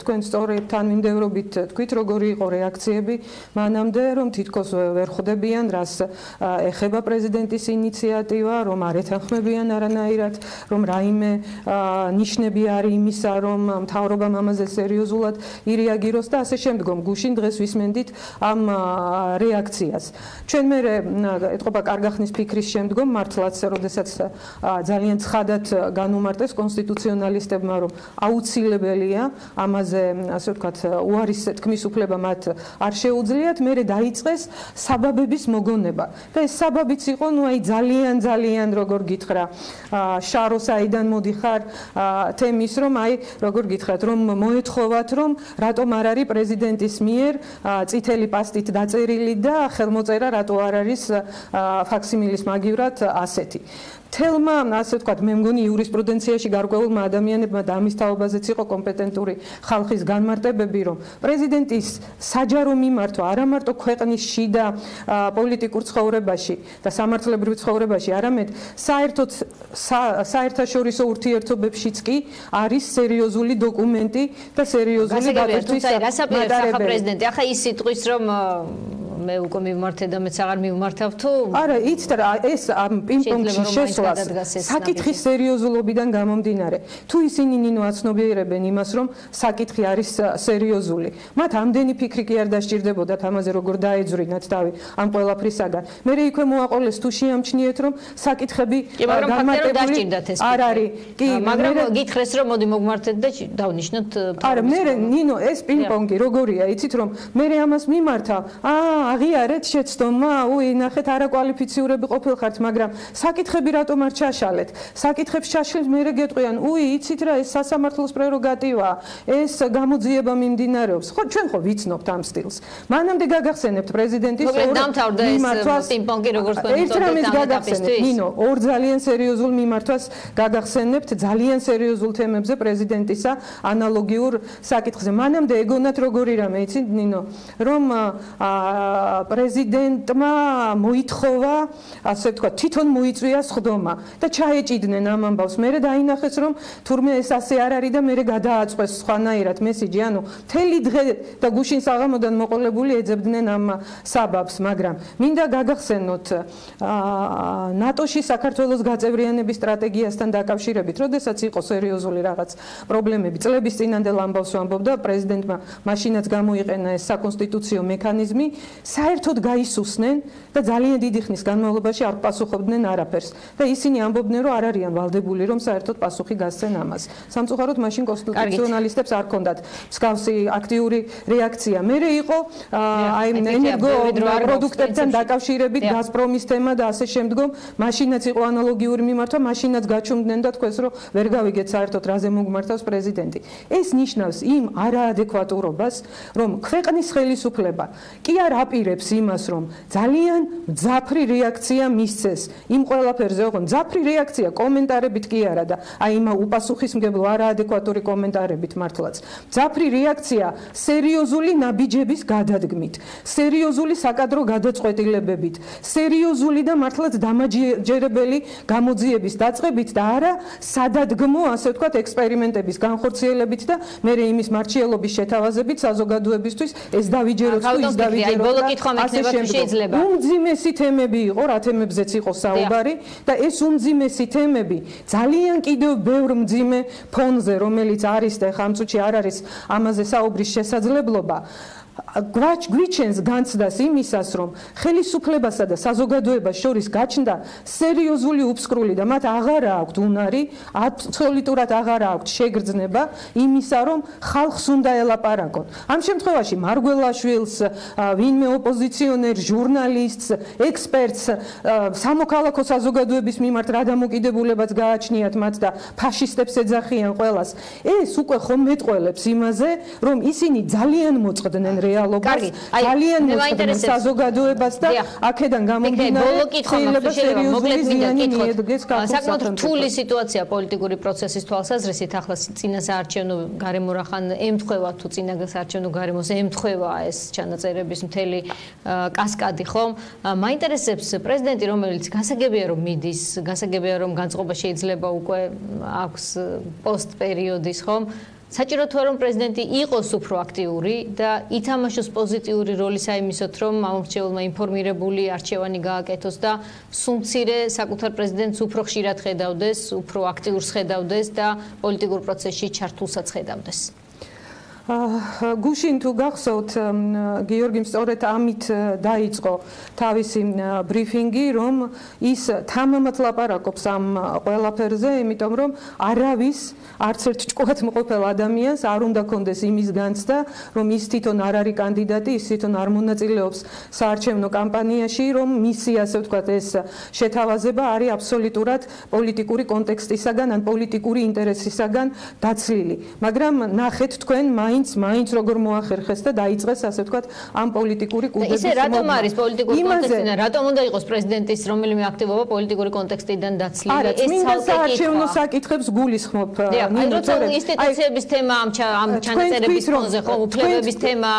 თქვენ სწორედ თანმიმდევრობით თქვით, როგორი იყო რეაქციები მანამდე, რომ თითქოს ვერ ხვდებიან, რას ეხება პრეზიდენტის ინიციატივა, რომ არ ეთანხმებიან არანაირად, რომ რაიმე ნიშნები არის იმისა, რომ მთავრობამ ამაზე სერიოზულად ირეაგიროს და ასე შემდგომ. გუშინ დღეს ვისმენდით ამ რეაქციას. ჩვენ მე ეთყობა კარგახნის ფიქრის შემდგომ მართლაც, როდესაც ძალიან ცხადად განუმარტეს კონსტიტუციონალისტებმა, რომ აუცილებელია ამაზე, ასე ვთქვათ, უარის თქმის უფლება მათ არ შეუძლიათ, მე დაიწყეს საბაბების მოგონება. და ეს საბაბიც იყო, ნუ აი ძალიან როგორ გითხრა, შარო საიდან მოდიხარ თემის, რომ აი როგორ გითხრათ, რომ მოეთხოვათ, რომ რატომ არ არის პრეზიდენტის მიერ წითელი პასტით დაწერილი და ხელმოწერა რატო არ არის ფაქსიმილის მაგივრად ასეთი. თელმა, ასე ვთქვათ, მე მგონი იურისპრუდენციაში გარკვეულმა ადამიანებმა და ამის თაობაზეც იყო კომპეტენტური ხალხის განმარტებები, რომ პრეზიდენტის საჯარო მიმართვა არა მარტო ქვეყნის შიდა პოლიტიკურ ცხოვრებაში და სამართლებრივ ცხოვრებაში, არამედ საერთაშორისო ურთიერთობებშიც კი არის სერიოზული დოკუმენტი და სერიოზული დატვირთვის მატარებელი. პრეზიდენტი ახლა ის სიტყვის, რომ მე უკვე მივმართე და მეც აღარ მივმართავ თუ არა, იცით რა, ეს ამ პინგ-პონგში საკითხის სერიოზულობიდან გამომდინარე. თუ ისინი ნინო აცნობიერებენ იმას, რომ საკითხი არის სერიოზული, მათ ამდენი ფიქრი კი არ დასჭირდებოდათ ამაზე, როგორ დაეძვრინათ თავი ამ ყველაფრისაგან. მე იქვე მოაყოლეს თუ შეამჩნიეთ, რომ საკითხები განმარტებული არ არის. კი, მაგრამ გითხრეს, რომ მოდი მოგმართეთ და დავნიშნოთ. არა, მე ნინო ეს პინგ-პონგი როგორია, იცით რომ მე ამას მიმართავ. აღიარეთ შეცდომა, ნახეთ არაკვალიფიციურები ყოფილხართ, მაგრამ საკითხები რატომ არ ჩაშალეთ? საკითხებს ჩაშლით მე გეტყვიან, იცით რა, ეს სასამართლოს პრეროგატივაა, ეს გამოძიება მიმდინარეობს. ხო, ჩვენ ხო ვიცნობთ ამ სტილს. მანამდე გაგახსენებთ პრეზიდენტის მიმართვას პინგ-პონგი როგორც გაგახსენებთ, ნინო, ორ ძალიან სერიოზულ მიმართვას გაგახსენებთ, ძალიან სერიოზულ თემებზე პრეზიდენტისა ანალოგიურ საკითხზე. მანამდე ეგონათ როგორი რამე, იცით ნინო, რომ პრეზიდენტმა მოითხოვა, ასე ვთქვა, თვითონ მოიწვია სხდომა და ჩაეჭიდნენ ამ ამბავს. მერე დაინახეს, რომ თურმე ეს ასე არ არის და მერე გადააწყვეს სხვანაირად მესიჯი, ანუ მთელი დღე და გუშინ საღამოდან მოყოლებული ეძებდნენ ამ საბაბს, მაგრამ მინდა გაგახსენოთ ნატოში საქართველოს გაწევრიანების სტრატეგიასთან დაკავშირებით, როდესაც იყო სერიოზული რაღაც პრობლემები, წლების წინანდელ ამბავს ვამბობდა, პრეზიდენტმა მაშინაც გამოიყენა ეს საკონსტიტუციო მექანიზმი, საერთოდ გაისუსნენ და ძალიან დიდი ხნის განმავლობაში არ პასუხობდნენ არაფერს. და ისინი ამბობდნენ, რომ არ არიან ვალდებული, რომ საერთოდ პასუხი გასცენ ამას. სამწუხაროდ მაშინ კონსტიტუციონალისტებს არ ჰქონდათ მსგავსი აქტიური რეაქცია. მერე იყო ენერგო პროდუქტებთან დაკავშირებით გაზპრომის თემა და ასე შემდგომ, მაშინაც იყო ანალოგიური მიმართვა, მაშინაც გაჩუმდნენ და თქვეს, რომ ვერ გავიგეთ საერთოდ რაზე მოგმართავს პრეზიდენტი. ეს ნიშნავს იმ არაადეკვატურობას, რომ ქვეყნის ხელისუფლება კი არ აპირებს იმას, რომ ძალიან მძაფრი რეაქცია მისცეს იმ ყველაფერზე, ოღონდ მძაფრი რეაქცია კომენტარებით კი არა და იმ უპასუხისმგებლო არაადეკვატური კომენტარებით მართლაც. მძაფრი რეაქცია სერიოზული ნაბიჯების გადადგმით, სერიოზული საკადრო გადაწყვეტილებებით, სერიოზული და მართლაც დამაჯერებელი გამოძიების დაწყებით და არა სადადგმო, ასე ვთქვათ, ექსპერიმენტების განხორციელებით და მე იმის მარჩიელობის შეთავაზებით საზოგადოებისთვის ეს დავიჯეროთ თუ ის დავიჯეროთ. უმძიმესი თემები იყო, რა თემებზეც იყო საუბარი და ეს უმძიმესი თემები ძალიან კიდევ ბევრ მძიმე ფონზე, რომელიც არის და ხა ამ წუთში არ არის ამაზე საუბრის შესაძლებლობა. გვიჩენს განცდას იმისას, რომ ხელისუფლებასა და საზოგადოებას შორის გაჩნდა სერიოზული უფსკრული და მათ აღარ აქვთ უნარი, აბსოლუტურად აღარ აქვთ შეგრძნება იმისა, რომ ხალხს უნდა ელაპარაკონ. ამ შემთხვევაში მარგველაშვილს, ვინმე ოპოზიციონერს, ჟურნალისტს, ექსპერტს, სამოქალაქო საზოგადოების მიმართ რა დამოკიდებულებაც გააჩნიათ მათ და ფაშისტებს ეძახიან ყველას. ეს უკვე ხომ მეტყველებს იმაზე, რომ ისინი ძალიან მოწყდნენ რეალობას, ძალიან მოწყდნენ საზოგადოებას და აქედან გამომდინარე შეიძლება სერიოზული ზიანი მიედგეს საქართველოს. საკმაოდ რთული სიტუაცია პოლიტიკური პროცესის თვალსაზრისით, ახლა წინა საარჩევნო გარემორახან ემთხვევა თუ წინა საარჩევნო გარემოს ემთხვევა ეს ჩანაწერების მთელი კასკადი, ხომ? მაინტერესებს პრეზიდენტი, რომელიც გასაგებია რომ მიდის, გასაგებია რომ განწყობა შეიძლება უკვე აქვს პოსტ პერიოდის, ხომ? საჭიროა რომ პრეზიდენტი იყოს უფრო აქტიური და ითამაშოს პოზიტიური როლი საიმისოთ, რომ ამორჩეულმა ინფორმირებული არჩევანი გააკეთოს და სუმცირე საკუთარ პრეზიდენტს უფრო ხშირად ხედავდეს, უფრო აქტიურს ხედავდეს და პოლიტიკურ პროცესში ჩართულსაც ხედავდეს. გუშინ თუ გახსოვთ, გიორგიმ სწორედ ამით დაიწყო თავისი ბრიფინგი, რომ ის თამამად ლაპარაკობს ამ ყველაფერზე, იმიტომ რომ არავის არც ერთ ჭკუათ მყოფელ ადამიანს არ უნდა კონდეს იმის განცდა, რომ ის თვითონ არ არის კანდიდატი, ის თვითონ არ მონაწილეობს საარჩევნო კამპანიაში, რომ მისი, ასე ვთქვათ, ეს შეთავაზება არის აბსოლუტურად პოლიტიკური კონტექსტისაგან ან პოლიტიკური ინტერესისაგან დაცლილი. მაგრამ ნახეთ თქვენ მაინც როგორ მოახერხეს და დაიწყეს, ასე ვთქვათ, ამ პოლიტიკური კუდების ისე რატომ არის პოლიტიკური კონტექსტიდან, რატომ უნდა იყოს პრეზიდენტის რომელიმე აქტივობა პოლიტიკური კონტექსტიდან დაცლილი? ეს საარჩევნო საკითხებს გულისხმობ. როცა ინსტიტუციების თემა ამ ჩანაწერების ფონზე, ხო, უფლებების თემა,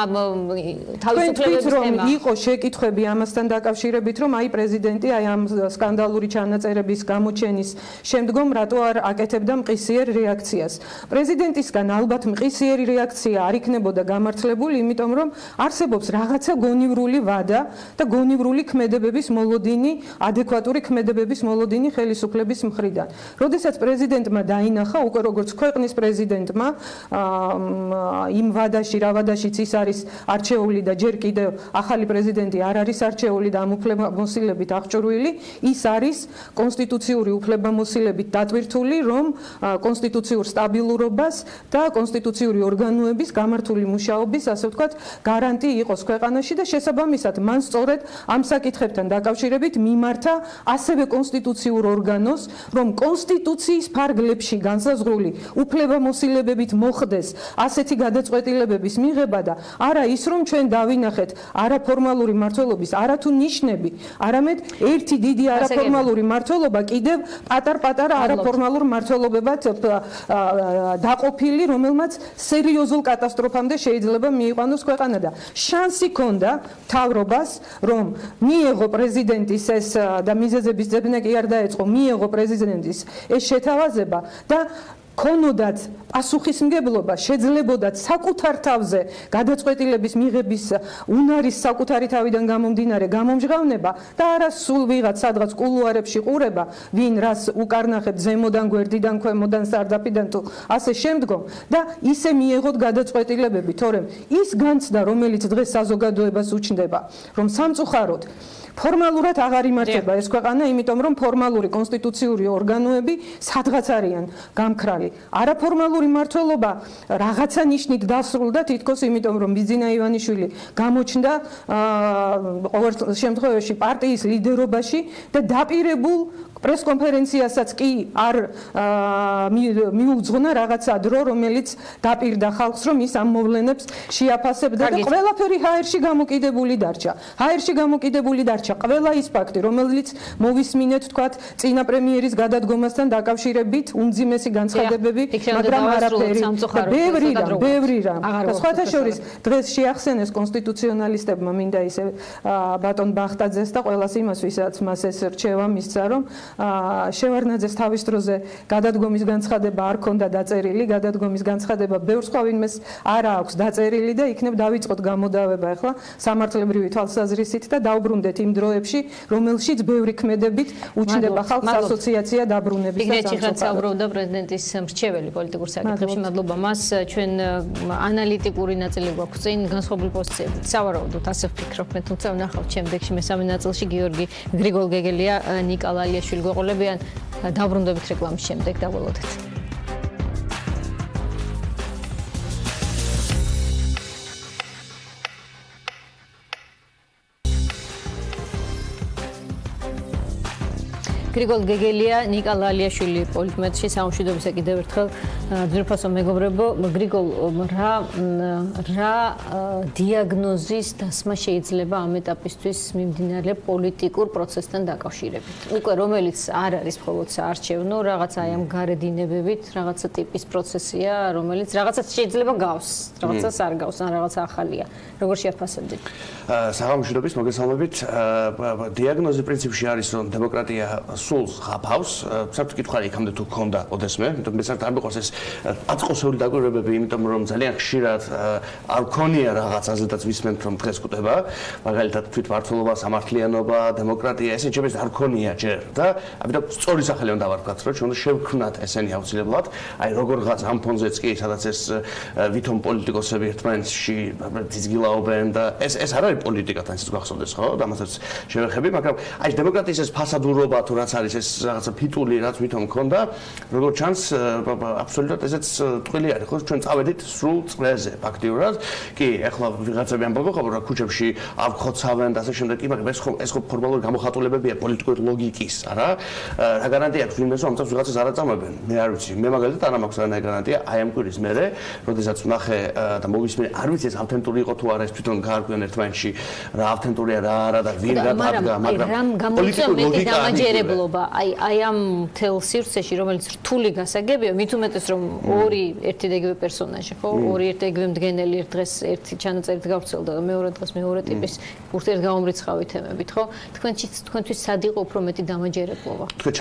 თავისუფლებების თემა. იყო შეკითხვები ამასთან დაკავშირებით, რომ აი პრეზიდენტი აი ამ სკანდალური ჩანაწერების გამოჩენის შემდგომ რატო არ აკეთებდა მყისიერ რეაქციას. პრეზიდენტისგან ალბათ მყისიერი რეაქცია კონსტიტუცია არ იქნებოდა გამართლებული, იმიტომ რომ არსებობს რაღაცა გონივრული ვადა და გონივრული ქმედებების მოლოდინი, ადეკვატური ქმედებების მოლოდინი ხელისუფლების მხრიდან. როდესაც პრეზიდენტმა დაინახა, უკვე როგორც ქვეყნის პრეზიდენტმა, იმ ვადაში, რა ვადაშიც ის არის არჩეული და ჯერ კიდევ ახალი პრეზიდენტი არ არის არჩეული და ამ უფლებამოსილებით აღჭურვილი, ის არის კონსტიტუციური უფლებამოსილებით დატვირთული, რომ კონსტიტუციურ სტაბილურობას და კონსტიტუციური ორგანოების გამართული მუშაობის, ასე ვთქვათ, გარანტი იყოს ქვეყანაში და შესაბამისად მან სწორედ ამ საკითხებთან დაკავშირებით მიმართა ასევე კონსტიტუციურ ორგანოს, რომ კონსტიტუციის ფარგლებში განსაზღვრული უფლებამოსილებებით მოხდეს ასეთი გადაწყვეტილებების მიღება და არა ის, რომ ჩვენ დავინახეთ არაფორმალური მმართველობის არათუ ნიშნები, არამედ ერთი დიდი არაფორმალური მმართველობა კიდევ პატარ-პატარა არაფორმალურ მმართველობებად დაყოფილი, რომელმაც სერიოზულ კატასტროფამდე შეიძლება მიიყვანოს ქვეყანა და შანსი ჰქონდა მთავრობას, რომ მიეღო პრეზიდენტის ეს და მიზეზების ძებნა კი არ დაეწყო, მიეღო პრეზიდენტის ეს შეთავაზება და ქონოდათ პასუხისმგებლობა, შეძლებოდათ საკუთარ თავზე გადაწყვეტილების მიღების უნარის საკუთარი თავიდან გამომდინარე გამომჟღავნება და არა სულ ვიღაც სადღაც კულუარებში ყურება, ვინ რას უკარნახებ ზემოდან, გვერდიდან, ქვემოდან, სარდაფიდან თუ ასე შემდგომ და ისე მიეღოთ გადაწყვეტილებები, თორემ ის განცდა, რომელიც დღეს საზოგადოებას უჩნდება, რომ სამწუხაროდ ფორმალურად აღარ იმართება ეს ქვეყანა, იმიტომ რომ ფორმალური კონსტიტუციური ორგანოები სადღაც არიან გამქრალი. არაფორმალური მმართველობა რაღაცა ნიშნით დასრულდა თითქოს, იმიტომ რომ ბიძინა ივანიშვილი გამოჩნდა ყოველ შემთხვევაში პარტიის ლიდერობაში და დაპირებულ პრესკონფერენციასაც კი არ მიუძღვნა რაღაცა დრო, რომელიც დაპირდა ხალხს, რომ ის ამ მოვლენებს შეაფასებდა და ყველაფერი ჰაერში გამოკიდებული დარჩა. ჰაერში გამოკიდებული დარჩა ყველა ის ფაქტი, რომელიც მოვისმინეთ, თქვათ, წინა პრემიერის გადადგომასთან დაკავშირებით უმძიმესი განცხადებები, მაგრამ არაფერი და ბევრი რამ. და სხვათა შორის დღეს შეახსენეს კონსტიტუციონალისტებმა, მინდა ისე ბატონ ბახტაძეს და ყველას იმას, ვისაც მას ეს რჩევა მისცა, რომ შევარდნაძეს თავის დროზე გადადგომის განცხადება არ ქონდა დაწერილი, გადადგომის განცხადება ბევრ სხვა ვინმეს არ აქვს დაწერილი და იქნებ დავიწყოთ გამოდავება ახლა სამართლებრივი თვალსაზრისით და დავბრუნდეთ იმ დროებში, რომელშიც ბევრი ქმედებით უჩნდება ხალხს ასოციაცია დაბრუნების და გიგა ჩიხრაძე საუბრობდა პრეზიდენტის მრჩეველი პოლიტიკურ საკითხებში, მადლობა მას, ჩვენ ანალიტიკური ნაწილი გვაქვს წინ განსხვავებული პოზიციებით. სავარაუდოდ ასე ვფიქრობ, თუმცა ვნახავთ შემდეგში მესამე ნაწილში გიორგი გრიგოლ გეგელია, ნიკა ლალიაშვილი გვეყოლებიან. დაბრუნდებით რეკლამის შემდეგ დავალოდეთ. გრიგოლ გეგელია, ნიკა ლალიაშვილი პოლიტმეტრში სამშვიდობისა კიდევ ერთხელ ძვირფასო მეგობრებო, გრიგოლ რა დიაგნოზის დასმა შეიძლება ამ ეტაპისთვის მიმდინარე პოლიტიკურ პროცესთან დაკავშირებით? უკვე რომელიც არ არის მხოლოდ საარჩევნო, რაღაც აი ამ გარედინებებით, რაღაცა ტიპის პროცესია, რომელიც რაღაცას შეიძლება გავს, რაღაცას არ გავს, ან რაღაცა ახალია. როგორ შეაფასებდით? საღამოშვიდობის მოგესალმებით. დიაგნოზი პრინციპში არის, რომ დემოკრატია სულს ღაფავს, საერთოდ კითხვა იქამდე თუ ქონდა ოდესმე, იმიტომ მე საერთოდ არ მიყვარს ეს აწყოსეული დაკვირვებები, იმიტომ რომ ძალიან ხშირად არ ქონია რაღაც აზრითაც ვისმენთ რომ დღეს გვხვდება, მაგალითად თვითმმართველობა, სამართლიანობა, დემოკრატია, ესენი ჩემს არ ქონია ჯერ და ამიტომ სწორი სახელი უნდა დავარქვათ, რომ ჩვენ უნდა შევქმნათ ესენი აუცილებლად, აი როგორღაც ამ ფონზეც კი სადაც ეს ვითომ პოლიტიკოსები ერთმანეთში ძიძგილაობენ და ეს არ არის პოლიტიკათან ისიც გახსოვდეს ხო? და ამასაც შევეხები, მაგრამ აი დემოკრატიის ეს ფასადურობა თუ რაც არის ეს რაღაცა ფიტული რაც ვითომ მქონდა, როგორც ჩანს აბსოლუტურად ესეც ტყილი არის, ხო? ჩვენ წავედით სრულ წრეზე ფაქტიურად. კი, ეხლა ვიღაცები ამბობენ ხო, რომ ქუჩებში არ ხოცავენ და ასე შემდეგ, კი, მაგრამ ეს ხო ფორმალური გამოხატულებებია პოლიტიკური ლოგიკის, არა? რა გარანტია აქვს ვინმეს რომ ამ წელს ვიღაცას არ აწამებენ? მე არ ვიცი. მე მაგალითად არ მაქვს რა გარანტია აი ამ კვირის მერე, როდესაც ვნახე და მოვისმინე, არ ვიცი ეს ავთენტური იყო თუ არა, ეს თვითონ გაარკვიენ ერთმანეთში რა ავთენტურია რა არა და ვინ რა დადგა, მაგრამ პოლიტიკური ლოგიკა მკვლობა აი ამ თელ სივრცეში რომელიც რთული გასაგებია მით უმეტეს რომ ორი ერთი და იგივე პერსონაჟი ხო ორი ერთი და იგივე მდგენელი ერთ დღეს ერთი ჩანაწერით გავრცელდა და მეორე დღეს მეორე ტიპის ურთიერთგამომრიცხავი თემებით ხო თქვენთვის სად იყო უფრო მეტი დამაჯერებლობა თქვენ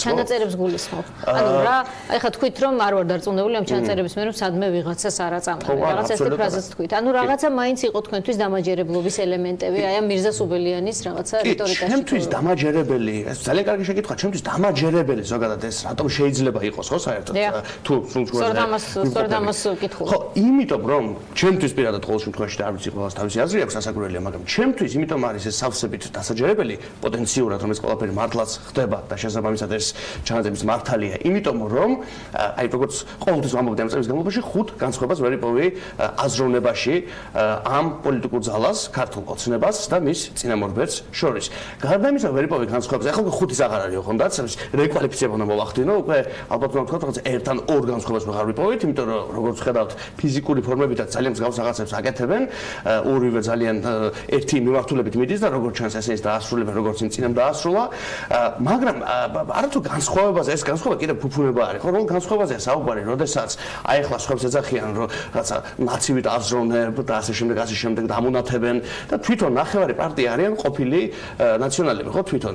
ჩანაწერებს გულისხმობ ანუ რა აი ხა თქვით რომ არ ვარ დარწმუნებული ამ ჩანაწერების მე რომ სადმე ვიღაცას არ აწამებენ რაღაც ეს ფრაზას თქვით ანუ რაღაცა მაინც იყო თქვენთვის დამაჯერებლობის ელემენტები აი ამ მირზა სუბელიანის რაღაცა რიტორიკაში ჩემთვის დამაჯერებელი ეს ძალიან კარგი შეკითხვა ჩემთვის დამაჯერებელი ზოგადად ეს რატომ შეიძლება იყოს ხო საერთოდ თუ სწორედ ამას ვკითხულობ ხო იმიტომ რომ ჩემთვის პირადად ყოველ შემთხვევაში და არ ვიცი ყველას თავისი აზრი აქვს ასაკურველია მაგრამ ჩემთვის იმიტომ არის ეს სავსებით დასაჯერებელი პოტენციურად რომ ეს ყველაფერი მართლაც ხდება და შესაბამისად ეს ჩანაწერების მართალია იმიტომ რომ აი როგორც ყოველთვის ვამბობდი ამ წელს განმავლობაში 5 განსხვავებას ვერ იპოვი აზროვნებაში ამ პოლიტიკურ ძალას ქართულ ოცნებას და მის წინამორბედს შორის გარდა იმისა ვერ იპოვი განსხვავებას ახლა 5-ის აღარ არის ხონდაც რეკვალიფიცება უნდა მოვახდინო უკვე ალბათ უნდა ვთქვა რაღაც ერთ ან ორ განსხვავებას ვეღარ ვიპოვით იმიტომ რომ როგორც ხედავთ ფიზიკური ფორმებითაც ძალიან მსგავს რაღაცებს აკეთებენ ორივე ძალიან ერთი მიმართულებით მიდის და როგორც ჩანს ესე ის დაასრულებენ როგორც იმ წინამ დაასრულა მაგრამ არათუ განსხვავებაზე ეს განსხვავება კიდევ ფუფუნება არის ხო რომ განსხვავებაზეა საუბარი როდესაც აი ახლა სხვებს ეძახიან რომ რაღაცა ნაცივით აზროვნებ და ასე შემდეგ დამონათებენ და თვითონ ნახევარი პარტია არიან ყოფილი ნაციონალები ხო თვითონ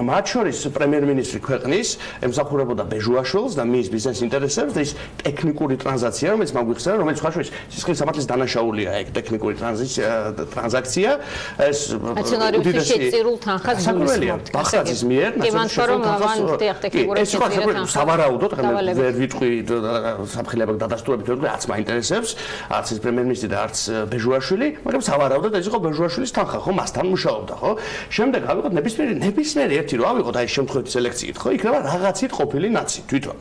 მათ შორის პრემიერ-მინისტრი ქვეყნის ემსახურებოდა ბეჟუაშვილს და მის ბიზნეს ინტერესებს და ის ტექნიკური ტრანზაქცია რომელიც მაგვიხსენა რომელიც ხაშურის სისხლის სამართლის დანაშაულია ეგ ტექნიკური ტრანზაქცია ეს ნაციონალური შეწირულ თანხას გულისხმობთ ბახტაძის მიერ ეს სავარაუდოდ ვერ ვიტყვი საფრთხეებად დადასტურებით ვერ ვიტყვი არც მაინტერესებს არც ის პრემიერ-მინისტრი და არც ბეჟუაშვილი მაგრამ სავარაუდოდ ეს იყო ბეჟუაშვილის თანხა ხო მასთან მუშაობდა ხო შემდეგ ავიღოთ ნებისმიერი ერთი რო ავიღოთ აი შემთხვევით სელექციით ხო იქნება რაღაცით ყოფილი ნაცი თვითონ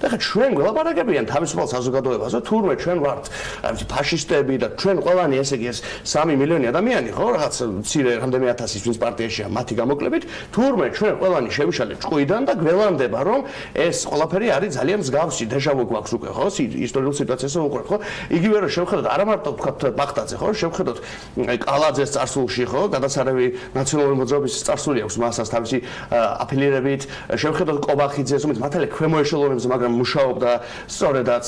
და ხა ჩვენ გველაპარაკებიან თავისუფალ საზოგადოებაზე თურმე ჩვენ ვართ აი ფაშისტები და ჩვენ ყველანი ესე იგი ეს 3 მილიონი ადამიანი ხო რაღაც მცირე რამდენიმე ათასის ვინც პარტიაშია მათი გამოკლებით თურმე ჩვენ ყველანი შევიშალეთ ჭყვიდან და გველანდება რომ ეს ყველაფერი არის ძალიან მსგავსი დეჟავუ გვაქვს უკვე ხო ისტორიულ სიტუაციაზე ვუყურებთ ხო იგივე რომ შევხედოთ არა მარტო ვთქვათ ბახტაძე ხო შევხედოთ აი კალაძეს წარსულში ხო გადასარევი ნაციონალური მოძრაობის წარსული აქვს მასას თავისი აფილირებით შევხედოთ კობახიძეს რომელიც მართალია ქვემო ეშელონებზე მაგრამ მუშაობდა სწორედაც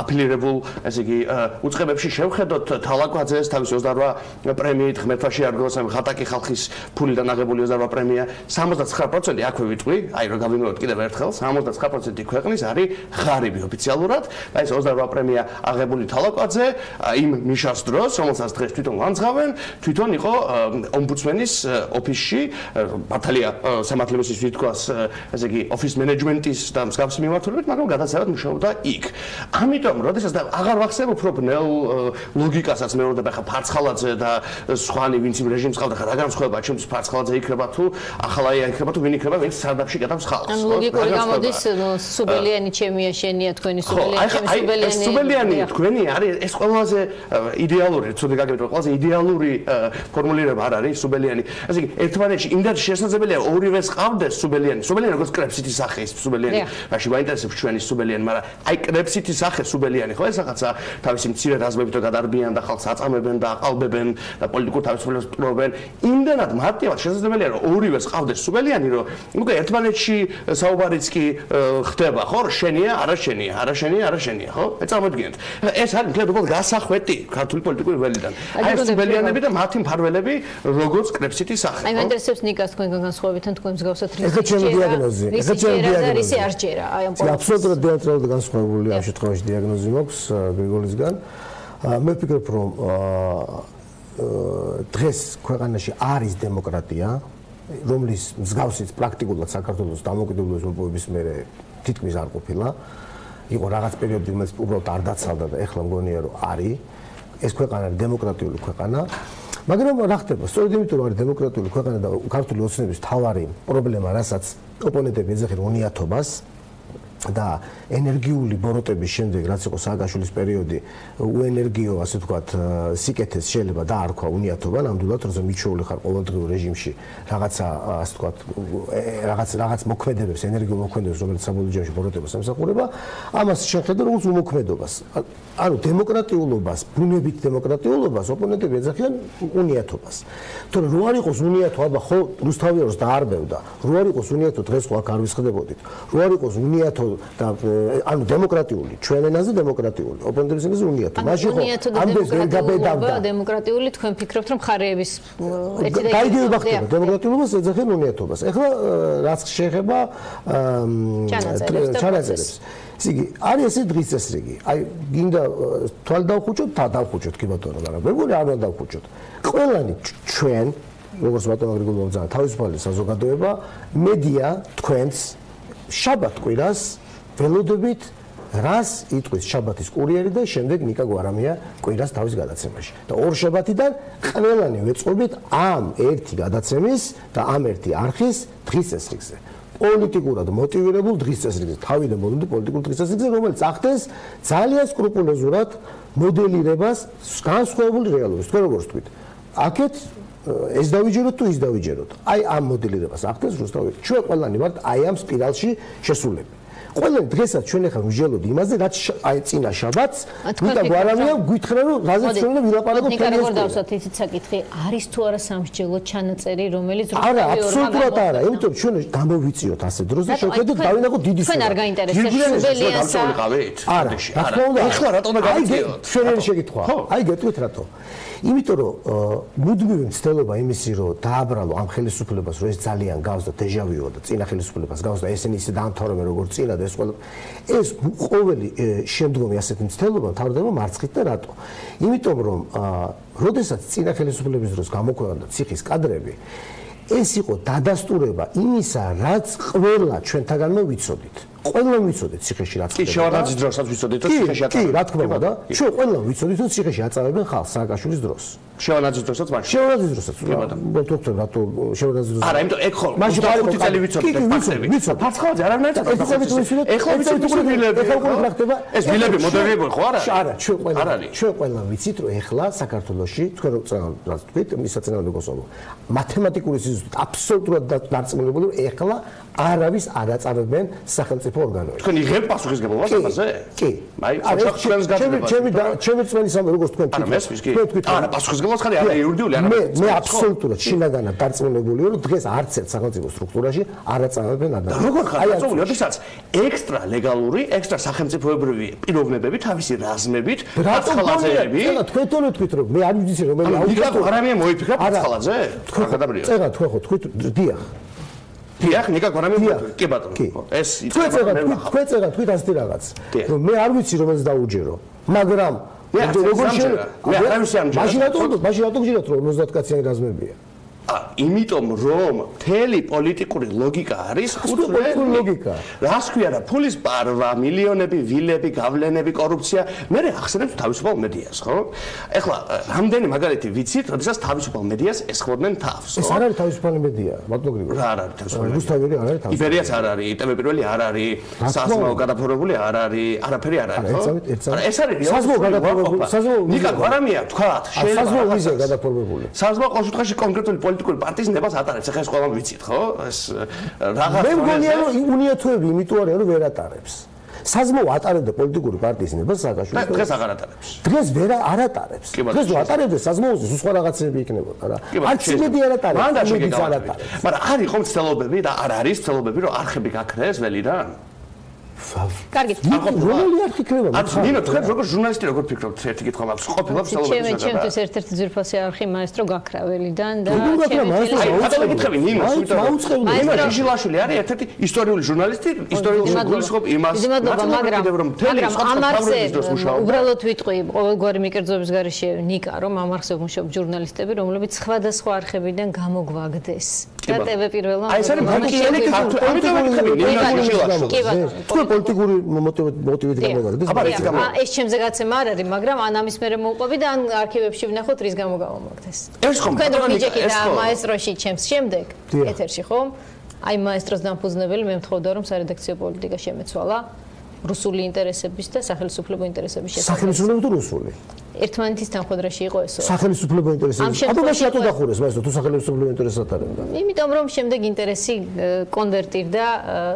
აფილირებულ ესე იგი უწყებებში შევხედოთ თალაკვაძეს თავისი 28 პრემიით ღმერთაში არგოს ამ ხატაკი ხალხის ფულიდან აღებული 28 პრემია 69% აქვე ვიტყვი აი რომ გავიმეორებთ კიდევ ერთხელ 69% ქვეყნის არის ღარიბი ოფიციალურად და ეს 28 პრემია აღებული თალაკვაძე იმ მიშას დროს რომელსაც დღეს თვითონ განძღავენ თვითონ იყო ომბუდსმენის ოფისში მართალია სამართლებრივ თვითქოს ესე იგი ოფის მენეჯმენტის და მსგავსი მიმართულებით მაგრამ გადასარევად მუშაობდა იქ ამიტომ როდესაც და აღარ ვახსენებ უფრო ბნელ ლოგიკასაც მეორდება ხა ფარცხალაძე და სხვანი ვინც იმ რეჟიმს ყავდა ხა რა განსხვავება ჩემთვის ფარცხალაძე იქნება თუ ახალაია იქნება თუ ვინ იქნება ვინც სარდაფში გადავს ხალხს ან ლოგიკური გამოდის სუბელიანი ჩემია შენია თქვენი სუბელიანი თქვენი არის ეს ყველაზე იდეალური ცუდი გაგებთ ყველაზე იდეალური ფორმულირება არ არის სუბელიანი ასე იგი ერთმანეთში იმდენ შესაძლებელია ორივეს ყავდეს სუბელიანი როგორც კრეფსიტი სახე ის სუბელიანი რაში მაინტერესებს ჩვენი სუბელიანი მაგრამ აი კრეფსიტი სახე სუბელიანი ხო ეს რაღაცა თავისი მცირე რაზმებით გადარბიან და ხალხს აწამებენ და აყალბებენ და პოლიტიკურ თავისუფლებას პყრობენ იმდენად მარტივად შესაძლებელია რომ ორივეს ყავდეს სუბელიანი რომ უკვე ერთმანეთში საუბარიც კი ხდება ხო შენია არა შენია ხო ეწამოდგინეთ ეს არის მთლიანად გასახვეტი ქართული პოლიტიკური ველიდან აი სუბელიანები და მათი მფარველები როგორც კრეფსიტი სახე აი მაინტერესებს ნიკას თქვენგან განსხვავებით ან თქვენ მსგავსად ეს ჩემი დიაგნოზი რისი არ ჯერა აი ამ პოლიტიკას აბსოლუტურად დიაგნოზი განსხვავებული ამ შემთხვევაში დიაგნოზი მაქვს გრიგოლისგან მე ვფიქრობ რომ დღეს ქვეყანაში არის დემოკრატია რომლის მსგავსიც პრაქტიკულად საქართველოს დამოუკიდებლობის მოპოვების მერე თითქმის არ ყოფილა იყო რაღაც პერიოდი რომელიც უბრალოდ არ დაცალდა და ეხლა მგონია რომ არის ეს ქვეყანა დემოკრატიული ქვეყანა მაგრამ რა ხდება სწორედ იმიტომ რომ არის დემოკრატიული ქვეყანა და ქართული ოცნების თავარი პრობლემა რასაც ოპონენტები ეძახიან უნიათობას და ენერგიული ბოროტების შემდეგ, რაც იყო სააკაშვილის პერიოდი, უენერგიო, ასე ვთქვათ, სიკეთეს შეიძლება დაარქვა უნიათობა, ნამდვილად, როცა მიჩვეული ხარ ყოველდღიურ რეჟიმში რაღაცა, ასე ვთქვათ, რაღაც მოქმედებებს, ენერგიულ მოქმედებებს, რომელიც საბოლოო ჯამში ბოროტებას ემსახურება, ამას შეხედა როგორც უმოქმედობას. ანუ დემოკრატიულობას, ბუნებით დემოკრატიულობას ოპონენტები ეძახიან უნიათობას. თორე რო არ იყოს უნიათო, აბა ხო რუსთავიაროს დაარბევდა, რო არ იყოს უნიათო, დღეს ხო აქ არ ვისხდებოდით. რო არ იყოს უნიათო და ანუ დემოკრატიული, ჩვენ ენაზე დემოკრატიული, ოპონენტების ენაზე უნიათო. მაშინ ხო ამდენ ვერ გაბედავდა. დემოკრატიული თქვენ ფიქრობთ რომ ხარეების ერთი და გაიგება ხდება დემოკრატიულობას ეძახიან უნიათობას. ეხლა რაც შეეხება ჩანაწერებს. იგი არის ესე დღის წესრიგი. აი გინდა თვალ დავხუჭოთ, თა დავხუჭოთ კი ბატონო, მაგრამ მეგონი არ უნდა დავხუჭოთ. ყველანი ჩვენ, როგორც ბატონო გრიგოლ მომძანა, თავისუფალი საზოგადოება, მედია თქვენს შაბათ კვირას ველოდებით რას იტყვის შაბათის კურიერი და შემდეგ ნიკა გვარამია კვირას თავის გადაცემაში. და ორ შაბათიდან ყველანი ვეწყობით ამ ერთი გადაცემის და ამ ერთი არხის დღის წესრიგზე. პოლიტიკურად მოტივირებულ დღის წესრიგზე, თავიდან მოდიდი პოლიტიკურ დღის წესრიგზე, რომელიც ახდენს ძალიან სკრუპულოზურად მოდელირებას განსხვავებული რეალობის. თქვენ როგორ ვთქვით? აქეთ ეს დავიჯეროთ თუ ის დავიჯეროთ. აი ამ მოდელირებას ახდენს რუსთავი. ჩვენ ყველანი ვართ აი ამ სპირალში შესულები. ყველანი დღესაც ჩვენ ახლა ვიჯელოთ იმაზე, რაც აი წინა შაბათს ნიკა გვარამია გვითხრა რომ რაზეც ჩვენ ვილაპარაკოთ ნიკა როგორ დავსვათ ისიც საკითხი არის თუ არა სამსჯელო ჩანაწერი რომელიც არა აბსოლუტურად არა იმიტომ რომ ჩვენ გამოვიწიოთ ასე დროს და შევხედოთ დავინახოთ დიდი ჩვენ არ გაინტერესებს სუბელიასა არა რა თქმა უნდა ეხლა რატომ გავიწიოთ ჩვენ არ შეგითხვა აი გეტყვით რატო იმიტომ რომ მუდმივი მცდელობა იმისი რომ დააბრალო ამ ხელისუფლებას რომ ეს ძალიან გავს და დეჟავიოა და წინა ხელისუფლებას გავს და ესენი ისე დაამთავრებენ როგორც წინა და ეს ყველა ეს ყოველი შემდგომი ასეთი მცდელობა თავდება მარცხით და რატო? იმიტომ რომ როდესაც წინა ხელისუფლების დროს გამოქვეყნდა ციხის კადრები ეს იყო დადასტურება იმისა რაც ყველა ჩვენთაგანმა ვიცოდით. ყველა ვიცოდით ციხეში რაც კი შევარდაძის დროსაც ვიცოდით რომ ციხეში აწავებენ. კი, რა თქმა უნდა, ჩვენ ყველა ვიცოდით რომ ციხეში აწავებენ ხალხს სააკაშვილის დროს. შევარდაძის დროსაც მაშინ. შევარდაძის დროსაც. ვთქვით რატო შევარდაძის დროს. არა, იმიტომ ეგ ხო 25 წელი ვიცოდით ფაქტები. ვიცოდით. ფარცხალაძე არანაირად წაწყვეტა. ეხლა ვიცით უკვე ვილები. ეხლა უკვე რა ხდება? ეს ვილები მოდერნები ხო არა? არა, ჩვენ ყველა ვიცით რომ ეხლა საქართველოში თქვენ რაც თქვით, მისაწინააღმდეგო გოსოლო. მათემატიკური სიზუსტით აბსოლუტურად დარწმუნებული რომ ეხლა არავის არ აწავებენ სახელმწიფო ორგანოები. თქვენ იღებთ პასუხისმგებლობას ამაზე? კი. აი, ჩვენს გაძლება. ჩემი წმენის ამ როგორც თქვენ თქვით. არა, პასუხისმგებლობას ხარ არა იურიდიული არა. მე აბსოლუტურად შინაგანად დარწმუნებული ვარ, რომ დღეს არც ერთ სახელმწიფო სტრუქტურაში არ აწავებენ ადამიანს. როგორ ხარ დარწმუნებული, როდესაც ექსტრა ლეგალური, ექსტრა სახელმწიფოებრივი პიროვნებები თავისი რაზმებით, ფარცხალაძეები. თქვენ თორე თქვით რომ მე არ ვიცი რომელი ნიკა არამია მოიფიქრა ფარცხალაძე? თქვენ გადაბრიოთ. წერა თქვენ ხო თქვით დიახ. დიახ, ნიკა გვარამია კი ბატონო. ეს თქვენ წერა თქვით ასეთი რაღაც. რომ მე არ ვიცი რომელს დაუჯერო, მაგრამ როგორ შეიძლება? მე არ ვიცი ამჯერად. მაშინ რატო გჯერათ რომ 50 კაციანი რაზმებია? იმიტომ რომ მთელი პოლიტიკური ლოგიკა არის პოლიტიკური ლოგიკა. რას ქვია რა ფულის პარვა, მილიონები, ვილები, გავლენები, კორუფცია, მე ახსენებს თავისუფალ მედიას, ხო? ეხლა რამდენი მაგალითი ვიცით, როდესაც თავისუფალ მედიას ესხმოდნენ თავს, ხო? ეს არ არის თავისუფალი მედია, ბატონო გრიგოლ. რა არ არის თავისუფალი? რუსთავიერი არ არის თავისუფალი. იბერიაც არ არის, ტელევიზიო არ არის, საზღვაო გადაფორმებული არ არის, არაფერი არ არის, ხო? ეს არის საზღვაო გადაფორმებული, საზღვაო ნიკა გვარამია თქვათ, შეიძლება საზღვაო ვიზა გადაფორმებული. საზღვაო ყოველ შემთხვევაში კონკრეტული პოლიტიკური პარტიის ნებას ატარებს, ახლა ეს ყველამ ვიცით, ხო? ეს რაღაც მე მგონია რომ უნიათოები იმიტომ არიან რომ ვერ ატარებს. საზღვაო ატარებდა პოლიტიკური პარტიის ნებას სააკაშვილის. დღეს აღარ ატარებს. დღეს ვერ არ ატარებს. დღეს რო ატარებდეს საზღვაოზე სხვა რაღაცები იქნებოდა რა. არც იმედი არ ატარებს. იმედიც არ ატარებს. მაგრამ არ იყო მცდელობები და არ არის მცდელობები რომ არხები გაქრეს ველიდან? კარგი. რომელი არხი ქრება? ნინო, თქვენ როგორ ჟურნალისტი როგორ ფიქრობთ? ერთი კითხვა მაქვს. ყოფილა მცდელობების ზოგადად. ჩემთვის ერთ-ერთი ძვირფასი არხი მაესტრო გაქრაველიდან და აი, კითხები ნინო, ნინო ჯიჟილაშვილი არის ერთ-ერთი ისტორიული ჟურნალისტი, ისტორიული გულისხმობ იმას, მაგრამ ამ არხზე უბრალოდ ვიტყვი ყოველგვარი მიკერძოების გარეშე ნიკა, რომ ამ არხზე მუშაობ ჟურნალისტები, რომლებიც სხვადასხვა არხებიდან გამოგვაგდეს. და TV პირველმა აი ეს არის ბანკიერი ქართული, ამიტომ ვიკითხები ნინო ჯიჟილაშვილი. თქვენ პოლიტიკური მოტივით გამოგარდეთ? აბა ეს გამო. ეს ჩემზე გაცემა არ არის, მაგრამ ან ამის მერე მოვყვები და ან არქივებში ვნახოთ რის გამო გავამაგდეს. ეს ხომ თქვენ რომ მიჯექით და მაესტროში ჩემს შემდეგ ეთერში ხომ? აი მაესტროს დამფუძნებელი მე მთხოვდა რომ სარედაქციო პოლიტიკა შემეცვალა რუსული ინტერესების და სახელმწიფო ინტერესების შესახებ. სახელმწიფო თუ რუსული? ერთმანეთის თანხმდროში იყო ესო. სახელმწიფო ინტერესები. აბა მაშინ რატო დახურეს მაესტრო თუ სახელმწიფო ინტერესად არენდა? იმიტომ რომ შემდეგ ინტერესი კონვერტირდა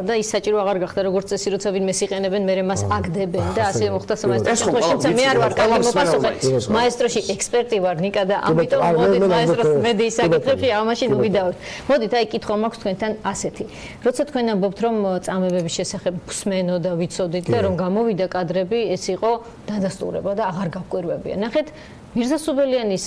და ის საჭირო აღარ გახდა როგორც წესი როცა ვინმე სიყენებენ მე მას აგდებენ და ასე მოხდა მაესტროს შემთხვევაში მე არ ვარ კარგი მოპასუხე. მაესტროში ექსპერტი ვარ ნიკა და ამიტომ მოდით მაესტროს მედიის საკითხებში ამაში ვიდავთ. მოდით აი კითხვა მაქვს თქვენთან ასეთი. როცა თქვენ ამბობთ რომ წამებების შესახებ ვსმენო და ვიცოდით და რომ გამოვიდა კადრები ეს იყო დადასტურება და აღარ გავკვირვებია. ნახეთ მირზასუბელიანის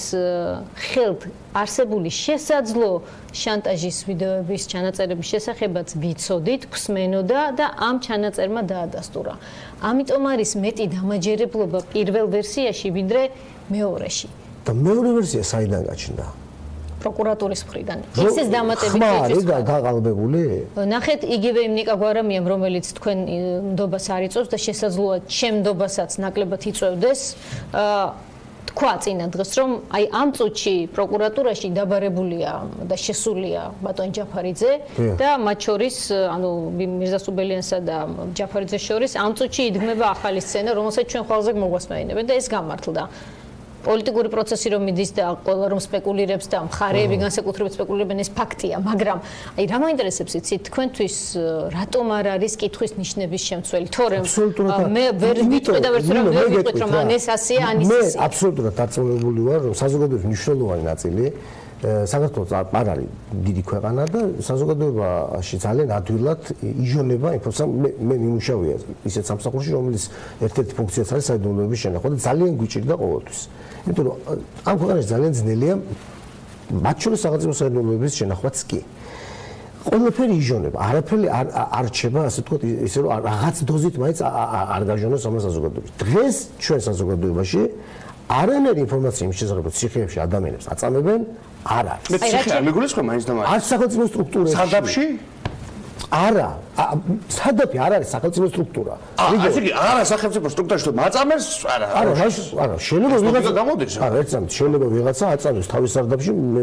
ხელთ არსებული შესაძლო შანტაჟის ვიდეოების ჩანაწერების შესახებაც ვიცოდით, გვსმენოდა და ამ ჩანაწერმა დაადასტურა. ამიტომ არის მეტი დამაჯერებლობა პირველ ვერსიაში ვიდრე მეორეში. და მეორე ვერსია საიდან გაჩნდა? პროკურატურის მხრიდან. ისეს დამატებით ხმარი გაღალბებული? ნახეთ, იგივე იმ ნიკა გვარამიამ, რომელიც თქვენ ნდობას არ იწევს და შესაძლოა ჩემ ნდობასაც ნაკლებად იწევდეს. თქვა წინა დღეს, რომ აი ამ წუთში პროკურატურაში დაბარებულია და შესულია ბატონ ჯაფარიძე და მათ შორის, ანუ მირზასუბელიანსა და ჯაფარიძეს შორის ამ წუთში იდგმება ახალი სცენა, რომელსაც ჩვენ ხვალზე მოგვასმენებენ და ეს გამართლდა. პოლიტიკური პროცესი რომ მიდის და ყველა რომ სპეკულირებს და მხარეები განსაკუთრებით სპეკულირებენ ეს ფაქტია, მაგრამ აი რა მაინტერესებს იცით თქვენთვის რატომ არ არის კითხვის ნიშნების შემცველი? თორემ მე ვერ ვიტყვი და ვერც რომ ვერ ვიტყვით რომ ან ეს ასეა, ან ის ისე. მე აბსოლუტურად დარწმუნებული ვარ რომ საზოგადოების მნიშვნელოვანი ნაწილი საქართველოს არ არის დიდი ქვეყანა და საზოგადოებაში ძალიან ადვილად იჟონება ინფორმაცია მე მიმუშავია ისეთ სამსახურში რომელიც ერთ-ერთი ფუნქციაც არის საიდუმლოების შენახვა და ძალიან გვიჭირდა ყოველთვის. იმიტომ რომ ამ ქვეყანაში ძალიან ძნელია მათ შორის სახელმწიფო საიდუმლოების შენახვაც კი. ყველაფერი იჟონება, არაფერი არ რჩება, ასე ვთქვათ, ისე რომ რაღაც დოზით მაინც არ გაჟონოს ამ საზოგადოებას. დღეს ჩვენ საზოგადოებაში არანაირი ინფორმაცია იმ შესახებ რომ ციხეებში ადამიანებს აწამებენ არ არის. მე ციხე არ მეგულისხმე მაინც და მაინც. არ სახელმწიფო სტრუქტურებში. სადაფში? არა. სადაფი არ არის სახელმწიფო სტრუქტურა. ასე იგი არა სახელმწიფო სტრუქტურაში თუ მაწამეს არა. არა, შეიძლება ვიღაცა გამოდის. არა, ერთსამით შეიძლება ვიღაცა აწამოს თავის სარდაფში მე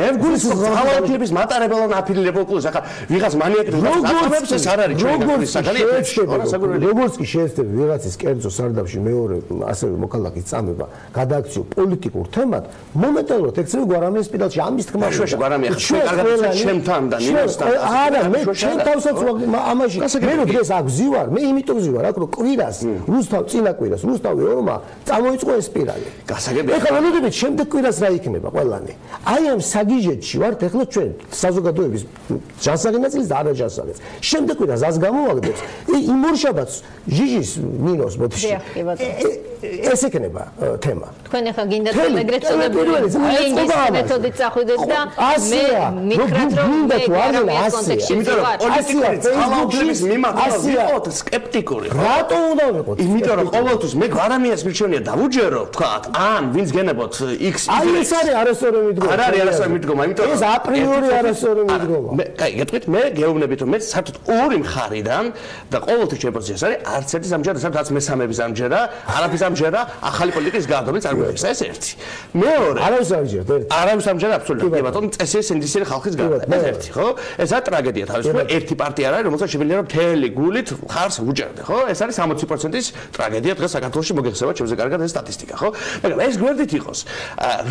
მეგულისხმე ძალაუფლების მატარებელ ან აფილირებელ კლუბს ახლა ვიღაც მანიაკი აწამებს ეს არ არის ჩვენი საკითხი. როგორც კი შეიძლება ვიღაცის კერძო სარდაფში მეორე ასევე მოქალაქის წამება გადააქციო პოლიტიკურ თემად მომენტალურად ექცევი გვარამიას სპირალში ამის თქმა უნდა. შუაში გვარამია ხშირ კარგად ჩემთან და ნინოსთან. არა მე ჩემ თავსაც ამაში მე რო დღეს აგზივარ მე იმიტომ ვზივარ აქ რო კვირას რუსთავ წინა კვირას რუსთავი ორმა წამოიწყო ეს სპირალი გასაგებია ეხლა ველოდებით შემდეგ კვირას რა იქნება ყველანი აი ამ საგიჟეთში ვართ ეხლა ჩვენ საზოგადოების ჯანსაღი ნაწილის და არაჯანსაღის შემდეგ კვირას ას გამოვაგდებს იმ ორ შაბათს ჟიჟის ნინოს ბოთში ეს ეკნება თემა თქვენ ახლა გინდათ ეგრეთ წოდებული ლინგვისტიკის მეთოდით წახვიდეთ და მე მითხრათ რომ მე გვარამიას კონტექსტში ვარ პოლიტიკური ძალაუფლების მიმართ ვიყოთ სკეპტიკური. რატო უნდა ვიყოთ? იმიტომ რომ ყოველთვის მე გვარამიას მირჩენია დავუჯერო, თქვათ, ან ვინც გენებოთ X აი ეს არის არასწორი მიდგომა. არ არის არასწორი მიდგომა, იმიტომ რომ ეს აპრიორი არასწორი მიდგომა. მე კაი, გეტყვით, მე გეუბნებით რომ მე საერთოდ ორი მხარიდან და ყოველთვის ჩემ პოზიციას არის არც ერთი სამჯერა, საერთოდ მესამეების სამჯერა, არაფრის სამჯერა, ახალი პოლიტიკის გადადომის არ გვექს, ეს ერთი. მეორე არავის არ ჯერთ, ერთი. არავის სამჯერა აბსოლუტურად. კი ბატონო, წესიერ სინდისიერი ხალხის გარდა. ეს ერთი, ხო? ეს არის ტრაგედია თავისუფლად. ერთი პარტია არის, რომელსაც შეიძლება რომ მთელი გულით ხარს უჭერდე, ხო? ეს არის 60%-ის ტრაგედია დღეს საქართველოში მოგეხსება ჩემზე კარგად ეს სტატისტიკა, ხო? მაგრამ ეს გვერდით იყოს.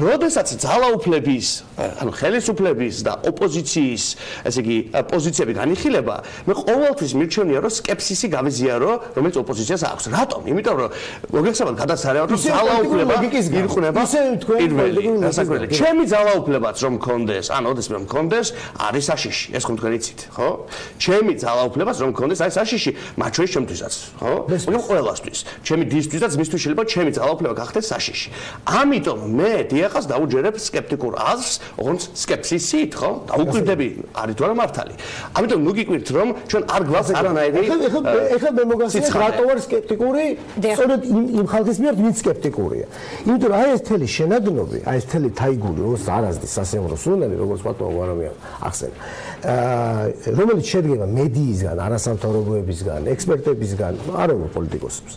როდესაც ძალაუფლების, ანუ ხელისუფლების და ოპოზიციის, ესე იგი, პოზიციები განიხილება, მე ყოველთვის მირჩენია რომ სკეპსისი გავიზიარო, რომელიც ოპოზიციას აქვს. რატომ? იმიტომ რომ მოგეხსებათ გადასარევად რომ ძალაუფლება ირყნება პირველი, დასაკვირველი. ჩემი ძალაუფლებაც რომ მქონდეს, ან ოდესმე მქონდეს, არის საშიში. ეს ხომ თქვენ იცით, ხო? ჩემი ძალაუფლებას რომ მქონდეს აი საშიში, მათ შორის ჩემთვისაც, ხო? მაგრამ ყველასთვის. ჩემი დისთვის და ძმისთვის შეიძლება ჩემი ძალაუფლება გახდეს საშიში. ამიტომ მე დიახას დაუჯერებ სკეპტიკურ აზრს, ოღონდ სკეპსისით, ხო? დაუკვირდები, არის თუ არა მართალი. ამიტომ ნუ გიკვირთ რომ ჩვენ არ გვაქვს არანაირი ეხლა მე მოგახსენეთ რატო ვარ სკეპტიკური? სწორედ იმ ხალხის მიერ ვინც სკეპტიკურია. იმიტომ რომ აი ეს თელი შენადნობი, აი ეს თელი თაიგული, როგორც არაზდის სასიამოვნო სურნელი, როგორც ბატონო გვარამია ახსენე. რომელიც შედგება მედიისგან, არასამთავრობოებისგან, ექსპერტებისგან, არამო პოლიტიკოსებს.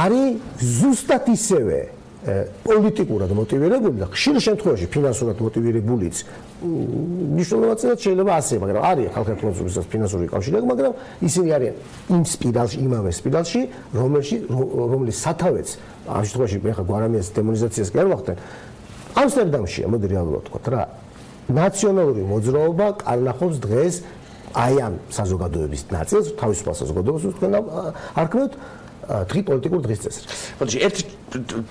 არის ზუსტად ისევე პოლიტიკურად მოტივირებული და ხშირ შემთხვევაში ფინანსურად მოტივირებულიც მნიშვნელოვნად შეიძლება ასე, მაგრამ არის ხალხთა მოძრაობის ფინანსური კავშირი, მაგრამ ისინი არიან იმ სპირალში, იმავე სპირალში, რომლის სათავეც ამ შემთხვევაში ხა გვარამიას დემონიზაციას კი არ ვახდენ. ამსტერდამშია, მოდი რეალურად ვთქვათ რა. ნაციონალური მოძრაობა კარნახობს დღეს აი ამ საზოგადოების ნაწილს, თავისუფალ საზოგადოებას თქვენ არქმევთ დღის პოლიტიკურ დღის წესრიგს. მოდი ერთი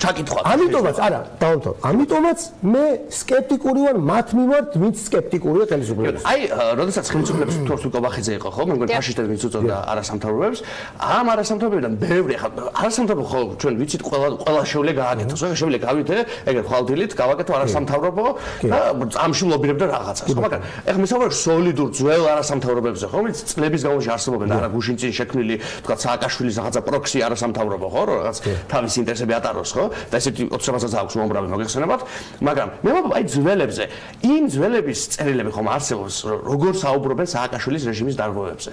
ჩაკითხვა. ამიტომაც არა, დავთვალ. ამიტომაც მე სკეპტიკური ვარ მათ მიმართ, ვინც სკეპტიკურია ხელისუფლებას. აი, როდესაც ხელისუფლების თორს უკობახიძე იყო, ხო, მე მგონი ფაშისტები ვინც უწოდა არასამთავრობოებს, ამ არასამთავრობებიდან ბევრი ხა არასამთავრობო ხო ჩვენ ვიცით ყველა შეუძლია გააკეთოს, ხო, შეუძლია გავიდე, ეგრე ხვალდილით გავაკეთო არასამთავრობო და წამში ლობირებდა რაღაცას, ხო, მაგრამ ეხლა მისაუბრებ სოლიდურ ძველ არასამთავრობებზე, ხო, ვინც წლების განმავლობაში არსებობენ, არა გუშინ წინ შექმნილი, თქვა სააკაშვილის რაღაცა პროქსი არასამთავრობო, ხო, რაღაც თავის ინტერესები ატაროს, ხო? და ესეთი 20-ს აქვს მომბრავი მოგეხსენებათ, მაგრამ მე ვამბობ აი ძველებზე, იმ ძველების წერილები ხომ არსებობს, როგორ საუბრობენ სააკაშვილის რეჟიმის დარღვევებზე.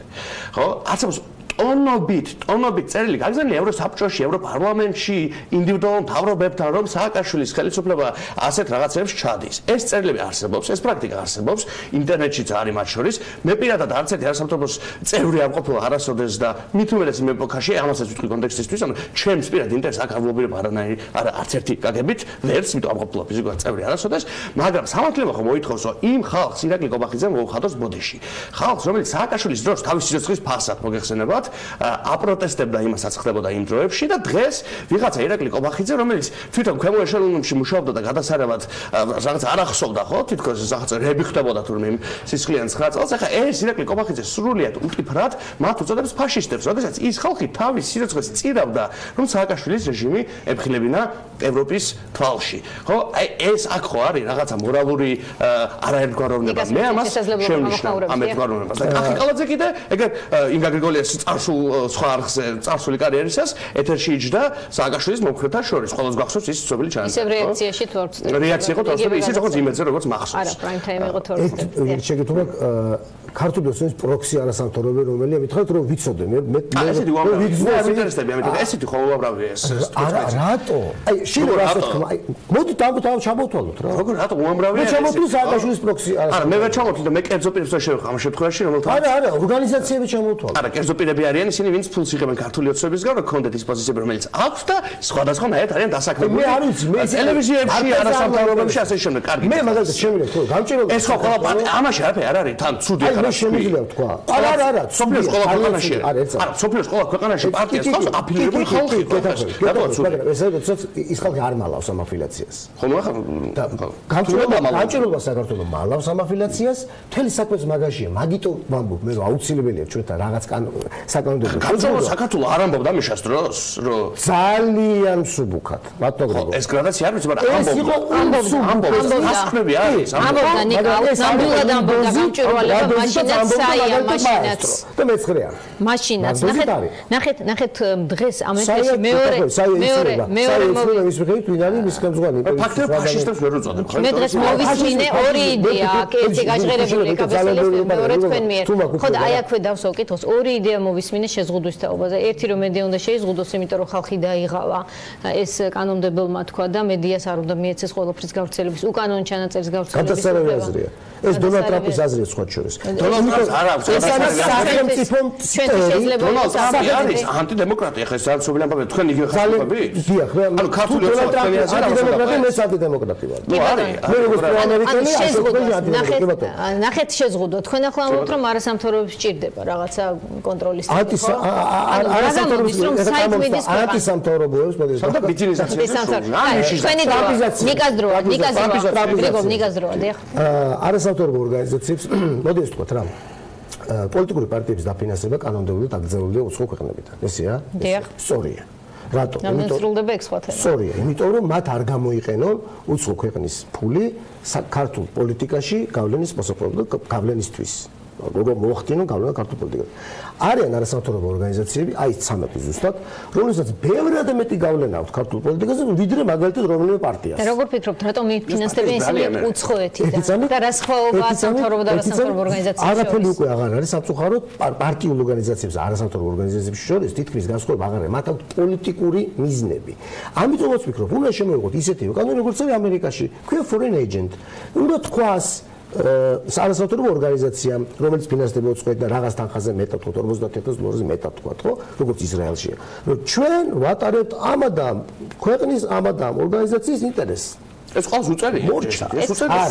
ხო? არსებობს ტონობით წერილი გაგზავნილი ევროსაბჭოში, ევროპარლამენტში, ინდივიდუალურ მთავრობებთან, რომ სააკაშვილის ხელისუფლება ასეთ რაღაცებს ჩადის. ეს წერილები არსებობს, ეს პრაქტიკა არსებობს, ინტერნეტშიც არის მათ შორის. მე პირადად არც ერთი არასამთავრობოს წევრი არ ყოფილა არასოდეს და მით უმეტეს იმ ეპოქაში, ამასაც ვიტყვი კონტექსტისთვის, ანუ ჩემს პირად ინტერესს აქ არ ვლობირებ არც ერთი გაგებით, ვერც, იმიტომ არ ყოფილა ფიზიკურად წევრი არასოდეს, მაგრამ სამართლებრივად ხომ მოითხოვს, რომ იმ ხალხს ირაკლი კობახიძემ მოუხადოს ბოდიში. ხალხს, რომელიც სააკაშვილის დროს თავის სიცოცხლის ფასად მოგეხსენებათ, აპროტესტებდა იმასაც ხდებოდა იმ დროებში და დღეს ვიღაცა ირაკლი კობახიძე, რომელიც თვითონ ქვემო ეშელონებში მუშაობდა და გადასარევად რაღაც არ ახსოვდა, ხო, თითქოს რაღაც რები ხდებოდა თურმე იმ სისხლიან 9 წელს, ახლა ეს ირაკლი კობახიძე სრულიად უკიფრად მათ უწოდებს ფაშისტებს, როდესაც ის ხალხი თავის სიცოცხლეს წირავდა, რომ სააკაშვილის რეჟიმი ებხილებინა ევროპის თვალში. ხო, აი ეს აქ ხო არის რაღაცა მორალური არაერთგვაროვნება. მე ამას შევნიშნავ ამ ერთგვაროვნებას. და კახიკალაძე კიდე ეგრე ინგა გრიგოლიას სხვა არხზე წარსული კარიერისას ეთერში იჯდა სააკაშვილის მომხრეთა შორის. ყოველს გახსოვს ის ცნობილი ჩანაწერი. ისევ რეაქციაში თორცდები. რეაქცია იყო თორცდები, ისიც როგორც იმედზე როგორც მახსოვს. არა, პრაიმ ტაიმი იყო თორცდები. შეგეთქვა ქართული ოსნის პროქსი არასამთავრობო რომელია მითხარით რომ ვიცოდე მე ესეთი უამრავი ინტერესები ამით ესეთი ხო უამრავი ეს არა რატო აი შეიძლება ასე თქვა აი მოდი დავ ჩამოვთვალოთ რა როგორ რატო უამრავი ეს ჩამოვთვალოთ სააკაშვილის პროქსი არა მე ვერ ჩამოვთვლი და მე კერძო პირებს ვერ შევეხ ამ შემთხვევაში რომელთა არა ორგანიზაციები ჩამოვთვალოთ არა კერძო პირები არიან ისინი ვინც ფულს იღებენ ქართული ოცნებისგან რომ კონდეთ ის პოზიციები რომელიც აქვს და სხვადასხვანაირად არიან დასაქმებული მე არ ვიცი მე ტელევიზიებში არასამთავრობოებში ასე შემდეგ კარგი მე მაგალითად შემიძლია თქო გამჭირდება ეს ხო ყველა ამაში არაფერი არ არის თან ცუდი ხარ მე შემიძლია თქვა არა სოფლიოს ყველა ქვეყანაში არა სოფლიოს ყველა ქვეყანაში პარტიას ყავს აფილირებული ხალხი მაგრამ ეს როდესაც ის ხალხი არ მალავს ამ აფილაციას ხომ ახლა გამჭირდება საქართველოს მალავს ამ აფილაციას მთელი საქმეც მაგაშია მაგიტო ვამბობ მე რომ აუცილებელია ჩვენთან რაღაც საკანონმდებლო გამჭირდება საქართველოს არ ამბობდა მიშას დროს რომ ძალიან მსუბუქად ბატონო ეს გრადაცია არ ვიცი მაგრამ ამბობდა ასკვნები არის ამბობდა ნიკა ნამდვილად ამბობდა გამჭვირვალება მაშინაც საია მაშინაც და მეცხრეა მაშინაც ნახეთ დღეს ამ ეთერში მეორე ის ვიღეთ ვინ არის მის ხელმძღვანელი ფაქტია ფაშისტებს ვერ უწოდებ ხო მე დღეს მოვისმინე ორი იდეა ერთი გაჟღერებული კაბესელის მეორე თქვენ მიერ ხო და აი აქვე დავსო კითხოს ორი იდეა მოვისმინე შეზღუდვის თაობაზე ერთი რომ მედია უნდა შეიზღუდოს იმიტომ რომ ხალხი დაიღალა ეს კანონმდებელმა თქვა და მედიას არ უნდა მიეცეს ყველაფრის გავრცელების უკანონო ჩანაწერის გავრცელების აზრია ეს დონალდ ტრამპის აზრია სხვა შორის დონალდ ტრამპს არ აქვს ეს არის სახელმწიფო დონალდ ტრამპი არის ანტიდემოკრატია ხეს ძალიან სულ ამბობ თქვენ იგივე ხარჯები დიახ ანუ ქართული ოცნებიანი ანტიდემოკრატია მე ანტიდემოკრატი ვარ ნუ არის მე როგორც პროამერიკელი ასე ვქონი ანტიდემოკრატი ნახეთ შეზღუდო თქვენ ახლა ამბობთ რომ არასამთავრობოებს სჭირდება რაღაცა კონტროლის ანტისამთავრობოებს და ბიზნესაციის ნიკას დროა გრიგოლ ნიკას დროა დიახ არასამთავრობო ორგანიზაციებს მოდი ეს ვთქვათ რა პოლიტიკური პარტიების დაფინანსება კანონმდებლობით აკრძალულია უცხო ქვეყნებიდან ესეა დიახ სწორია რატო სრულდება ეგ სხვა თემა სწორია იმიტომ რომ მათ არ გამოიყენონ უცხო ქვეყნის ფული ქართულ პოლიტიკაში გავლენის მოსაპოვებლად გავლენისთვის რომ მოახდინონ გავლენა ქართულ პოლიტიკაზე. არიან არასამთავრობო ორგანიზაციები, აი 13 ზუსტად, რომლებსაც ბევრად მეტი გავლენა აქვს ქართულ პოლიტიკაზე, ვიდრე მაგალითად რომელიმე პარტიას. და როგორ ფიქრობთ, რატომ მიფინანსდებიან ისინი უცხოეთიდან? და რა სხვაობაა სამთავრობო და არასამთავრობო ორგანიზაციების შორის? არაფერი უკვე აღარ არის სამწუხაროდ პარტიულ ორგანიზაციებს და არასამთავრობო ორგანიზაციების შორის თითქმის განსხვავება აღარ არის. მათ აქვს პოლიტიკური მიზნები. ამიტომაც ვფიქრობ, უნდა შემოვიღოთ ისეთივე კანონი, როგორც არის ამერიკაში. ქვია foreign agent. უნდა თქვას არასამთავრობო ორგანიზაციამ, რომელიც ფინანსდება უცხოეთიდან და რაღაც თანხაზე მეტად თქვა 50000 $-ზე მეტად თქვა, ხო? როგორც ისრაელშია. რომ ჩვენ ვატარებთ ამადამ ქვეყნის ამადამ ორგანიზაციის ინტერესს. ეს ყავს უწევია. ეს უწევია.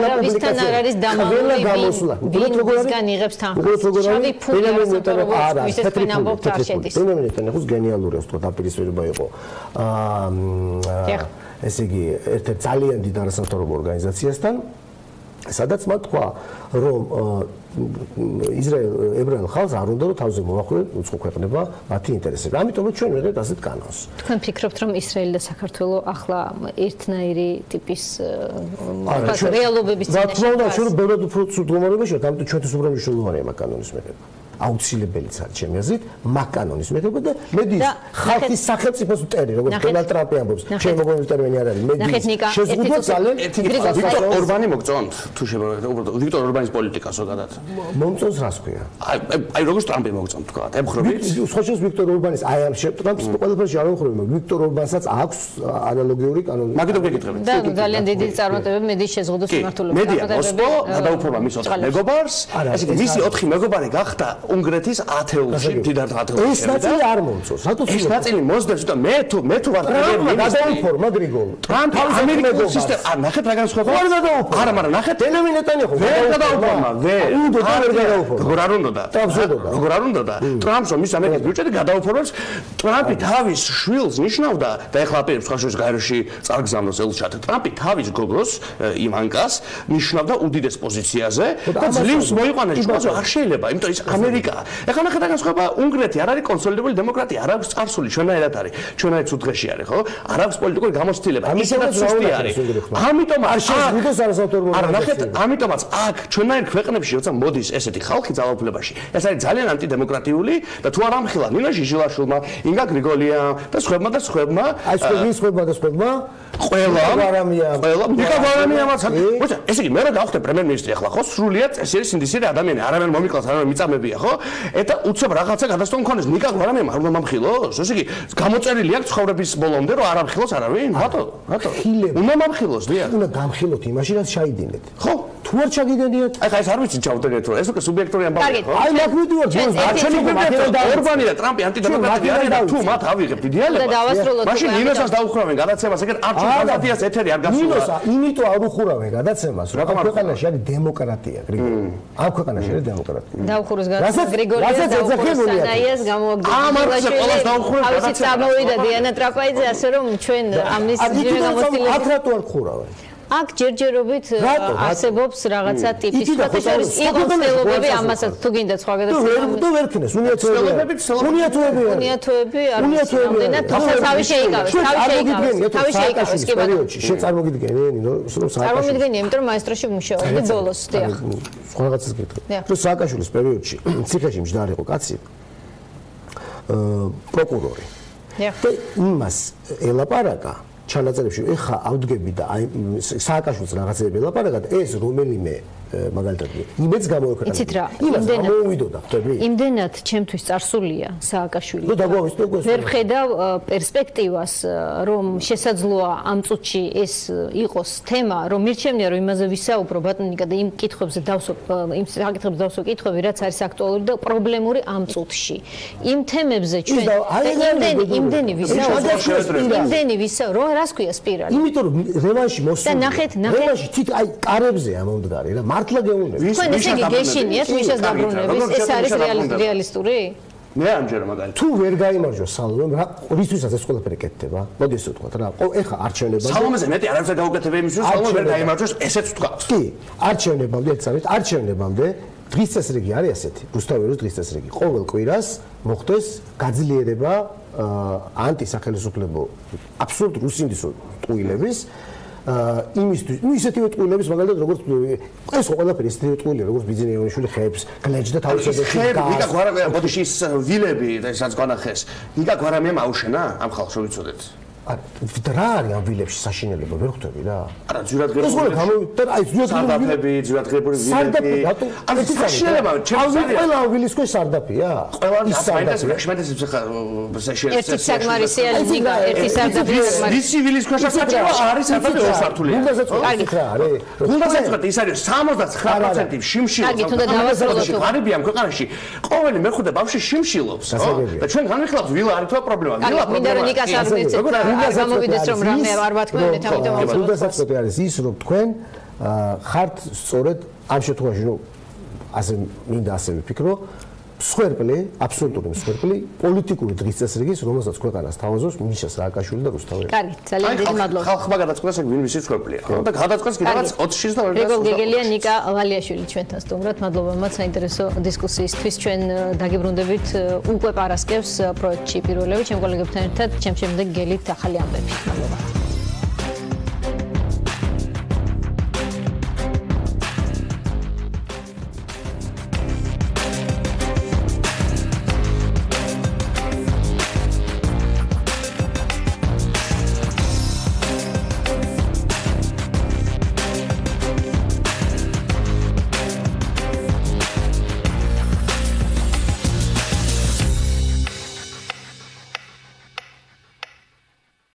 არავისთან არ არის დამოუკიდებელი. ვისგან იღებს თანხას. შავი ფული არასამთავრობო ისეთ ფინანსობთ არ შედის. ნეტანიაჰუს გენიალური ასე თქვა დაპირისპირება იყო. ესე იგი ერთ-ერთ ძალიან დიდ არასამთავრობო ორგანიზაციასთან სადაც მათ თქვა რომ ებრაელ ხალხს არ უნდა რომ თავზე მოახურონ უცხო ქვეყნება მათი ინტერესები. ამიტომ ჩვენ ვიღებთ ასეთ კანონს. თქვენ ფიქრობთ რომ ისრაელი და საქართველო ახლა ერთნაირი ტიპის რეალობების წინაშე? რა თქმა უნდა, ჩვენ ბევრად უფრო მდგომარეობაშია, ამიტომ ჩვენთვის უბრალოდ მნიშვნელოვანია მაგ კანონის მიღება. აუცილებელიც არის ჩემი აზრით მაგ კანონის მიღება და მედის ხალხის სახელმწიფოს მტერი, როგორც დონალდ ტრამპი ამბობს, ჩემ მოგონის ტერმინი არ არის, მედის შეზღუდვა ძალიან ვიქტორ ორბანი მოგწონთ თუ შემოვიდეთ უბრალოდ ვიქტორ ორბანის პოლიტიკა ზოგადად მომწონს რას ქვია აი როგორც ტრამპი მოგწონთ თქვა ემხრობით სხვაშორის ვიქტორ ორბანის აი ამ ტრამპის ყველაფერში არ ვიმხრობ ვიქტორ ორბანსაც აქვს ანალოგიური კანონი მაგითო გეკითხებით და ძალიან დიდი წარმატებები მედის შეზღუდვის მიმართულებით მედია მოსკო გადაუფორმა მის 4 მეგობარს ესე იგი მისი 4 მეგობარი გახდა უნგრეთის ათეულში დიდად ათეულში ეს ნაწილი არ მომწონს რატო ეს ნაწილი მოსდევს და მე თუ ვარ გადაუფორმა გრიგოლ ტრამპი ამერიკულ სისტემას არ ნახეთ რა განსხვავება არ გადაუფორმა არა მაგრამ ნახეთ ბენიამინ ნეტანიაჰუ ვერ გადაუფორმა ვერ გადაუფორმა როგორ არ უნდა როგორ არ უნდა და ტრამპს მის ამერიკის ბიუჯეტი გადაუფორმებს ტრამპი თავის შვილს ნიშნავდა და ეხლა აპირებს ხალხის გაეროში წარგზავნოს ელჩად ტრამპი თავის გოგოს ივანკას ნიშნავდა უდიდეს პოზიციაზე და ძლივს მოიყვანეს შუაზე არ შეიძლება იმიტომ ის ამერიკა ეხლა ნახეთ რა განსხვავება უნგრეთი არ არის კონსოლიდებული დემოკრატია არ აქვს წარსული ჩვენაერად არის ჩვენაერად უძღეში არის ხო არ აქვს პოლიტიკური გამოცდილება ისედაც სუსტი არის ამიტომ არ შეგვიდეს არასამთავრობო არა ნახეთ ამიტომაც აქ ჩვენაერ ქვეყნებში როცა მოდის ესეთი ხალხი ძალაუფლებაში ეს არის ძალიან ანტიდემოკრატიული და თუ არ ამხილა ნინა შიშილაშვილმა ინგა გრიგოლია და სხვებმა აი სხვებმა ყველა ნიკა გვარამიამაც მოიცა ესე იგი მე რა გავხდე პრემიერ-მინისტრი ახლა ხო სრულიად წესიერი სინდისიერი ადამიანი არამედ მომიკლას არამედ მიწამებია ხო eta უცებ რაღაცა გადასტომ მქონეს ნიკა გვარამიამ არ უნდა მომხილოს ესე იგი გამოწერილი აქვს ცხოვრების ბოლომდე რომ არ ამხილოს არავინ რატო უნდა მომხილოს დიახ უნდა გამხილოთ იმაში რაც ჩაიდინეთ ხო თუ არ ჩაგიდენიათ აი ეს არ ვიცი ჩავდენეთ რომ ეს უკვე სუბიექტური ამბავია ხო აი მაგ ვიდეო ძმას არჩენი გვერდით ორბანი და ტრამპი ანტიდემოკრატია არიან და თუ მათ ავიღებთ იდეალება მაშინ ნინოსაც დაუხურავენ გადაცემას ეგრე არჩევნებადიას ეთერი არ გასულა ნინოსა იმიტომ არ უხურავენ გადაცემას რომ ამ ქვეყანაში არის დემოკრატია გრიგოლ ამ ქვეყანაში არის დემოკრატია დაუხუროს გადაცემა გრიგოლიას დაუხუროს სანაიას გამოვაგდო ავიცი წამოვიდა დიანა ტრაპაიძე ასე რომ ჩვენ ამის ჯერ გამოცდილება აქ რატო არ ხურავენ აქ ჯერჯერობით არსებობს რაღაცა ტიპის ფოტოშორის იყო ცდილობები ამასაც თუ გინდა სხვა გადაცემა თუ ვერ ქნეს უნიათოები არ ამდენად თავი შეიკავეს კი ბატონო შენ წარმოგიდგენი რომ წარმოგიდგენი იმიტომ რომ მაესტროში მუშაობდი ბოლოს დიახ სხვა რაღაცას გითხრა რომ სააკაშვილის პერიოდში ციხეში მჯდარ იყო კაცი პროკურორი და იმას ელაპარაკა ჩანაწერებში ეხა ავდგები და აი სააკაშვილს რაღაცები ელაპარაკა და ეს რომელიმე მაგალითად იმედს გამოექვეყნა იცით რა იმოვიდოდა ხტები იმდენად ჩემთვის წარსულია სააკაშვილი და დაგვავისწრო ვერ ვხედავ პერსპექტივას რომ შესაძლოა ამ წუთში ეს იყოს თემა რომ მირჩევნია რომ იმაზე ვისაუბრო ბატონიკა და იმ კითხვებზე დავსვო იმ საკითხებზე დავსვო კითხვები რაც არის აქტუალური და პრობლემური ამ წუთში იმ თემებზე ჩვენ იმდენი ვისაუბრო რას ქვია სპირალი იმიტომ რომ რევანში მოსული რევანში თვით აი კარებზე ამომდგარი რა მართლა გეუნები თქვენ ესე იგი გეშინიათ მიშას დაბრუნების ეს არის რეალისტური მე ამჯერად მაგალითად თუ ვერ გაიმარჯვა სალომე რა რისთვისაც ეს ყველაფერი კეთდება მოდი ესე ვთქვა რა ეხა არჩევნებამდე სალომეზე მეტი არაფერს გაუკეთებია იმისთვის სალომე ვერ გაიმარჯვეს ესეც ვთქვა კი არჩევნებამდე ეცავით არჩევნებამდე დღის წესრიგი არის ასეთი რუსთაველის დღის წესრიგი ყოველ კვირას მოხდეს გაძლიერება ანტისახელისუფლებო აბსოლუტურ რუსინდისო ტყუილების იმისთვის, ისეთივე ტყუილების მაგალითად როგორც ეს ყველაფერი ისეთივე ტყუილია, როგორც ბიძინეონიშვილი ხეებს, გლეჯდა თავისებურში გას. გიგა გვარა ბოდიში ის ვილები, რასაც განახეს. გიგა გვარამია აუშენა ამ ხალხს რო ვიცოდეთ. რა არის ამ ვილებში საშინელება ვერ ხვდები რა? არა, ძვირადღირებული ვილები. ანუ საშინელება, ყველა ვილის ქვეშ სარდაფია? ყველა სარდაფია. შემეცეს ხა ერთი საკმარისია ნიკა, ერთი სარდაფია. მისი ვილის ქვეშ საჭირო არის სადაც ორსართულია. კარგი რა არის? გულდასაწყვეტი ის არის 79% შიმშილობს. კარგი, თუნდაც დავასრულოთ. ღარიბია ამ ქვეყანაში. ყოველი მეხუთე ბავშვი შიმშილობს, ხო? და ჩვენ განვიხილავთ ვილა არის თუ პრობლემა. ვილა პრობლემა. ნიკას არ მეცეთ. გამოვიდეს რომ რამე არ ვათქმევთ, ამიტომ ავწევთ. გულდასაწყვეტი არის ის, რომ თქვენ ხართ სწორედ ამ შემთხვევაში, რომ ასე მინდა ასე ვფიქრო, მსხვერპლი, აბსოლუტური მსხვერპლი პოლიტიკური დღის წესრიგის, რომელსაც ქვეყანას თავაზობს მიშა სააკაშვილი და რუსთაველი. კარგი, ძალიან დიდი მადლობა. ხალხმა გადაწყვეტს, ვინ ვისი მსხვერპლია, ხო? და გადაწყვეტს კიდევაც 20-ში და 20-ში. გრიგოლ გეგელია, ნიკა, ლალიაშვილი ჩვენთან სტუმრად. მადლობა მათ საინტერესო დისკუსიისთვის. ჩვენ დაგიბრუნდებით უკვე პარასკევს პროექტში პირველები, ჩემ კოლეგებთან ერთად, ჩემ შემდეგ გელით ახალი ამბები. მადლობა.